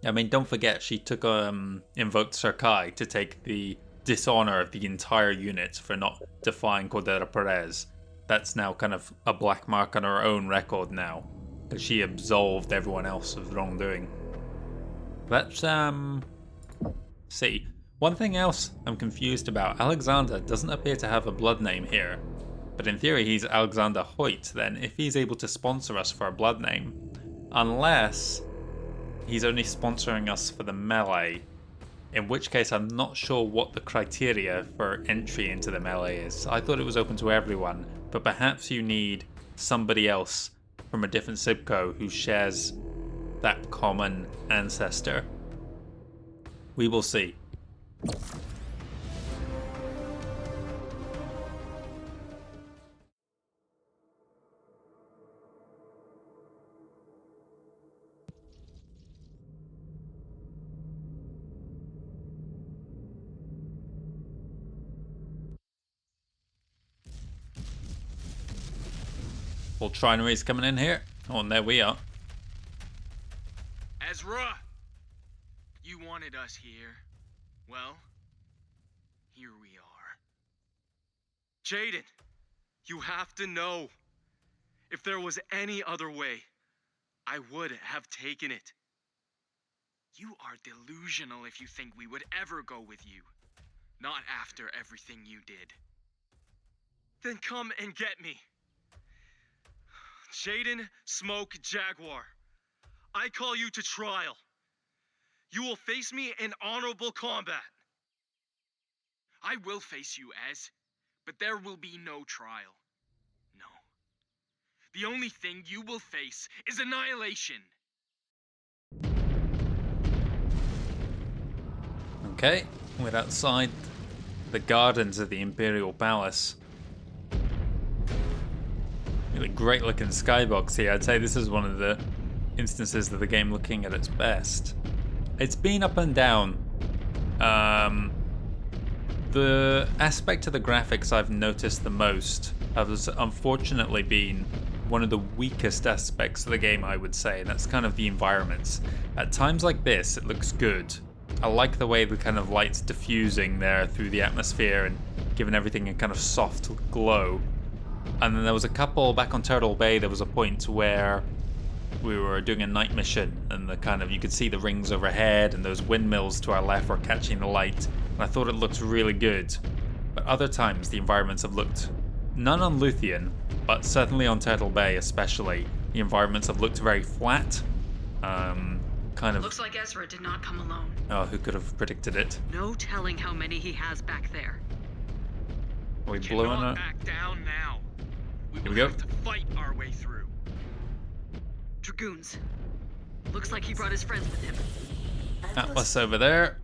I mean, don't forget, she took invoked Serkai to take the dishonor of the entire unit for not defying Cordera Perez. That's now kind of a black mark on her own record now, because she absolved everyone else of wrongdoing. Let's see. One thing else I'm confused about, Alexander doesn't appear to have a blood name here. But in theory he's Alexander Hoyt, then if he's able to sponsor us for a blood name. Unless he's only sponsoring us for the melee. In which case I'm not sure what the criteria for entry into the melee is. I thought it was open to everyone, but perhaps you need somebody else from a different Sibco who shares that common ancestor. We will see. Full Trinery's coming in here. Oh, and there we are. Ezra! You wanted us here. Well, here we are. Jaden, you have to know. If there was any other way, I would have taken it. You are delusional if you think we would ever go with you. Not after everything you did. Then come and get me. Clan Smoke Jaguar, I call you to trial. You will face me in honorable combat. I will face you, Ez, but there will be no trial. No. The only thing you will face is annihilation. Okay, we're outside the gardens of the Imperial Palace. Really great looking skybox here. I'd say this is one of the instances of the game looking at its best. It's been up and down. The aspect of the graphics I've noticed the most has unfortunately been one of the weakest aspects of the game, I would say, and that's kind of the environments. At times like this, it looks good. I like the way the kind of light's diffusing there through the atmosphere and giving everything a kind of soft glow. And then there was a couple back on Turtle Bay, there was a point where we were doing a night mission and the kind of, you could see the rings overhead and those windmills to our left were catching the light, and I thought it looked really good. But other times the environments have looked, none on Luthien, but certainly on Turtle Bay especially, the environments have looked very flat. Kind of. Looks like Ezra did not come alone. Oh, who could have predicted it? No telling how many he has back there. Are we blowing Cannot it? back down now. We Here will we go. have to fight our way through. Dragoons. Looks like he brought his friends with him. Atlas over there.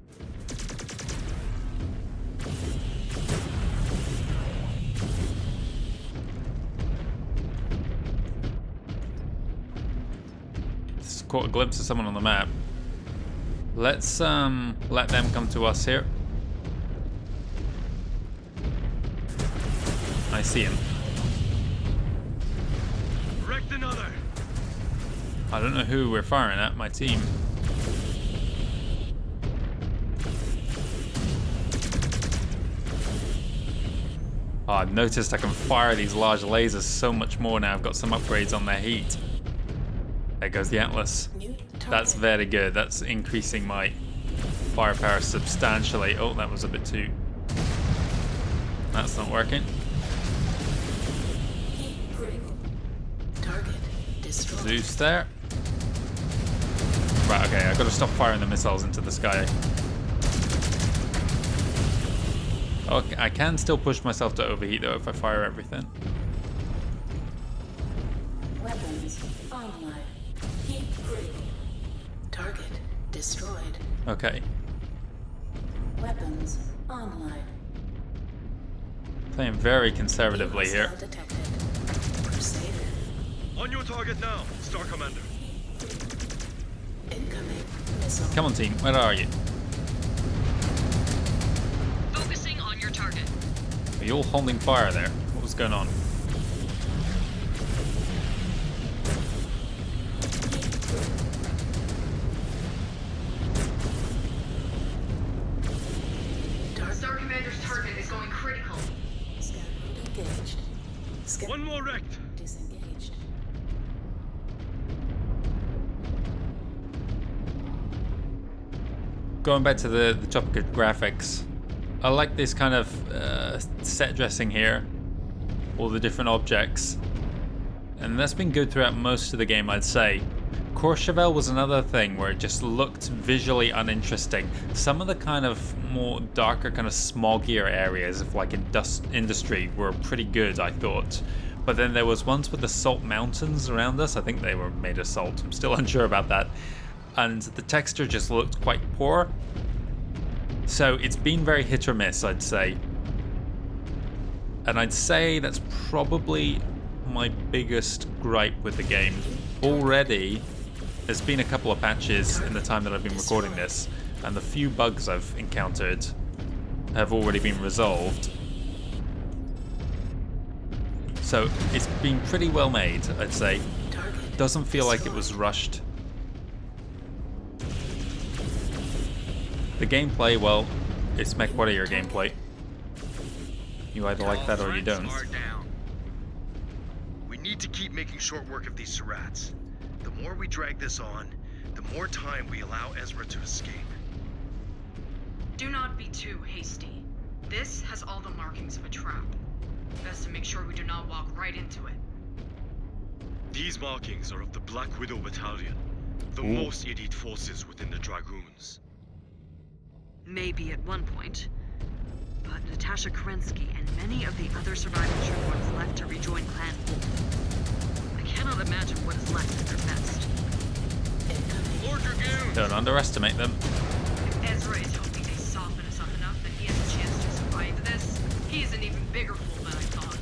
Just caught a glimpse of someone on the map. Let's let them come to us here. I see him. Wrecked another. I don't know who we're firing at, my team. Oh, I've noticed I can fire these large lasers so much more now. I've got some upgrades on their heat. There goes the Atlas. That's very good. That's increasing my firepower substantially. Oh, that was a bit too... That's not working. Target destroyed. Zeus there. Right, okay, I've got to stop firing the missiles into the sky. Okay, I can still push myself to overheat though if I fire everything. Weapons online. Heat critical. Target destroyed. Okay, Weapons online. playing very conservatively here. Hostile detected. Crusader. On your target now, Star Commander. Incoming missile. Come on team, where are you? Focusing on your target. Are you all holding fire there? What was going on? Star Commander's target is going critical. Scout engaged. Scout One more wrecked. disengaged. going back to the topic of graphics, I like this kind of set dressing here, all the different objects, and that's been good throughout most of the game, I'd say. Courchevel was another thing where it just looked visually uninteresting. Some of the kind of more darker, kind of smoggier areas of like industry were pretty good, I thought. But then there was ones with the salt mountains around us. I think they were made of salt. I'm still unsure about that. And the texture just looked quite poor. So it's been very hit or miss, I'd say. And I'd say that's probably my biggest gripe with the game. Already, there's been a couple of patches in the time that I've been recording this, and the few bugs I've encountered have already been resolved. So it's been pretty well made, I'd say. Doesn't feel like it was rushed. The gameplay, well, it's MechWarrior gameplay. You either like that or you don't. We need to keep making short work of these Surats. The more we drag this on, the more time we allow Ezra to escape. Do not be too hasty. This has all the markings of a trap. Best to make sure we do not walk right into it. These markings are of the Black Widow Battalion, the most elite forces within the Dragoons. Maybe at one point. But Natasha Kerensky and many of the other surviving troop ones left to rejoin Clan Wolf. I cannot imagine what is left at their best. Lord Dragoon! Don't underestimate them. If Ezra is hoping they soften us up enough that he has a chance to survive this, he is an even bigger fool than I thought.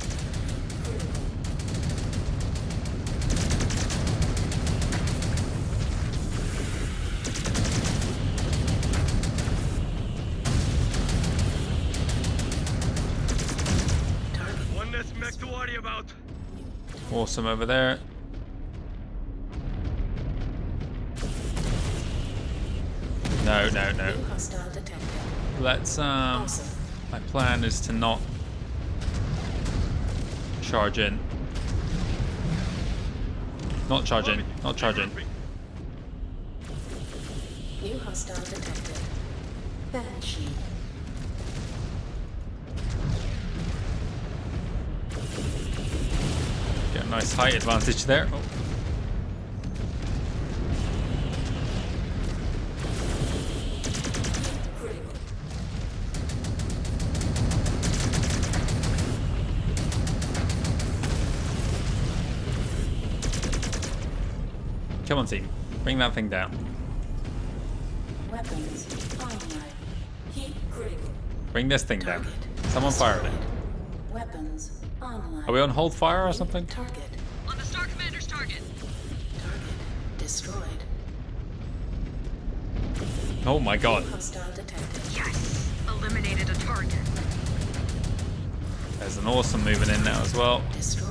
One less mech to worry about. Awesome over there. No. Hostile detected. Let's my plan is to not charge in. Not charge in. New hostile detected. Banshee. Get a nice height advantage there. Oh. Come on, team. Bring that thing down. Weapons online. Heat critical. Bring this thing down. Someone fire it. Weapons online. Are we on hold fire or something? Target. On the Star Commander's target. Target destroyed. Oh my god. Hostile detected. Yes! Eliminated a target. There's an awesome moving in now as well. Destroyed.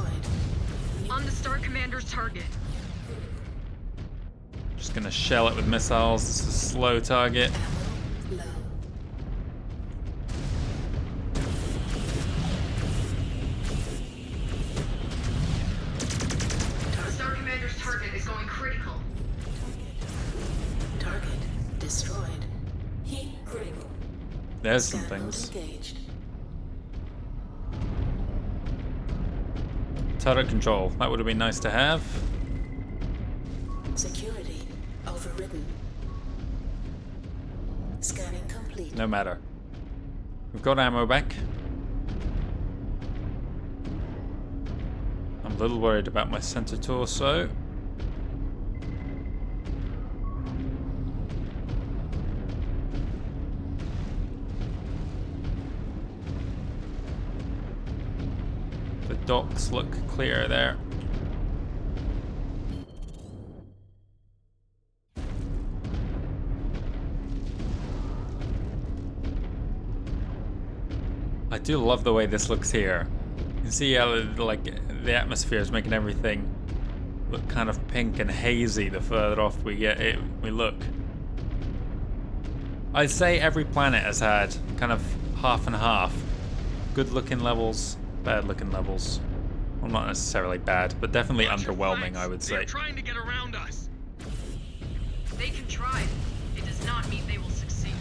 On the Star Commander's target. Just gonna shell it with missiles. It's a slow target. Low. The Star Commander's target is going critical. Target destroyed. Heat critical. There's some Scan mode things. engaged. Turret control. That would have been nice to have. Security overridden. Scanning complete. No matter. We've got ammo back. I'm a little worried about my center torso. The docks look clear there. I do love the way this looks here. You can see how like the atmosphere is making everything look kind of pink and hazy the further off we look. I'd say every planet has had kind of half and half. Good looking levels, bad looking levels. Well, not necessarily bad, but definitely underwhelming, I would say. They're trying to get around us. They can try. It does not mean they will succeed.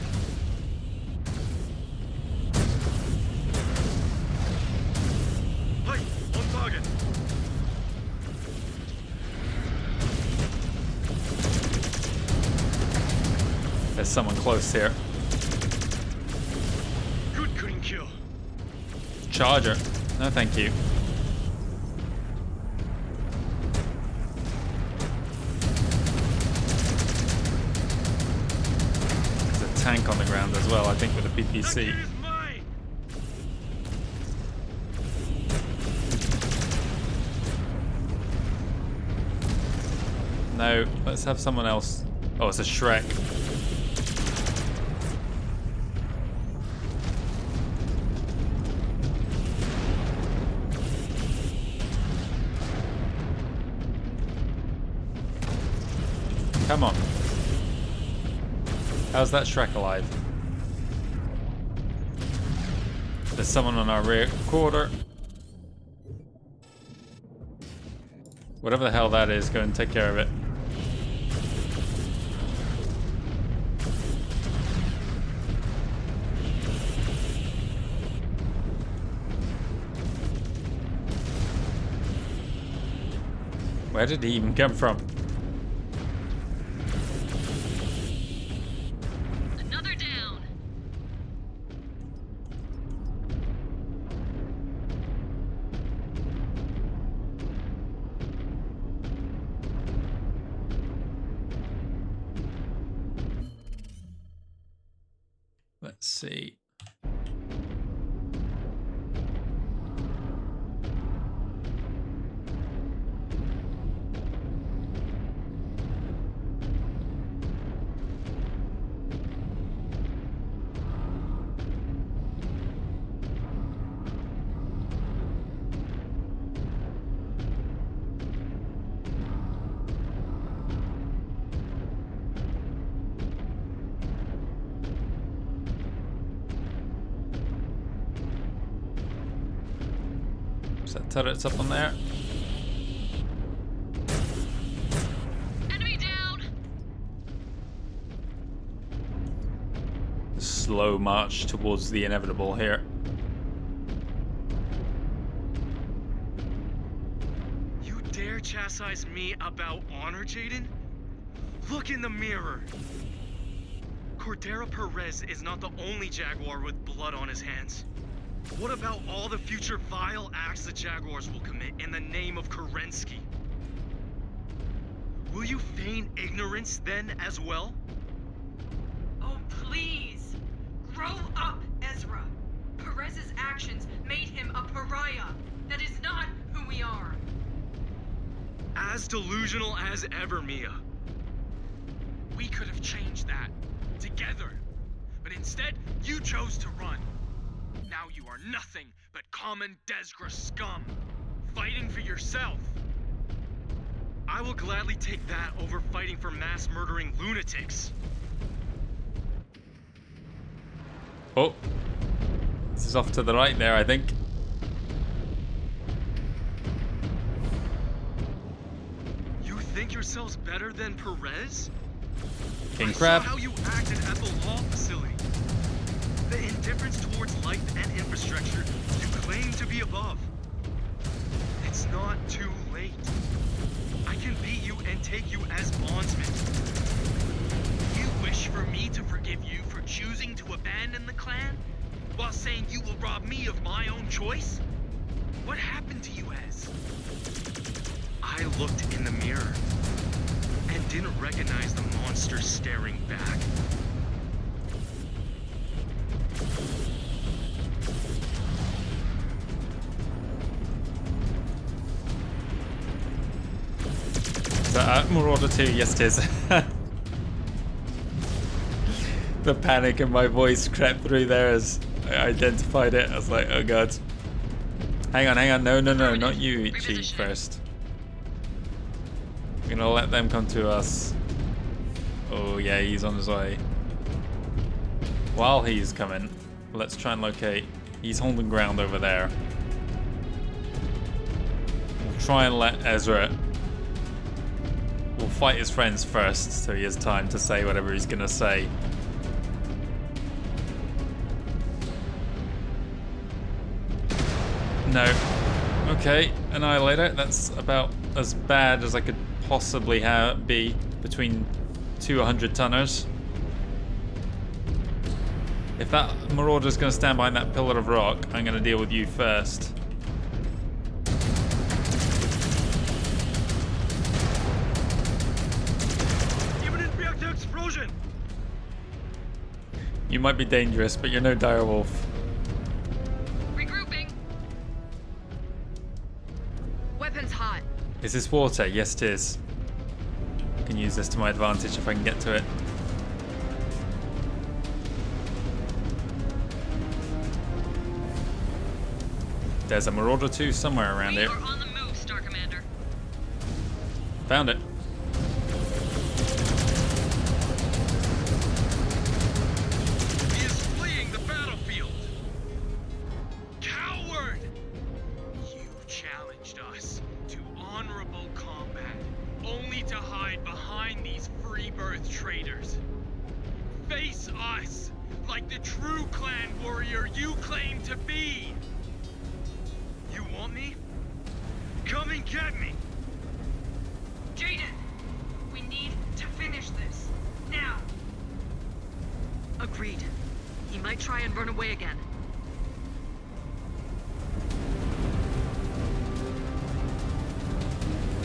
there's someone close here. Good clean kill. Charger. No, thank you. There's a tank on the ground as well, I think, with a PPC. No, let's have someone else. Oh, it's a Shrek. Come on. How's that Shrek alive? There's someone on our rear quarter. Whatever the hell that is, go and take care of it. Where did he even come from? Another down. Let's see. Set turrets up on there. Enemy down. Slow march towards the inevitable here. You dare chastise me about honor, Jaden? Look in the mirror. Cordero Perez is not the only Jaguar with blood on his hands. What about all the future vile acts the Jaguars will commit in the name of Kerensky? Will you feign ignorance then as well? Oh, please! Grow up, Ezra! Perez's actions made him a pariah. That is not who we are. As delusional as ever, Mia. We could have changed that. Together. But instead, you chose to run. Now you are nothing but common Desgra scum. Fighting for yourself. I will gladly take that over fighting for mass murdering lunatics. Oh. This is off to the right there, I think. You think yourselves better than Perez? King I Crab. saw how you acted at the law facility. The indifference towards life and infrastructure you claim to be above. It's not too late. I can beat you and take you as bondsmen. You wish for me to forgive you for choosing to abandon the clan? While saying you will rob me of my own choice? What happened to you, Ez? I looked in the mirror and didn't recognize the monster staring back. Marauder 2, yes it is. The panic in my voice crept through there as I identified it. I was like, oh god. Hang on, no, not you, Ichi, first. We're gonna let them come to us. Oh yeah, he's on his way. While he's coming, let's try and locate. He's holding ground over there. We'll try and let Ezra... We'll fight his friends first, so he has time to say whatever he's gonna say. No. Okay, Annihilator. That's about as bad as I could possibly be between two 100-tonners. If that Marauder's going to stand behind that pillar of rock, I'm going to deal with you first. Imminent reactor explosion! You might be dangerous, but you're no direwolf. Regrouping. Weapons hot. Is this water? Yes, it is. I can use this to my advantage if I can get to it. There's a Marauder 2 somewhere around here. We are on the move, Star Commander. Found it. He is fleeing the battlefield! Coward! You challenged us to honorable combat, only to hide behind these free birth traitors. Face us like the true clan warrior you claim to be. You want me? Come and get me! Jaden, we need to finish this. Now. Agreed. He might try and run away again.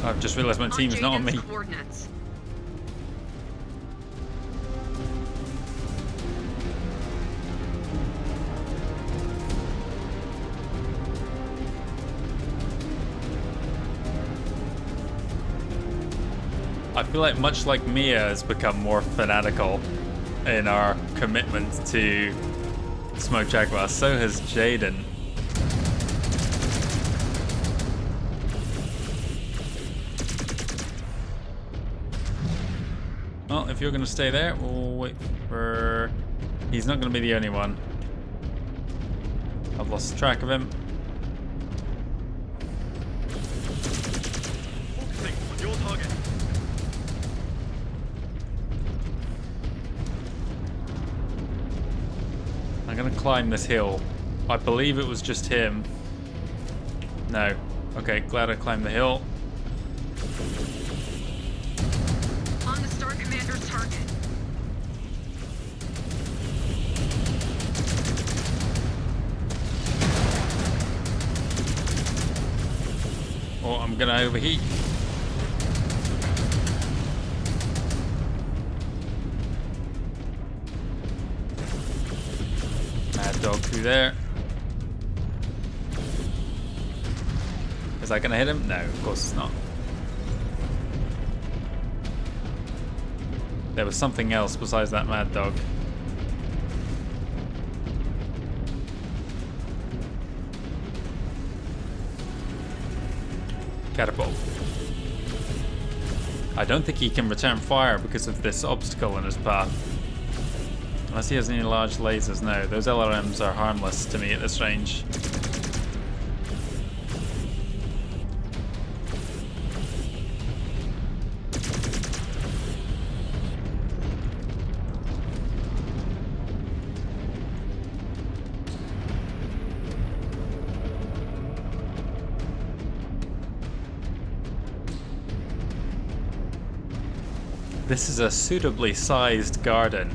I've just realised my team's not on me. Coordinates. I feel like much like Mia has become more fanatical in our commitment to Smoke Jaguar, so has Jaden. Well, if you're going to stay there, we'll wait for... He's not going to be the only one. I've lost track of him. Focusing on your target. I'm going to climb this hill. I believe it was just him. No. Okay, glad I climbed the hill. On the Star Commander's target. Oh, I'm going to overheat. Mad dog through there. Is that going to hit him? No, of course it's not. There was something else besides that mad dog. Catapult. I don't think he can return fire because of this obstacle in his path. Unless he has any large lasers. No, those LRMs are harmless to me at this range. This is a suitably sized garden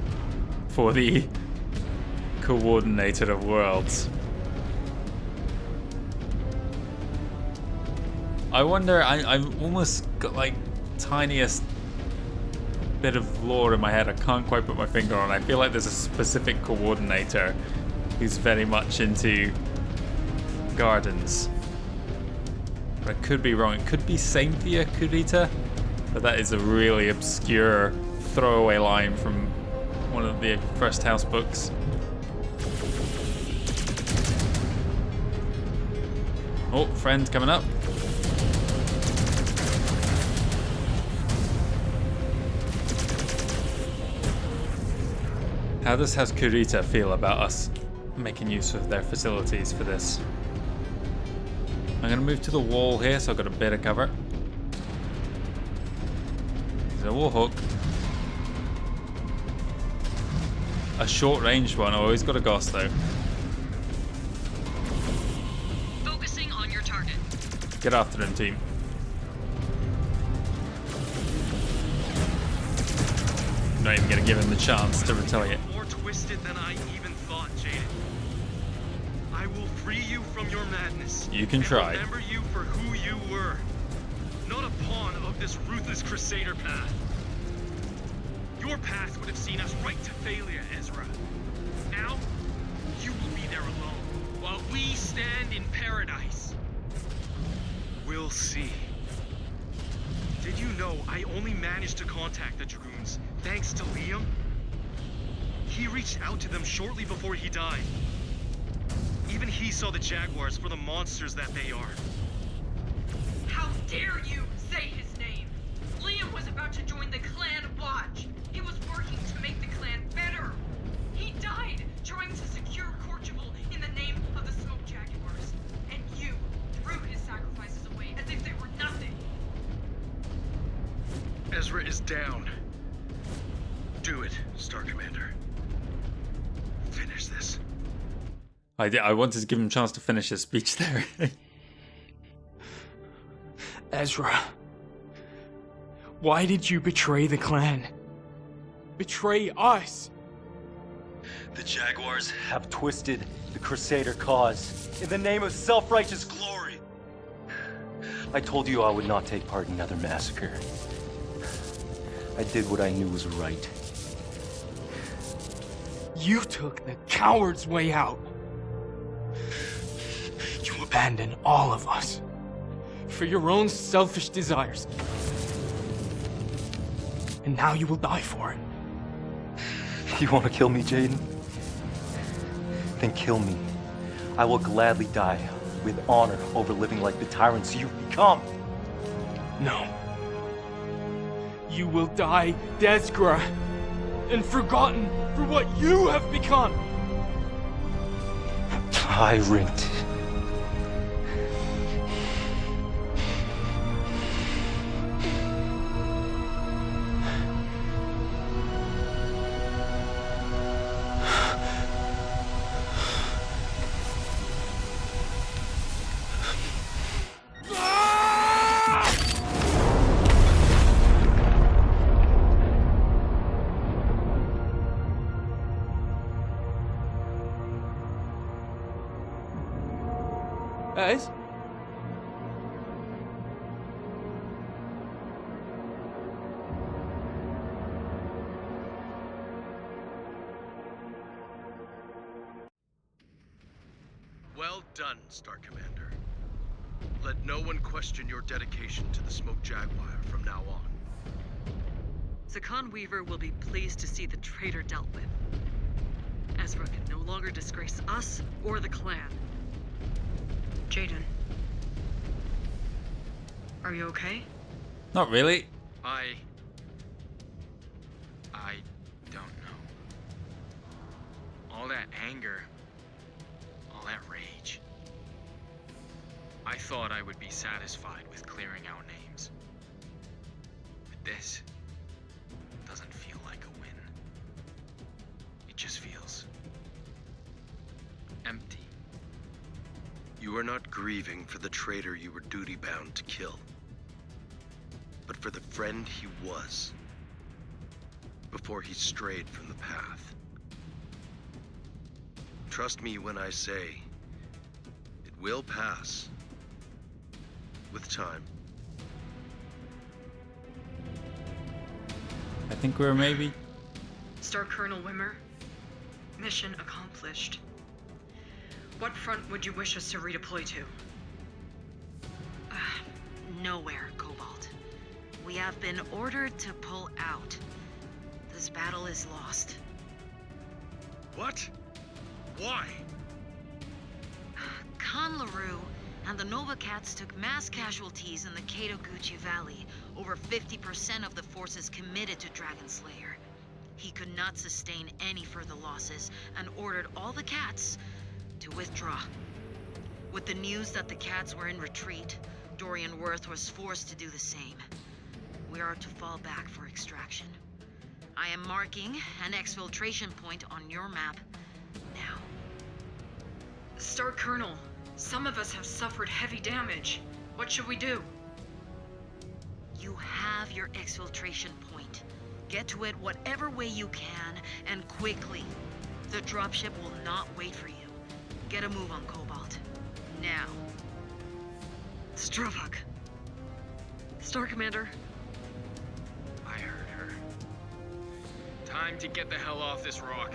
for the coordinator of worlds. I wonder, I've almost got like tiniest bit of lore in my head I can't quite put my finger on. I feel like there's a specific coordinator who's very much into gardens. But I could be wrong. It could be Sainthia Kurita, but that is a really obscure throwaway line from one of the first house books. Oh, friend coming up. How does House Kurita feel about us making use of their facilities for this? I'm going to move to the wall here so I've got a bit of cover. There's a wall hook. A short range one. Oh, he's got a Gauss though. Focusing on your target. Get after him, team. Not even gonna give him the chance to retaliate. More twisted than I even thought, Jaden. I will free you from your madness. You can and try. Remember you for who you were. Not a pawn of this ruthless Crusader path. Your path would have seen us right to failure, Ezra. Now, you will be there alone, while we stand in paradise. We'll see. Did you know I only managed to contact the Dragoons thanks to Liam? He reached out to them shortly before he died. Even he saw the Jaguars for the monsters that they are. How dare you say his name? Liam was about to join the Clan Watch. He was working to make the clan better. He died trying to secure Portugal in the name of the Smoke Jaguars. And you threw his sacrifices away as if they were nothing. Ezra is down. Do it, Star Commander. Finish this. I wanted to give him a chance to finish his speech there. Ezra, why did you betray the clan? Betray us? The Jaguars have twisted the Crusader cause in the name of self-righteous glory. I told you I would not take part in another massacre. I did what I knew was right. You took the coward's way out. You abandoned all of us for your own selfish desires. And now you will die for it. You want to kill me, Jaden? Then kill me. I will gladly die with honor over living like the tyrants you've become. No. You will die, Desgra, and forgotten for what you have become. Tyrant. Ez? Well done, Star Commander. Let no one question your dedication to the Smoke Jaguar from now on. Sakan Weaver will be pleased to see the traitor dealt with. Ezra can no longer disgrace us or the clan. Jaden. Are you okay? Not really. I don't know. All that anger, all that rage. I thought I would be satisfied with clearing our names. But this doesn't feel like a win. It just feels empty. You are not grieving for the traitor you were duty-bound to kill, but for the friend he was, before he strayed from the path. Trust me when I say, it will pass. With time. I think we're maybe. Star Colonel Wimmer, mission accomplished. What front would you wish us to redeploy to? Nowhere, Cobalt. We have been ordered to pull out. This battle is lost. What? Why? Khan LaRue and the Nova Cats took mass casualties in the Kato-Gucci Valley. Over 50% of the forces committed to Dragon Slayer. He could not sustain any further losses and ordered all the Cats to withdraw. With the news that the Cats were in retreat, Dorian Worth was forced to do the same. We are to fall back for extraction. I am marking an exfiltration point on your map now. Star Colonel, some of us have suffered heavy damage. What should we do? You have your exfiltration point. Get to it whatever way you can, and quickly. The dropship will not wait for you. Get a move on Cobalt. Now. Strovok. Star Commander. I heard her. Time to get the hell off this rock.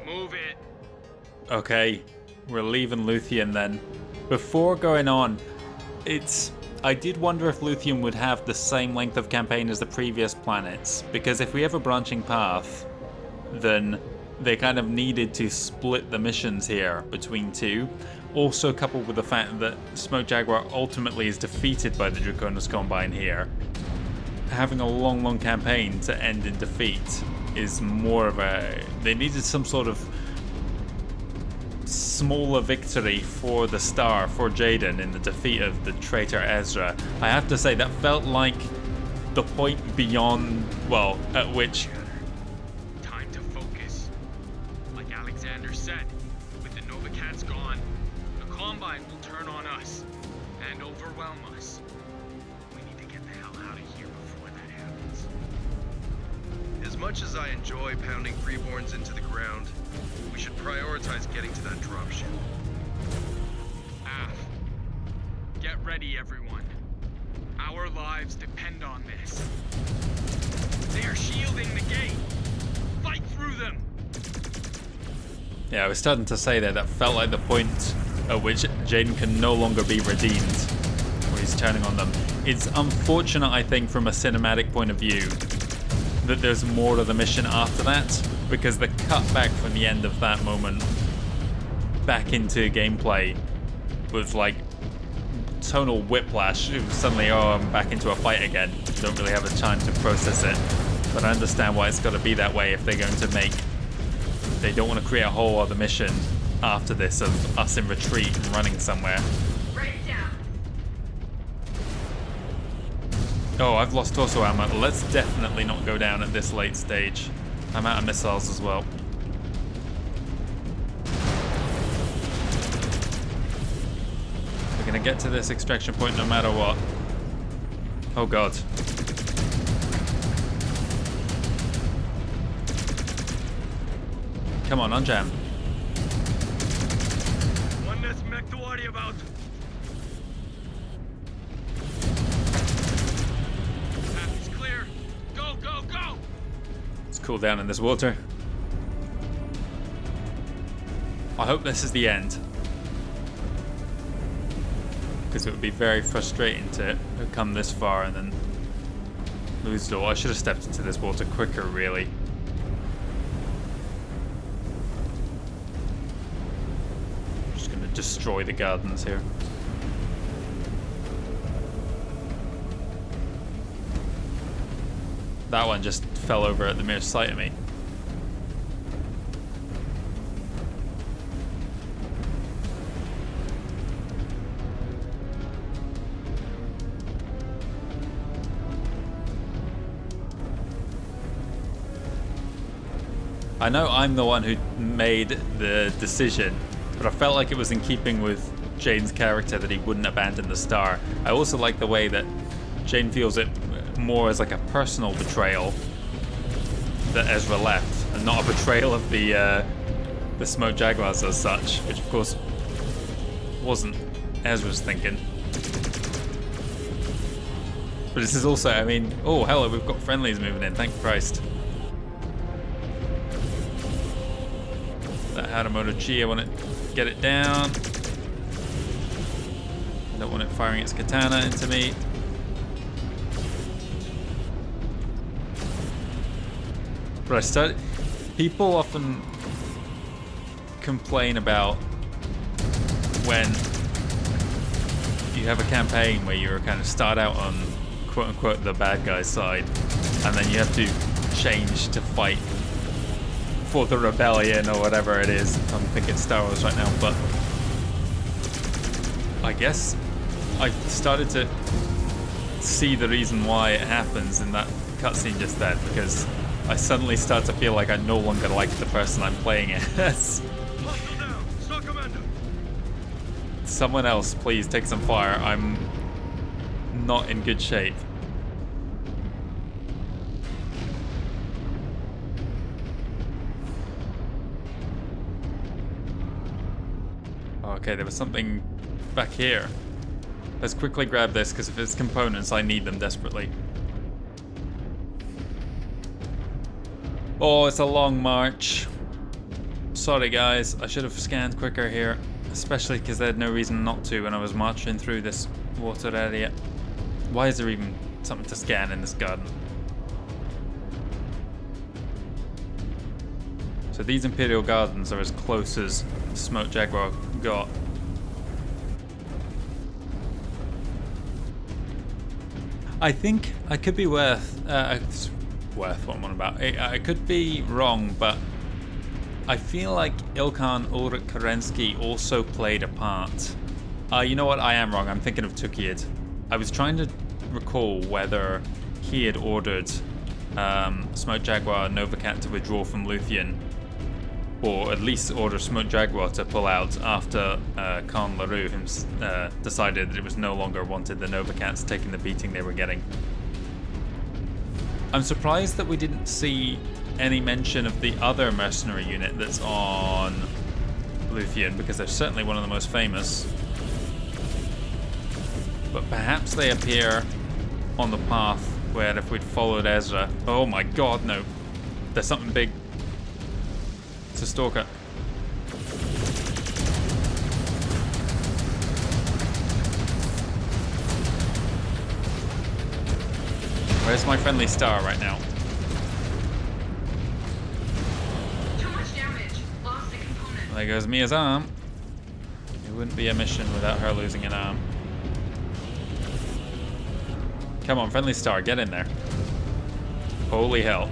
Move it. Okay, we're leaving Luthien then. Before going on, I did wonder if Luthien would have the same length of campaign as the previous planets, because if we have a branching path, then they kind of needed to split the missions here between two. Also coupled with the fact that Smoke Jaguar ultimately is defeated by the Draconis Combine here. Having a long campaign to end in defeat is more of a... They needed some sort of smaller victory for the Star, for Jaden, in the defeat of the traitor Ezra. I have to say, that felt like the point beyond, well, at which... Time to focus. Like Alexander said, with the Nova Cats gone, the Combine will turn on us and overwhelm us. We need to get the hell out of here before that happens. As much as I enjoy pounding freeborns into the ground, we should prioritize getting to that dropship. Af. Get ready, everyone. Our lives depend on this. They are shielding the gate. Fight through them. Yeah, I was starting to say that felt like the point at which Jaden can no longer be redeemed, where he's turning on them. It's unfortunate, I think, from a cinematic point of view, that there's more to the mission after that, because the cut back from the end of that moment back into gameplay was like tonal whiplash. It was suddenly, oh, I'm back into a fight again. Don't really have a time to process it. But I understand why it's got to be that way if they're going to make... They don't want to create a whole other mission after this of us in retreat and running somewhere. Oh, I've lost torso ammo. Let's definitely not go down at this late stage. I'm out of missiles as well. We're gonna get to this extraction point no matter what. Oh god. Come on, unjam. One less mech to worry about. Path is clear. Go, go, go! Let's cool down in this water. I hope this is the end, because it would be very frustrating to come this far and then lose it all. I should have stepped into this water quicker, really. I'm just going to destroy the gardens here. That one just fell over at the mere sight of me. I know I'm the one who made the decision, but I felt like it was in keeping with Jane's character that he wouldn't abandon the Star. I also like the way that Jane feels it more as like a personal betrayal that Ezra left, and not a betrayal of the Smoke Jaguars as such, which of course wasn't Ezra's thinking. But this is also, I mean, oh hello, we've got friendlies moving in, thank Christ. That Haramoto Chi, I want to get it down. I don't want it firing its katana into me. But I started... People often complain about when you have a campaign where you kind of start out on quote-unquote the bad guy's side, and then you have to change to fight for the rebellion or whatever it is. I'm thinking Star Wars right now, but I guess I started to see the reason why it happens in that cutscene just then, because I suddenly start to feel like I no longer like the person I'm playing as. Someone else, please take some fire. I'm not in good shape. okay, there was something back here. Let's quickly grab this, because if it's components, I need them desperately. Oh, it's a long march. Sorry guys, I should have scanned quicker here. Especially because they had no reason not to when I was marching through this water area. Why is there even something to scan in this garden? So these Imperial Gardens are as close as Smoke Jaguar got. I think I could be worth what I'm on about. I could be wrong, but I feel like Ilkhan Ulrich Kerensky also played a part. You know what? I am wrong. I'm thinking of Tukid. I was trying to recall whether he had ordered Smoke Jaguar and Novacat to withdraw from Luthien, or at least order Smoke Jaguar to pull out after Khan LaRue decided that it was no longer wanted the Novacats taking the beating they were getting. I'm surprised that we didn't see any mention of the other mercenary unit that's on Luthien, because they're certainly one of the most famous. But perhaps they appear on the path where if we'd followed Ezra... Oh my god, no. There's something big. It's a stalker. Where's my friendly star right now? Too much damage. Lost a component. There goes Mia's arm. It wouldn't be a mission without her losing an arm. Come on, friendly star, get in there. Holy hell.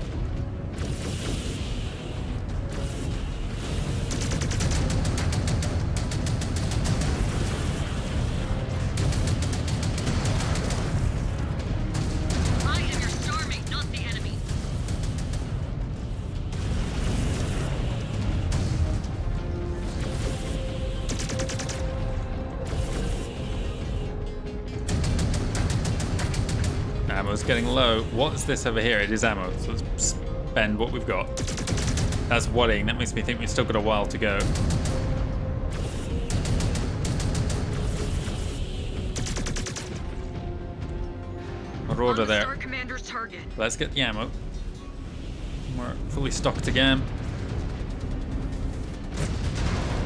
Ammo's getting low. What's this over here? It is ammo, so let's spend what we've got. That's worrying. That makes me think we've still got a while to go. Marauder there. Star Commander's target. Let's get the ammo. We're fully stocked again.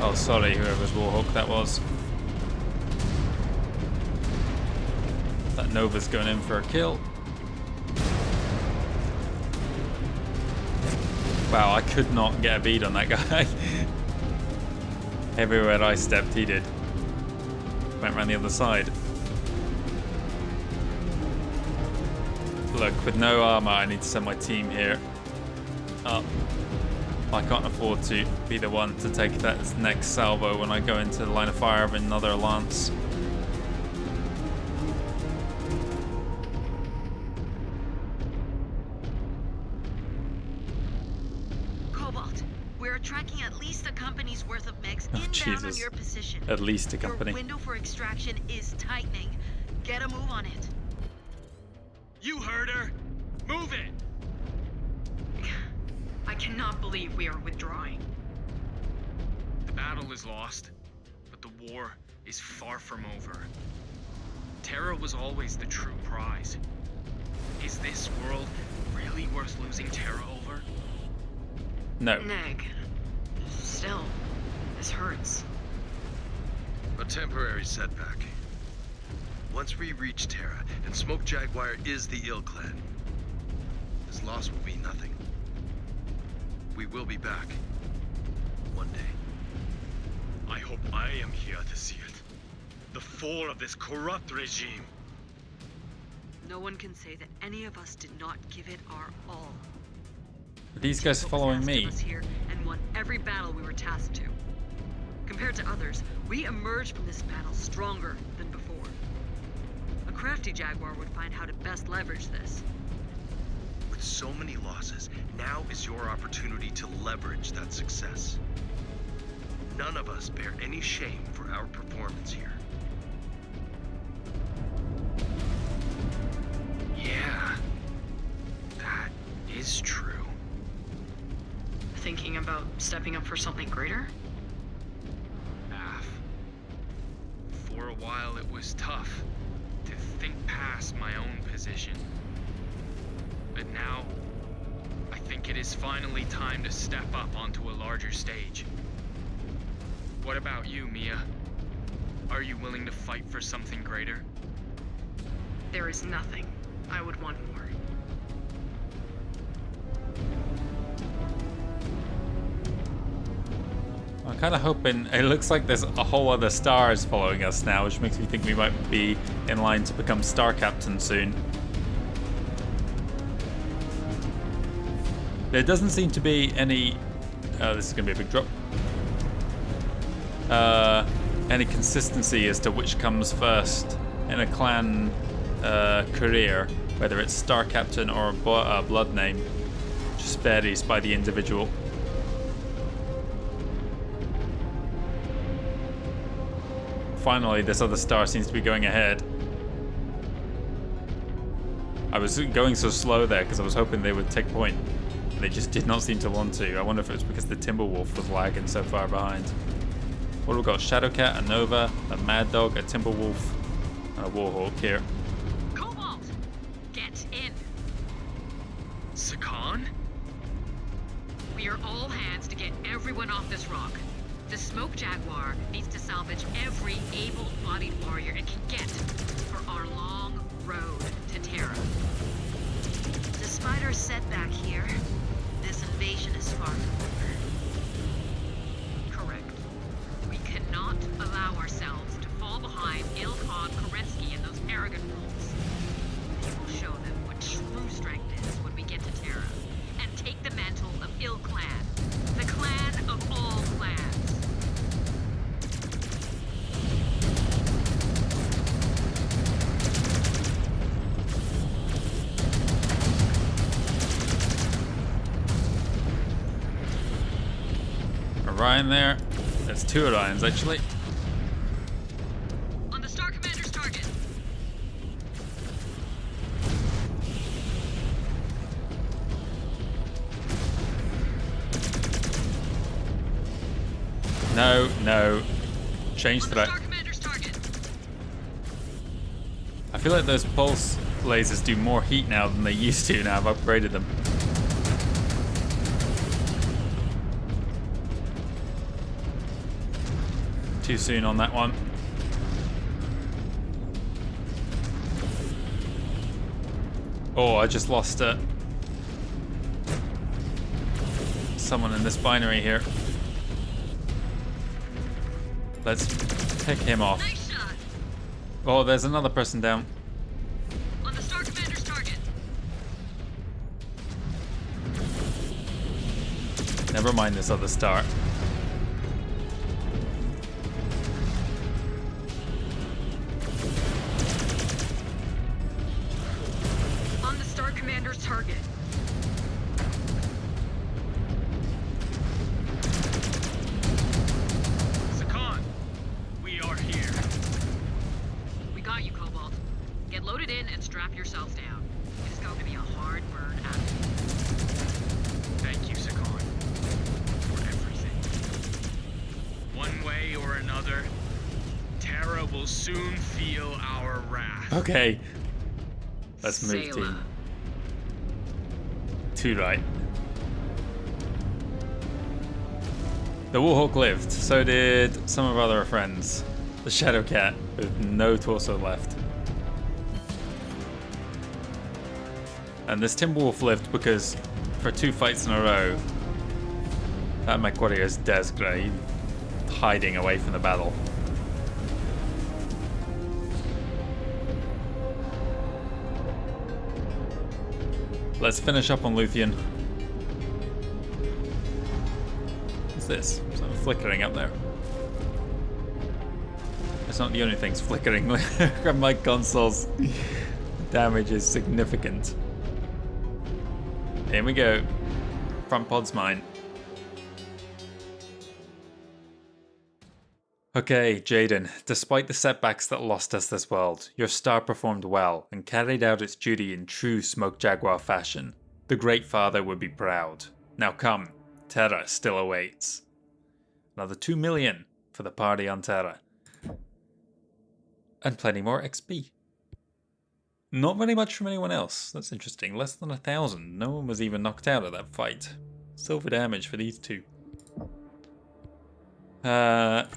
Oh, sorry, whoever's Warhawk that was. That Nova's going in for a kill. Wow, I could not get a bead on that guy. Everywhere I stepped, he did. Went around the other side. Look, with no armor, I need to send my team here up. I can't afford to be the one to take that next salvo when I go into the line of fire of another lance. Tracking at least a company's worth of mechs inbound on your position. At least a company. Your window for extraction is tightening. Get a move on it. You heard her. Move it. I cannot believe we are withdrawing. The battle is lost, but the war is far from over. Terra was always the true prize. Is this world really worth losing Terra over? No. Neg. Still, this hurts. A temporary setback. Once we reach Terra, and Smoke Jaguar is the Ill Clan, this loss will be nothing. We will be back. One day. I hope I am here to see it. The fall of this corrupt regime. No one can say that any of us did not give it our all. Are these guys following me? Us here and won every battle we were tasked to. Compared to others, we emerged from this battle stronger than before. A crafty Jaguar would find how to best leverage this. With so many losses, now is your opportunity to leverage that success. None of us bear any shame for our performance here. Yeah, that is true. Thinking about stepping up for something greater? For a while it was tough to think past my own position. But now, I think it is finally time to step up onto a larger stage. What about you, Mia? Are you willing to fight for something greater? There is nothing I would want more. I'm kind of hoping, it looks like there's a whole other stars following us now, which makes me think we might be in line to become Star Captain soon. There doesn't seem to be any... this is going to be a big drop. Any consistency as to which comes first in a clan career, whether it's Star Captain or a blood name. Just varies by the individual. Finally, this other star seems to be going ahead. I was going so slow there because I was hoping they would take point. They just did not seem to want to. I wonder if it was because the Timberwolf was lagging so far behind. What have we got? Shadowcat, a Nova, a Mad Dog, a Timberwolf, and a Warhawk here. Cobalt! Get in! Sakan? We are all hands to get everyone off this rock. The Smoke Jaguar needs to salvage every able-bodied warrior it can get for our long road to Terra. Despite our setback here, this invasion is far from over. Correct. We cannot allow ourselves to fall behind ill-cod Kerensky and those arrogant wolves. We will show them what true strength is when we get to Terra, and take the mantle of Ill Clan, the clan of all clans. Orion there. There's two Orions actually. On the Star Commander's target. No, no. Change threat. Star Commander's target. I feel like those pulse lasers do more heat now than they used to now. I've upgraded them. Too soon on that one. Oh, I just lost someone in this binary here. Let's pick him off. Nice shot. Oh, there's another person down. On the Star Commander's target. Never mind this other star. On the Star Commander's target. Sakan, we are here. We got you, Cobalt. Get loaded in and strap yourselves down. It is going to be a hard burn out. Thank you, Sakan, for everything. One way or another, Terra will soon feel our wrath. Okay. Let's move Sailor. team. Two right. The Warhawk lived, so did some of our other friends. The Shadowcat, with no torso left. And this Timberwolf lived because for 2 fights in a row, that MechWarrior is Desgray, hiding away from the battle. Let's finish up on Luthien. What's this? Something flickering up there. It's not the only thing's flickering. My console's damage is significant. Here we go. Front pod's mine. Okay, Jaden, despite the setbacks that lost us this world, your star performed well and carried out its duty in true Smoke Jaguar fashion. The Great Father would be proud. Now come, Terra still awaits. Another 2 million for the party on Terra. And plenty more XP. Not very much from anyone else. That's interesting. Less than 1,000. No one was even knocked out of that fight. Silver damage for these two. Max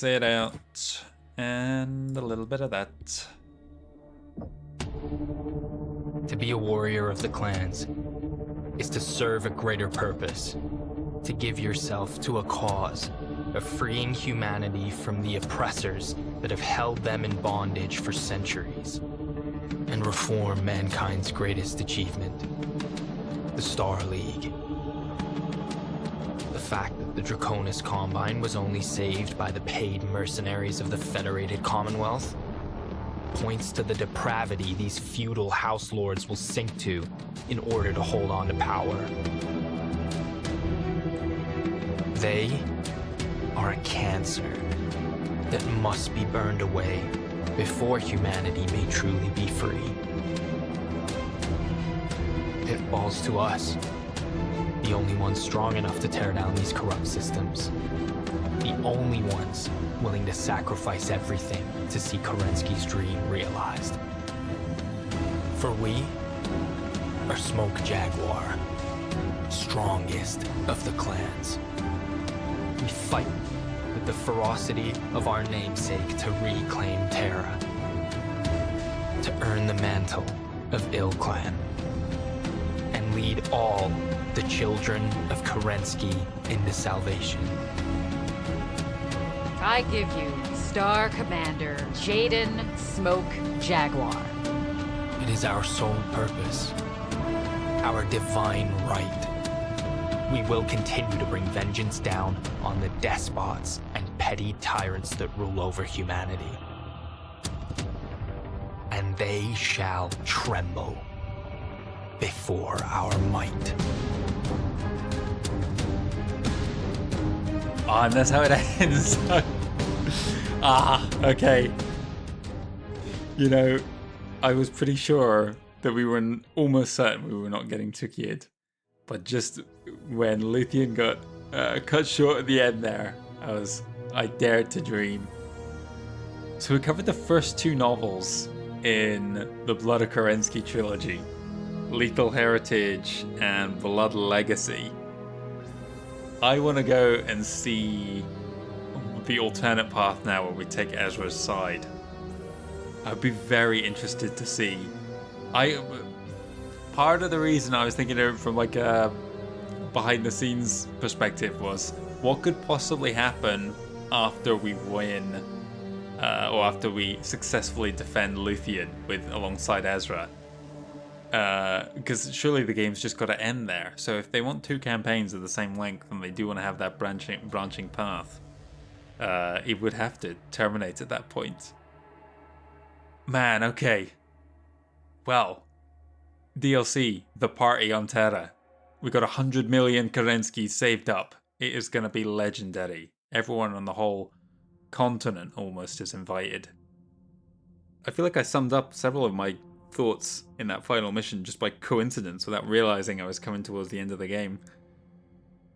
it out. And a little bit of that. To be a warrior of the clans is to serve a greater purpose. To give yourself to a cause of freeing humanity from the oppressors that have held them in bondage for centuries, and reform mankind's greatest achievement, the Star League. The fact that the Draconis Combine was only saved by the paid mercenaries of the Federated Commonwealth points to the depravity these feudal house lords will sink to in order to hold on to power. They are a cancer that must be burned away before humanity may truly be free. It falls to us, the only ones strong enough to tear down these corrupt systems. The only ones willing to sacrifice everything to see Kerensky's dream realized. For we are Smoke Jaguar, strongest of the clans. We fight with the ferocity of our namesake to reclaim Terra, to earn the mantle of Ill Clan, and lead all the children of Kerensky into salvation. I give you Star Commander Jaden Smoke Jaguar. It is our sole purpose, our divine right. We will continue to bring vengeance down on the despots and petty tyrants that rule over humanity. And they shall tremble before our might. Oh, and that's how it ends. Okay. You know, I was pretty sure that we were almost certain we were not getting Tukied. But just when Luthien got cut short at the end there, I dared to dream. So we covered the first two novels in the Blood of Kerensky trilogy, Lethal Heritage and Blood Legacy. I want to go and see the alternate path now where we take Ezra's side. I'd be very interested to see. Part of the reason I was thinking of it from like a behind the scenes perspective was what could possibly happen after we win or after we successfully defend Luthien alongside Ezra. Because surely the game's just got to end there. So if they want two campaigns of the same length and they do want to have that branching path, it would have to terminate at that point. Man, okay. Well, DLC, The Party on Terra. We got 100 million Kerensky saved up. It is going to be legendary. Everyone on the whole continent almost is invited. I feel like I summed up several of my thoughts in that final mission just by coincidence without realizing I was coming towards the end of the game.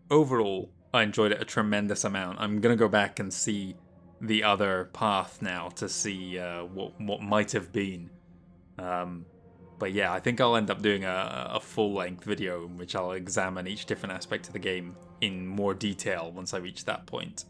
Overall, I enjoyed it a tremendous amount. I'm going to go back and see the other path now to see what might have been. But yeah, I think I'll end up doing a full-length video in which I'll examine each different aspect of the game in more detail once I reach that point.